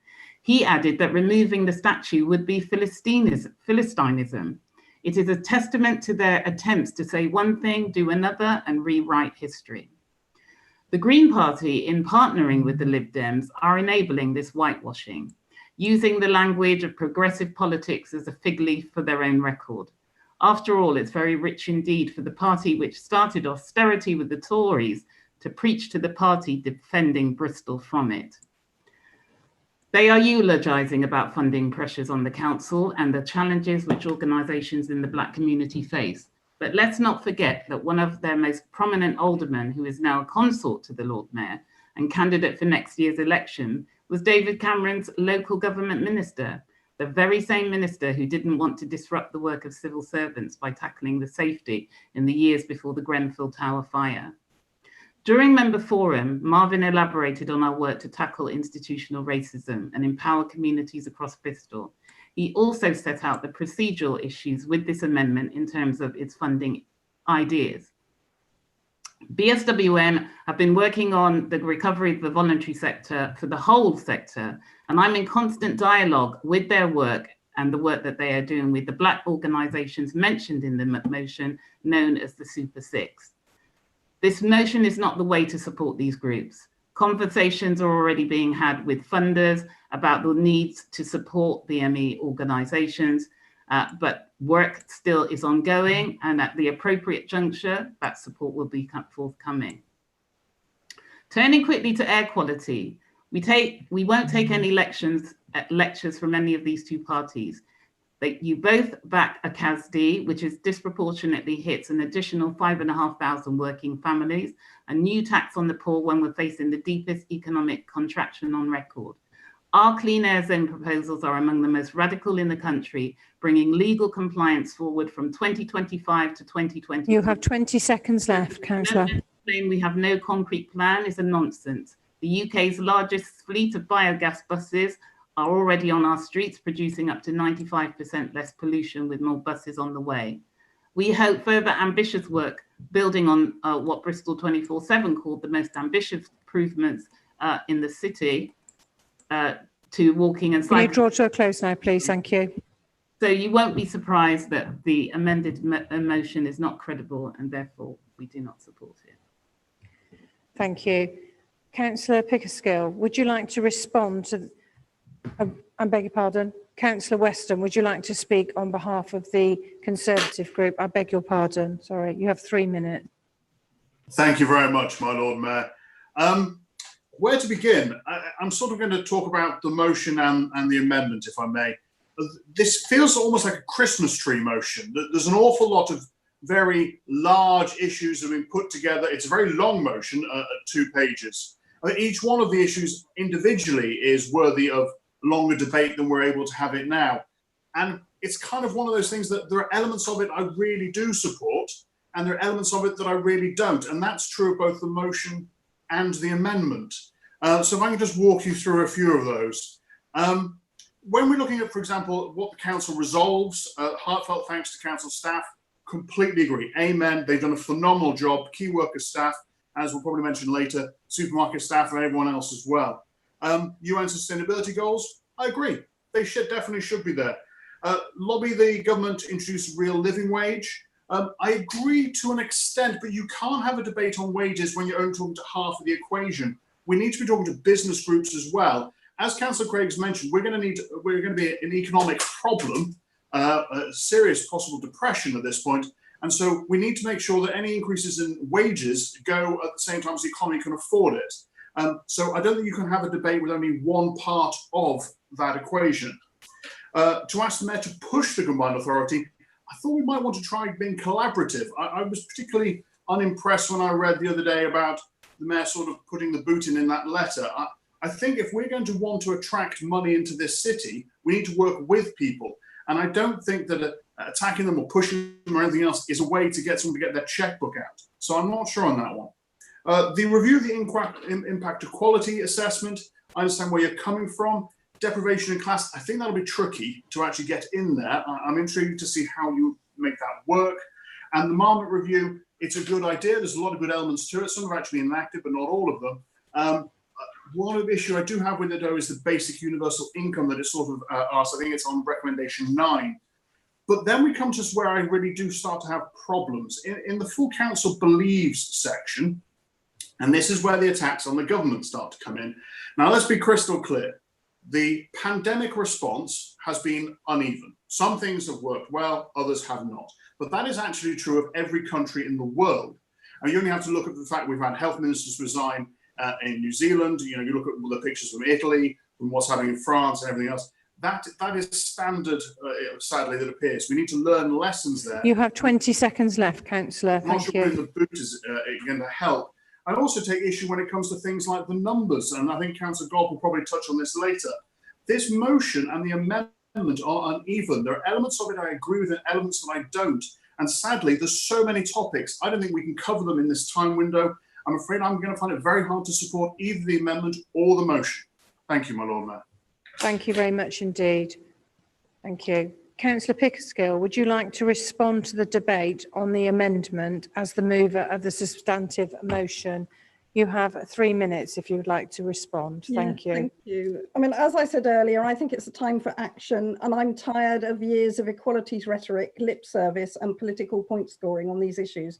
He added that removing the statue would be Philistinism. It is a testament to their attempts to say one thing, do another, and rewrite history. The Green Party, in partnering with the Lib Dems, are enabling this whitewashing, using the language of progressive politics as a fig leaf for their own record. After all, it's very rich indeed for the party which started austerity with the Tories to preach to the party defending Bristol from it. They are eulogising about funding pressures on the council and the challenges which organisations in the Black community face. But let's not forget that one of their most prominent aldermen, who is now a consort to the Lord Mayor and candidate for next year's election, was David Cameron's local government minister, the very same minister who didn't want to disrupt the work of civil servants by tackling the safety in the years before the Grenfell Tower fire. During Member Forum, Marvin elaborated on our work to tackle institutional racism and empower communities across Bristol. He also set out the procedural issues with this amendment in terms of its funding ideas. BSWM have been working on the recovery of the voluntary sector for the whole sector, and I'm in constant dialogue with their work and the work that they are doing with the Black organisations mentioned in the motion, known as the Super Six. This motion is not the way to support these groups. Conversations are already being had with funders about the needs to support BME organisations, but work still is ongoing, and at the appropriate juncture, that support will be forthcoming. Turning quickly to air quality, we won't take any lectures from any of these two parties. You both back a CASD, which is disproportionately hits an additional 5,500 working families, a new tax on the poor when we're facing the deepest economic contraction on record. Our clean air zone proposals are among the most radical in the country, bringing legal compliance forward from 2025 to 2020. You have 20 seconds left, Councillor. Claim we have no concrete plan is a nonsense. The UK's largest fleet of biogas buses are already on our streets, producing up to 95% less pollution with more buses on the way. We hope further ambitious work, building on what Bristol 24/7 called the most ambitious improvements in the city to walking and cycling. Can you draw to a close now, please? Thank you. So you won't be surprised that the amended motion is not credible, and therefore we do not support it. Thank you. Councillor Pickerskill, would you like to respond to... I beg your pardon. Councillor Weston, would you like to speak on behalf of the Conservative group? I beg your pardon. Sorry, you have 3 minutes. Thank you very much, my Lord Mayor. Where to begin? I'm sort of going to talk about the motion and the amendment, if I may. This feels almost like a Christmas tree motion. There's an awful lot of very large issues that have been put together. It's a very long motion at 2 pages. Each one of the issues individually is worthy of longer debate than we're able to have it now. And it's kind of one of those things that there are elements of it I really do support, and there are elements of it that I really don't. And that's true of both the motion and the amendment. So if I can just walk you through a few of those. When we're looking at, for example, what the council resolves, heartfelt thanks to council staff, completely agree. Amen. They've done a phenomenal job. Key worker staff, as we'll probably mention later, supermarket staff and everyone else as well. UN sustainability goals, I agree. They definitely should be there. Lobby the government to introduce a real living wage. I agree to an extent, but you can't have a debate on wages when you're only talking to half of the equation. We need to be talking to business groups as well. As Councillor Craig's mentioned, we're going to be an economic problem, a serious possible depression at this point, And so we need to make sure that any increases in wages go at the same time as the economy can afford it. So I don't think you can have a debate with only one part of that equation. To ask the Mayor to push the combined authority, I thought we might want to try being collaborative. I was particularly unimpressed when I read the other day about the Mayor sort of putting the boot in that letter. I think if we're going to want to attract money into this city, we need to work with people. And I don't think that attacking them or pushing them or anything else is a way to get someone to get their checkbook out. So I'm not sure on that one. The review of the impact equality assessment, I understand where you're coming from. Deprivation in class, I think that'll be tricky to actually get in there. I'm intrigued to see how you make that work. And the Marmot review, it's a good idea. There's a lot of good elements to it. Some have actually enacted, but not all of them. One issue I do have with it, though, is the basic universal income that it sort of asks. I think it's on recommendation 9. But then we come to where I really do start to have problems. In the full council believes section, and this is where the attacks on the government start to come in. Now, let's be crystal clear. The pandemic response has been uneven. Some things have worked well, others have not. But that is actually true of every country in the world. And you only have to look at the fact we've had health ministers resign in New Zealand. You know, you look at the pictures from Italy, from what's happening in France and everything else. That is standard, sadly, that appears. We need to learn lessons there. You have 20 seconds left, Councillor. I'm not Thank sure you. putting the boot is going to help. I also take issue when it comes to things like the numbers, and I think Councillor Gold will probably touch on this later. This motion and the amendment are uneven. There are elements of it I agree with and elements that I don't. And sadly, there's so many topics, I don't think we can cover them in this time window. I'm afraid I'm going to find it very hard to support either the amendment or the motion. Thank you, my Lord Mayor. Thank you very much indeed. Thank you. Councillor Pickersgill, would you like to respond to the debate on the amendment as the mover of the substantive motion? You have 3 minutes if you would like to respond. Thank you. Thank you. I mean, as I said earlier, I think it's a time for action, and I'm tired of years of equalities rhetoric, lip service and political point scoring on these issues.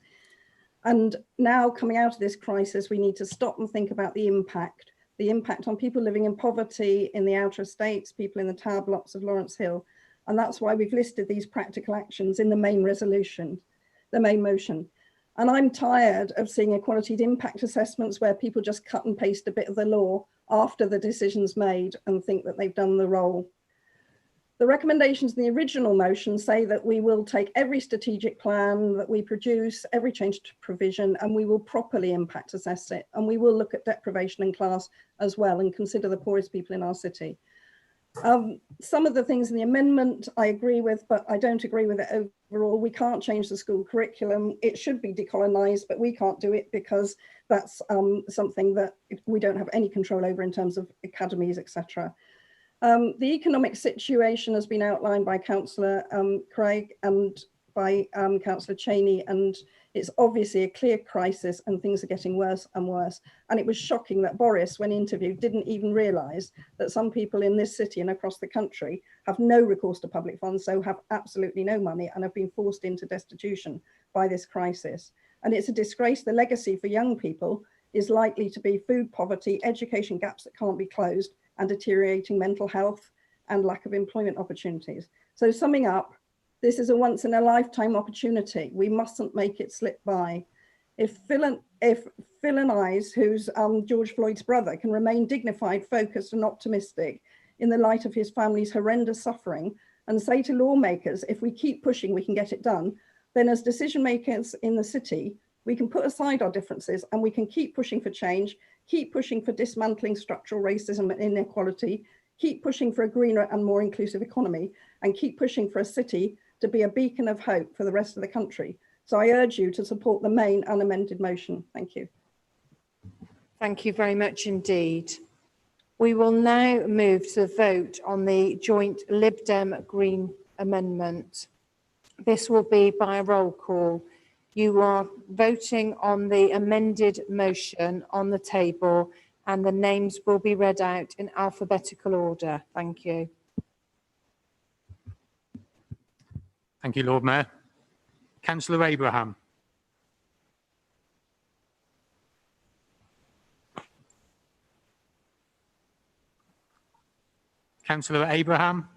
And now coming out of this crisis, we need to stop and think about the impact on people living in poverty in the outer estates, people in the tower blocks of Lawrence Hill. And that's why we've listed these practical actions in the main resolution, the main motion. And I'm tired of seeing equality impact assessments where people just cut and paste a bit of the law after the decision's made and think that they've done the role. The recommendations in the original motion say that we will take every strategic plan that we produce, every change to provision, and we will properly impact assess it. And we will look at deprivation in class as well and consider the poorest people in our city. Some of the things in the amendment I agree with, but I don't agree with it overall. We can't change the school curriculum. It should be decolonised, but we can't do it because that's something that we don't have any control over in terms of academies, etc. The economic situation has been outlined by Councillor Craig and by Councillor Cheney, and it's obviously a clear crisis and things are getting worse and worse. And it was shocking that Boris, when interviewed, didn't even realise that some people in this city and across the country have no recourse to public funds, so have absolutely no money and have been forced into destitution by this crisis. And it's a disgrace. The legacy for young people is likely to be food poverty, education gaps that can't be closed, and deteriorating mental health and lack of employment opportunities. So summing up, this is a once in a lifetime opportunity. We mustn't make it slip by. If Phil and I, who's George Floyd's brother, can remain dignified, focused and optimistic in the light of his family's horrendous suffering and say to lawmakers, if we keep pushing, we can get it done, then as decision makers in the city, we can put aside our differences and we can keep pushing for change, keep pushing for dismantling structural racism and inequality, keep pushing for a greener and more inclusive economy, and keep pushing for a city to be a beacon of hope for the rest of the country. So I urge you to support the main unamended motion. Thank you. Thank you very much indeed. We will now move to the vote on the joint Lib Dem Green amendment. This will be by a roll call. You are voting on the amended motion on the table and the names will be read out in alphabetical order. Thank you. Thank you, Lord Mayor. Councillor Abraham. Councillor Abraham.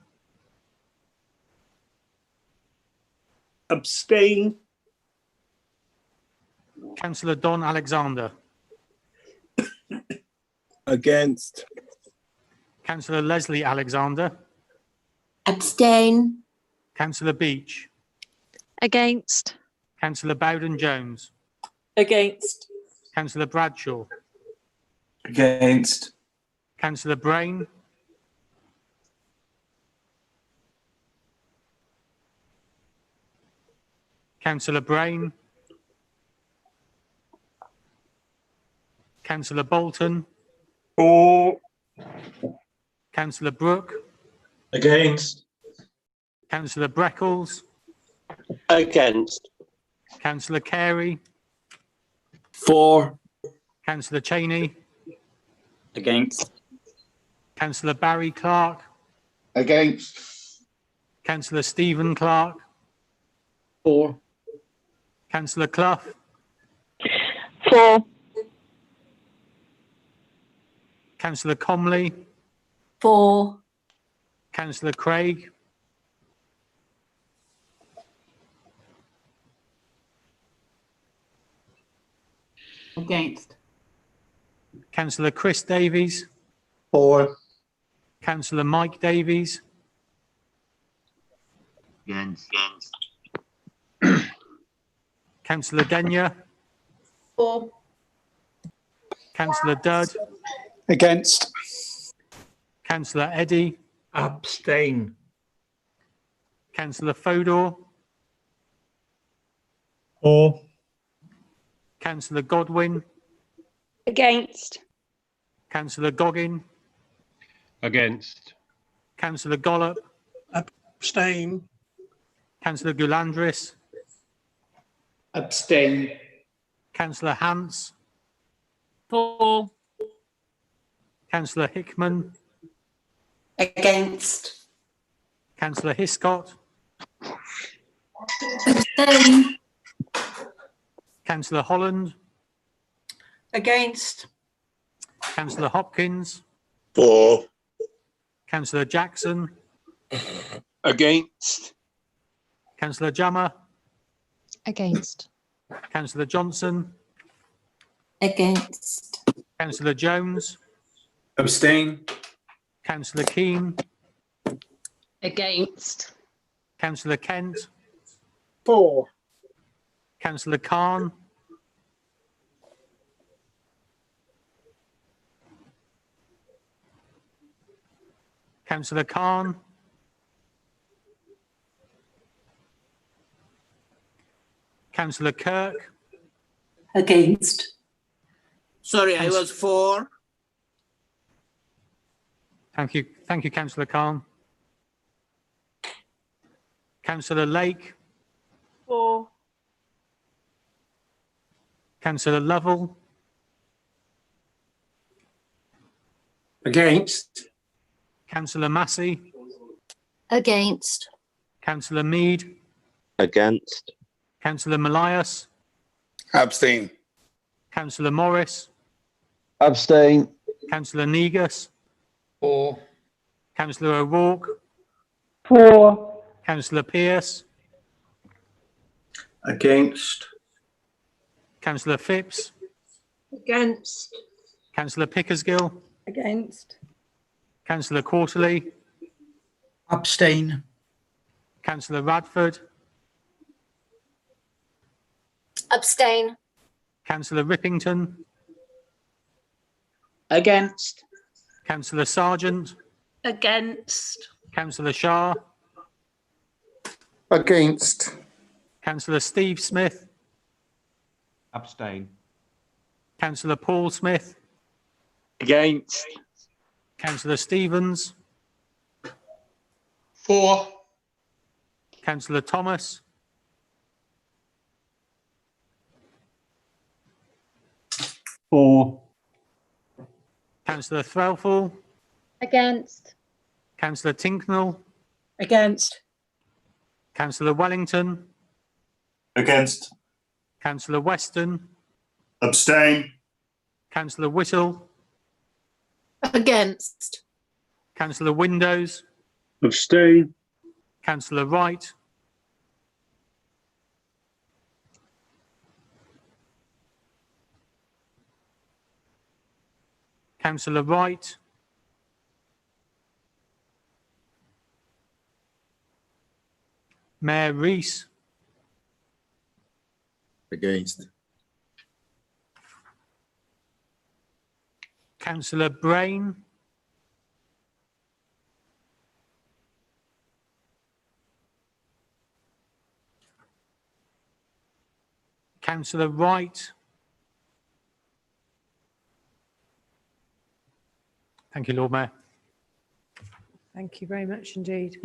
Abstain. Councillor Don Alexander. Against. Councillor Leslie Alexander. Abstain. Councillor Beach. Against. Councillor Bowden Jones. Against. Councillor Bradshaw. Against. Councillor Brain. Councillor Brain. Councillor Bolton. For. Councillor Brooke. Against. Councillor Breckles. Against. Councillor Carey. For. Councillor Cheney. Against. Councillor Barry Clark. Against. Councillor Stephen Clark. For. Councillor Clough. For. Councillor Comley. For. Councillor Craig. Against. Councillor Chris Davies. For. Councillor Mike Davies. Against. Councillor Denyer. For. Councillor Dudd. Against. Councillor Eddy. Abstain. Councillor Fodor. For. Councillor Godwin. Against. Councillor Goggin. Against. Councillor Gollop. Abstain. Councillor Goulandris. Abstain. Councillor Hance. For. Councillor Hickman. Against. Councillor Hiscott. Abstain. Councillor Holland. Against. Councillor Hopkins. For. Councillor Jackson. Against. Councillor Jammer. Against. Councillor Johnson. Against. Councillor Jones. Abstain. Councillor Keane. Against. Councillor Kent. For. Councillor Khan. Councillor Khan. Councillor Kirk. Against. Sorry, I was for. Thank you. Thank you, Councillor Khan. Councillor Lake. For. Councillor Lovell. Against. Councillor Massey. Against. Councillor Mead. Against. Councillor Malias. Abstain. Councillor Morris. Abstain. Councillor Negus. For. Councillor O'Rourke. For. Councillor Pearce. Against. Councillor Phipps. Against. Councillor Pickersgill. Against. Councillor Quarterly. Abstain. Councillor Radford. Abstain. Councillor Rippington. Against. Councillor Sargent. Against. Councillor Shah. Against. Councillor Steve Smith. Abstain. Councillor Paul Smith. Against. Councillor Stevens. For. Councillor Thomas. For. Councillor Threlfall. Against. Councillor Tinknell. Against. Councillor Wellington. Against. Councillor Weston. Abstain. Councillor Whittle. Against. Councillor Windows. Abstain. Councillor Wright. Councillor Wright. Mayor Rees. Against. Councillor Brain. Councillor Wright. Thank you, Lord Mayor. Thank you very much indeed.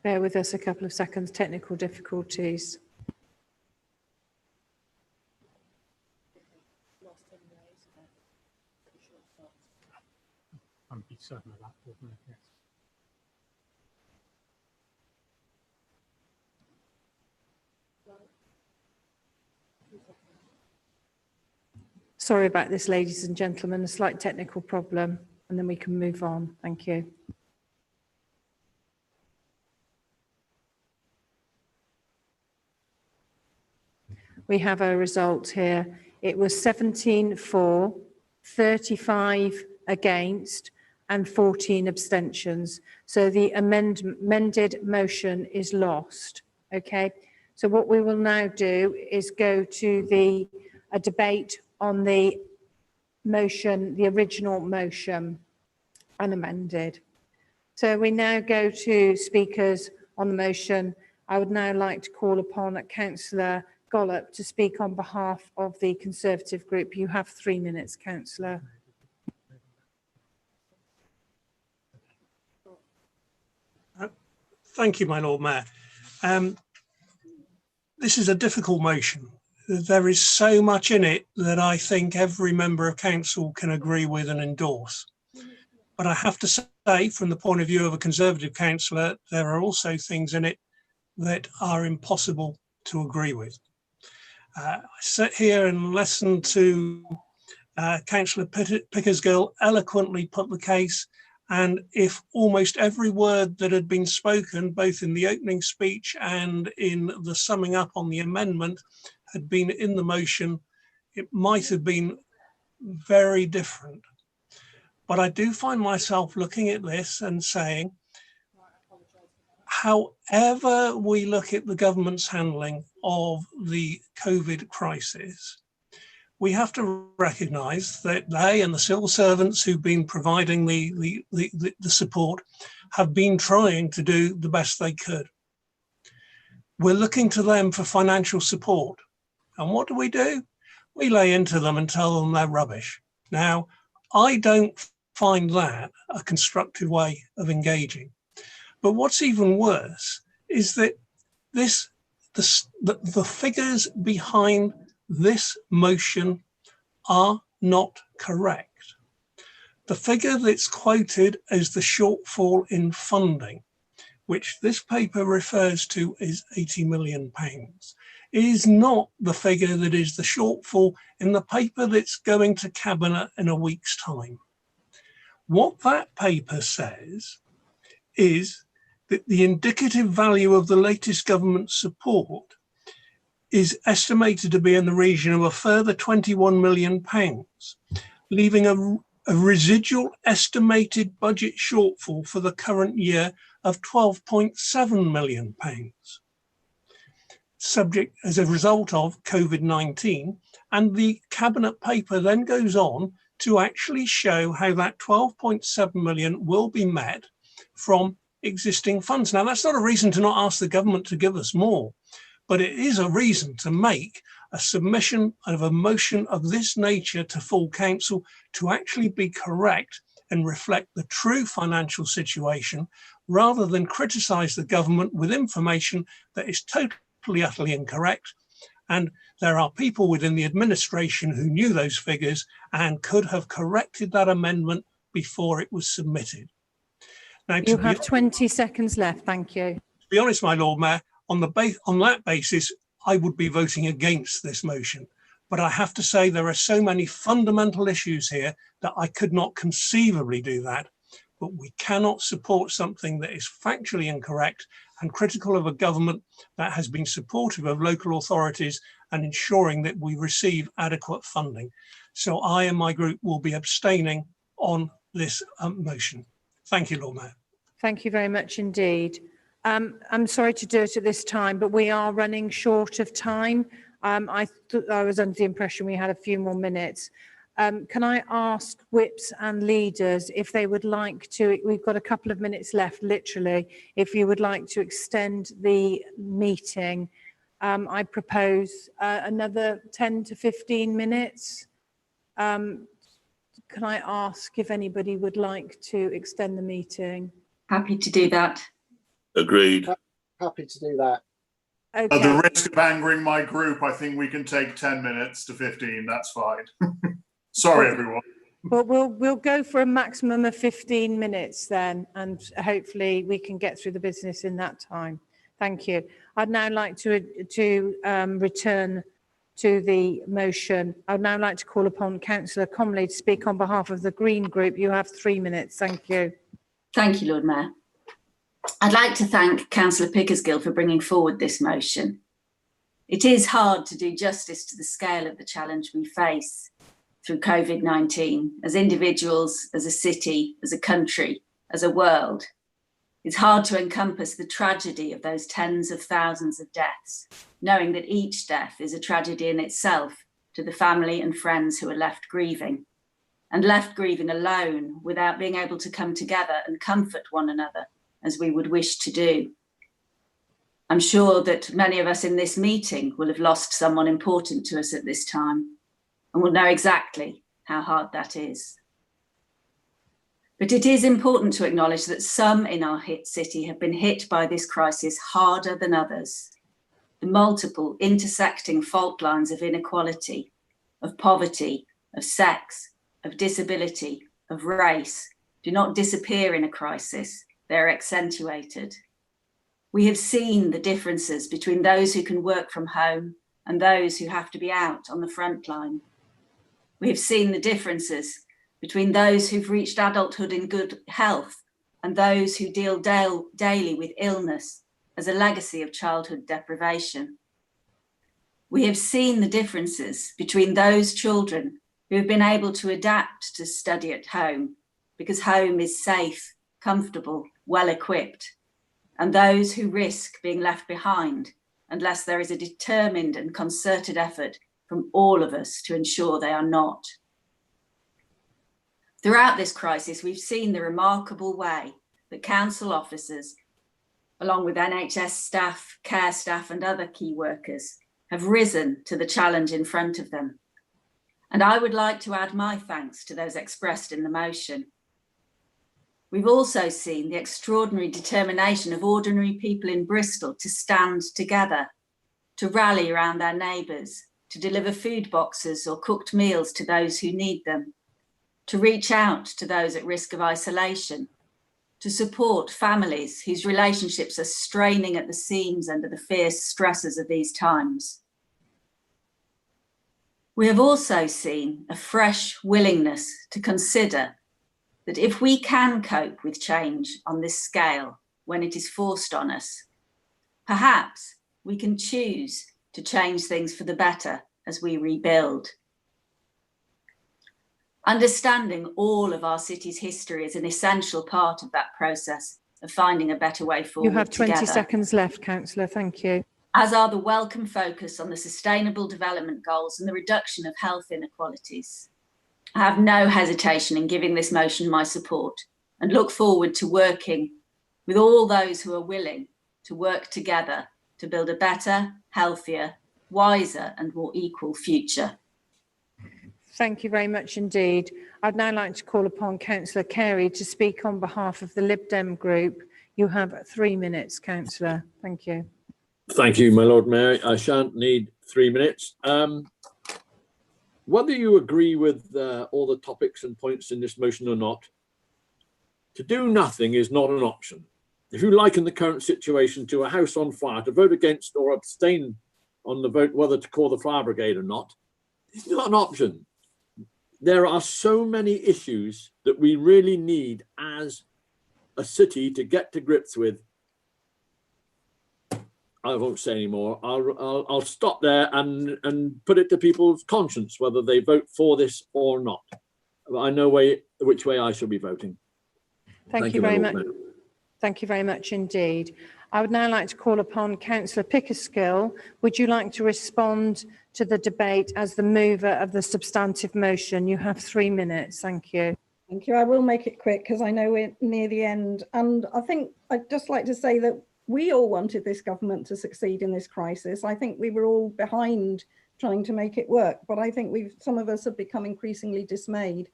Bear with us a couple of seconds, technical difficulties. I'm certain of that, Lord Mayor, yes. Sorry about this, ladies and gentlemen, a slight technical problem, and then we can move on. Thank you. We have a result here. It was 17 for, 35 against, and 14 abstentions. So the amended motion is lost. Okay. So what we will now do is go to a debate on the motion, the original motion, unamended. So we now go to speakers on the motion. I would now like to call upon Councillor Gollop to speak on behalf of the Conservative group. You have 3 minutes, Councillor. Thank you, my Lord Mayor. This is a difficult motion. There is so much in it that I think every member of council can agree with and endorse. But I have to say, from the point of view of a Conservative councillor, there are also things in it that are impossible to agree with. I sit here and listen to Councillor Pickersgill eloquently put the case, and if almost every word that had been spoken, both in the opening speech and in the summing up on the amendment, had been in the motion, it might have been very different. But I do find myself looking at this and saying, however we look at the government's handling of the COVID crisis, we have to recognise that they and the civil servants who've been providing the support have been trying to do the best they could. We're looking to them for financial support. And what do? We lay into them and tell them they're rubbish. Now, I don't find that a constructive way of engaging. But what's even worse is that the figures behind this motion are not correct. The figure that's quoted as the shortfall in funding, which this paper refers to as £80 million, is not the figure that is the shortfall in the paper that's going to Cabinet in a week's time. What that paper says is that the indicative value of the latest government support is estimated to be in the region of a further £21 million, leaving a residual estimated budget shortfall for the current year of £12.7 million, subject as a result of COVID-19. And the Cabinet paper then goes on to actually show how that 12.7 million will be met from existing funds. Now, that's not a reason to not ask the government to give us more, but it is a reason to make a submission of a motion of this nature to full council to actually be correct and reflect the true financial situation, rather than criticise the government with information that is totally, utterly incorrect. And there are people within the administration who knew those figures and could have corrected that amendment before it was submitted. Now, you have 20 seconds left. Thank you. To be honest, my Lord Mayor, on that basis, I would be voting against this motion. But I have to say there are so many fundamental issues here that I could not conceivably do that. But we cannot support something that is factually incorrect and critical of a government that has been supportive of local authorities and ensuring that we receive adequate funding. So I and my group will be abstaining on this motion. Thank you, Lord Mayor. Thank you very much indeed. I'm sorry to do it at this time, but we are running short of time. I was under the impression we had a few more minutes. Can I ask whips and leaders if they would like to, we've got a couple of minutes left, literally, if you would like to extend the meeting. I propose another 10 to 15 minutes. Can I ask if anybody would like to extend the meeting? Happy to do that. Agreed. Happy to do that. Okay. At the risk of angering my group, I think we can take 10 minutes to 15. That's fine. Sorry, everyone. Well, we'll go for a maximum of 15 minutes then, and hopefully we can get through the business in that time. Thank you. I'd now like to return to the motion. I'd now like to call upon Councillor Comley to speak on behalf of the Green Group. You have 3 minutes. Thank you. Thank you, Lord Mayor. I'd like to thank Councillor Pickersgill for bringing forward this motion. It is hard to do justice to the scale of the challenge we face through COVID-19 as individuals, as a city, as a country, as a world. It's hard to encompass the tragedy of those tens of thousands of deaths, knowing that each death is a tragedy in itself to the family and friends who are left grieving, and left grieving alone without being able to come together and comfort one another as we would wish to do. I'm sure that many of us in this meeting will have lost someone important to us at this time and will know exactly how hard that is. But it is important to acknowledge that some in our city have been hit by this crisis harder than others. The multiple intersecting fault lines of inequality, of poverty, of sex, of disability, of race do not disappear in a crisis, they're accentuated. We have seen the differences between those who can work from home and those who have to be out on the front line. We have seen the differences between those who've reached adulthood in good health and those who deal daily with illness as a legacy of childhood deprivation. We have seen the differences between those children who have been able to adapt to study at home because home is safe, comfortable, well-equipped, and those who risk being left behind unless there is a determined and concerted effort from all of us to ensure they are not. Throughout this crisis, we've seen the remarkable way that council officers, along with NHS staff, care staff, and other key workers, have risen to the challenge in front of them. And I would like to add my thanks to those expressed in the motion. We've also seen the extraordinary determination of ordinary people in Bristol to stand together, to rally around their neighbours, to deliver food boxes or cooked meals to those who need them, to reach out to those at risk of isolation, to support families whose relationships are straining at the seams under the fierce stresses of these times. We have also seen a fresh willingness to consider that if we can cope with change on this scale when it is forced on us, perhaps we can choose to change things for the better as we rebuild. Understanding all of our city's history is an essential part of that process of finding a better way forward. You have 20 together, seconds left, Councillor. Thank you. as are the welcome focus on the Sustainable Development Goals and the reduction of health inequalities. I have no hesitation in giving this motion my support and look forward to working with all those who are willing to work together to build a better, healthier, wiser and more equal future. Thank you very much indeed. I'd now like to call upon Councillor Carey to speak on behalf of the Lib Dem group. You have 3 minutes, Councillor. Thank you. Thank you, my Lord Mayor. I shan't need 3 minutes. Whether you agree with all the topics and points in this motion or not, to do nothing is not an option. If you liken the current situation to a house on fire, to vote against or abstain on the vote whether to call the fire brigade or not, It's not an option. There are so many issues that we really need as a city to get to grips with. I won't say any more. I'll stop there and put it to people's conscience whether they vote for this or not. I know which way I shall be voting. Thank you very much. Thank you very much indeed. I would now like to call upon Councillor Pickersgill. Would you like to respond to the debate as the mover of the substantive motion? You have 3 minutes. Thank you. Thank you. I will make it quick because I know we're near the end. And I think I'd just like to say that we all wanted this government to succeed in this crisis. I think we were all behind trying to make it work. But I think some of us have become increasingly dismayed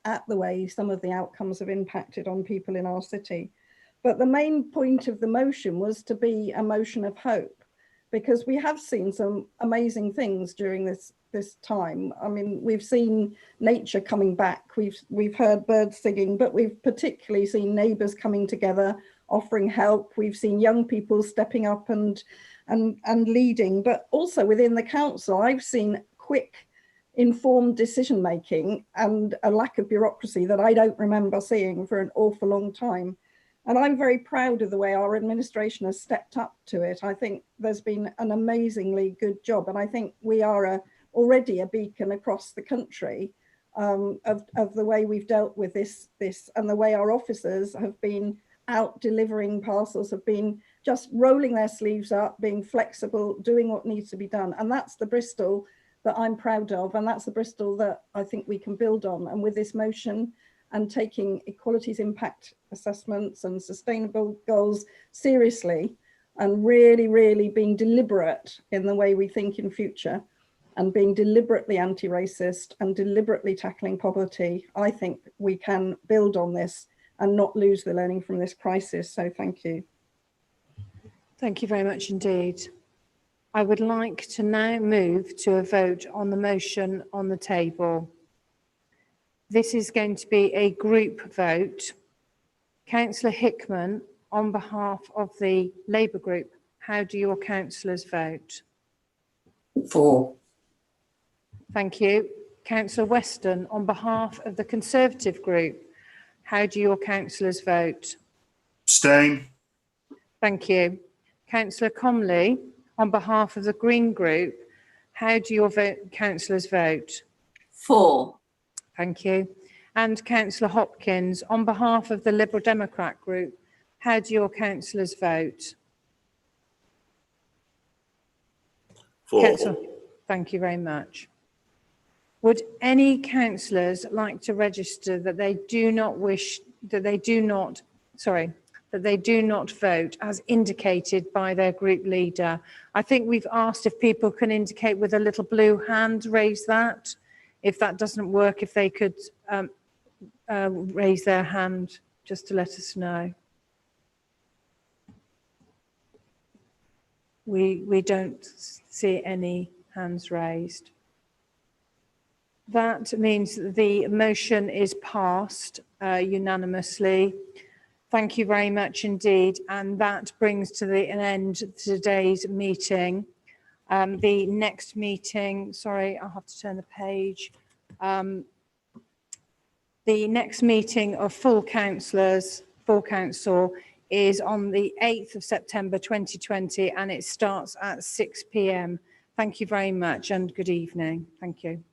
at the way some of the outcomes have impacted on people in our city. But the main point of the motion was to be a motion of hope, because we have seen some amazing things during this time. I mean, we've seen nature coming back, we've heard birds singing, but we've particularly seen neighbours coming together, offering help. We've seen young people stepping up and leading, but also within the council, I've seen quick, informed decision making and a lack of bureaucracy that I don't remember seeing for an awful long time. And I'm very proud of the way our administration has stepped up to it. I think there's been an amazingly good job. And I think we are already a beacon across the country of the way we've dealt with this and the way our officers have been out delivering parcels, have been just rolling their sleeves up, being flexible, doing what needs to be done. And that's the Bristol that I'm proud of. And that's the Bristol that I think we can build on. And with this motion, and taking equalities impact assessments and sustainable goals seriously, and really, really being deliberate in the way we think in future, and being deliberately anti-racist and deliberately tackling poverty, I think we can build on this and not lose the learning from this crisis. So thank you. Thank you very much indeed. I would like to now move to a vote on the motion on the table. This is going to be a group vote. Councillor Hickman, on behalf of the Labour group, how do your councillors vote? For. Thank you. Councillor Weston, on behalf of the Conservative group, how do your councillors vote? Abstain. Thank you. Councillor Comley, on behalf of the Green group, how do your councillors vote? For. Thank you. And Councillor Hopkins, on behalf of the Liberal Democrat group, how do your councillors vote? For. Thank you very much. Would any councillors like to register that they do not vote as indicated by their group leader? I think we've asked if people can indicate with a little blue hand, raise that. If that doesn't work, if they could raise their hand just to let us know. We don't see any hands raised. That means that the motion is passed unanimously. Thank you very much indeed. And that brings to an end today's meeting. The next meeting, sorry, I'll have to turn the page. The next meeting of full council is on the 8th of September 2020 and it starts at 6 p.m. Thank you very much and good evening. Thank you.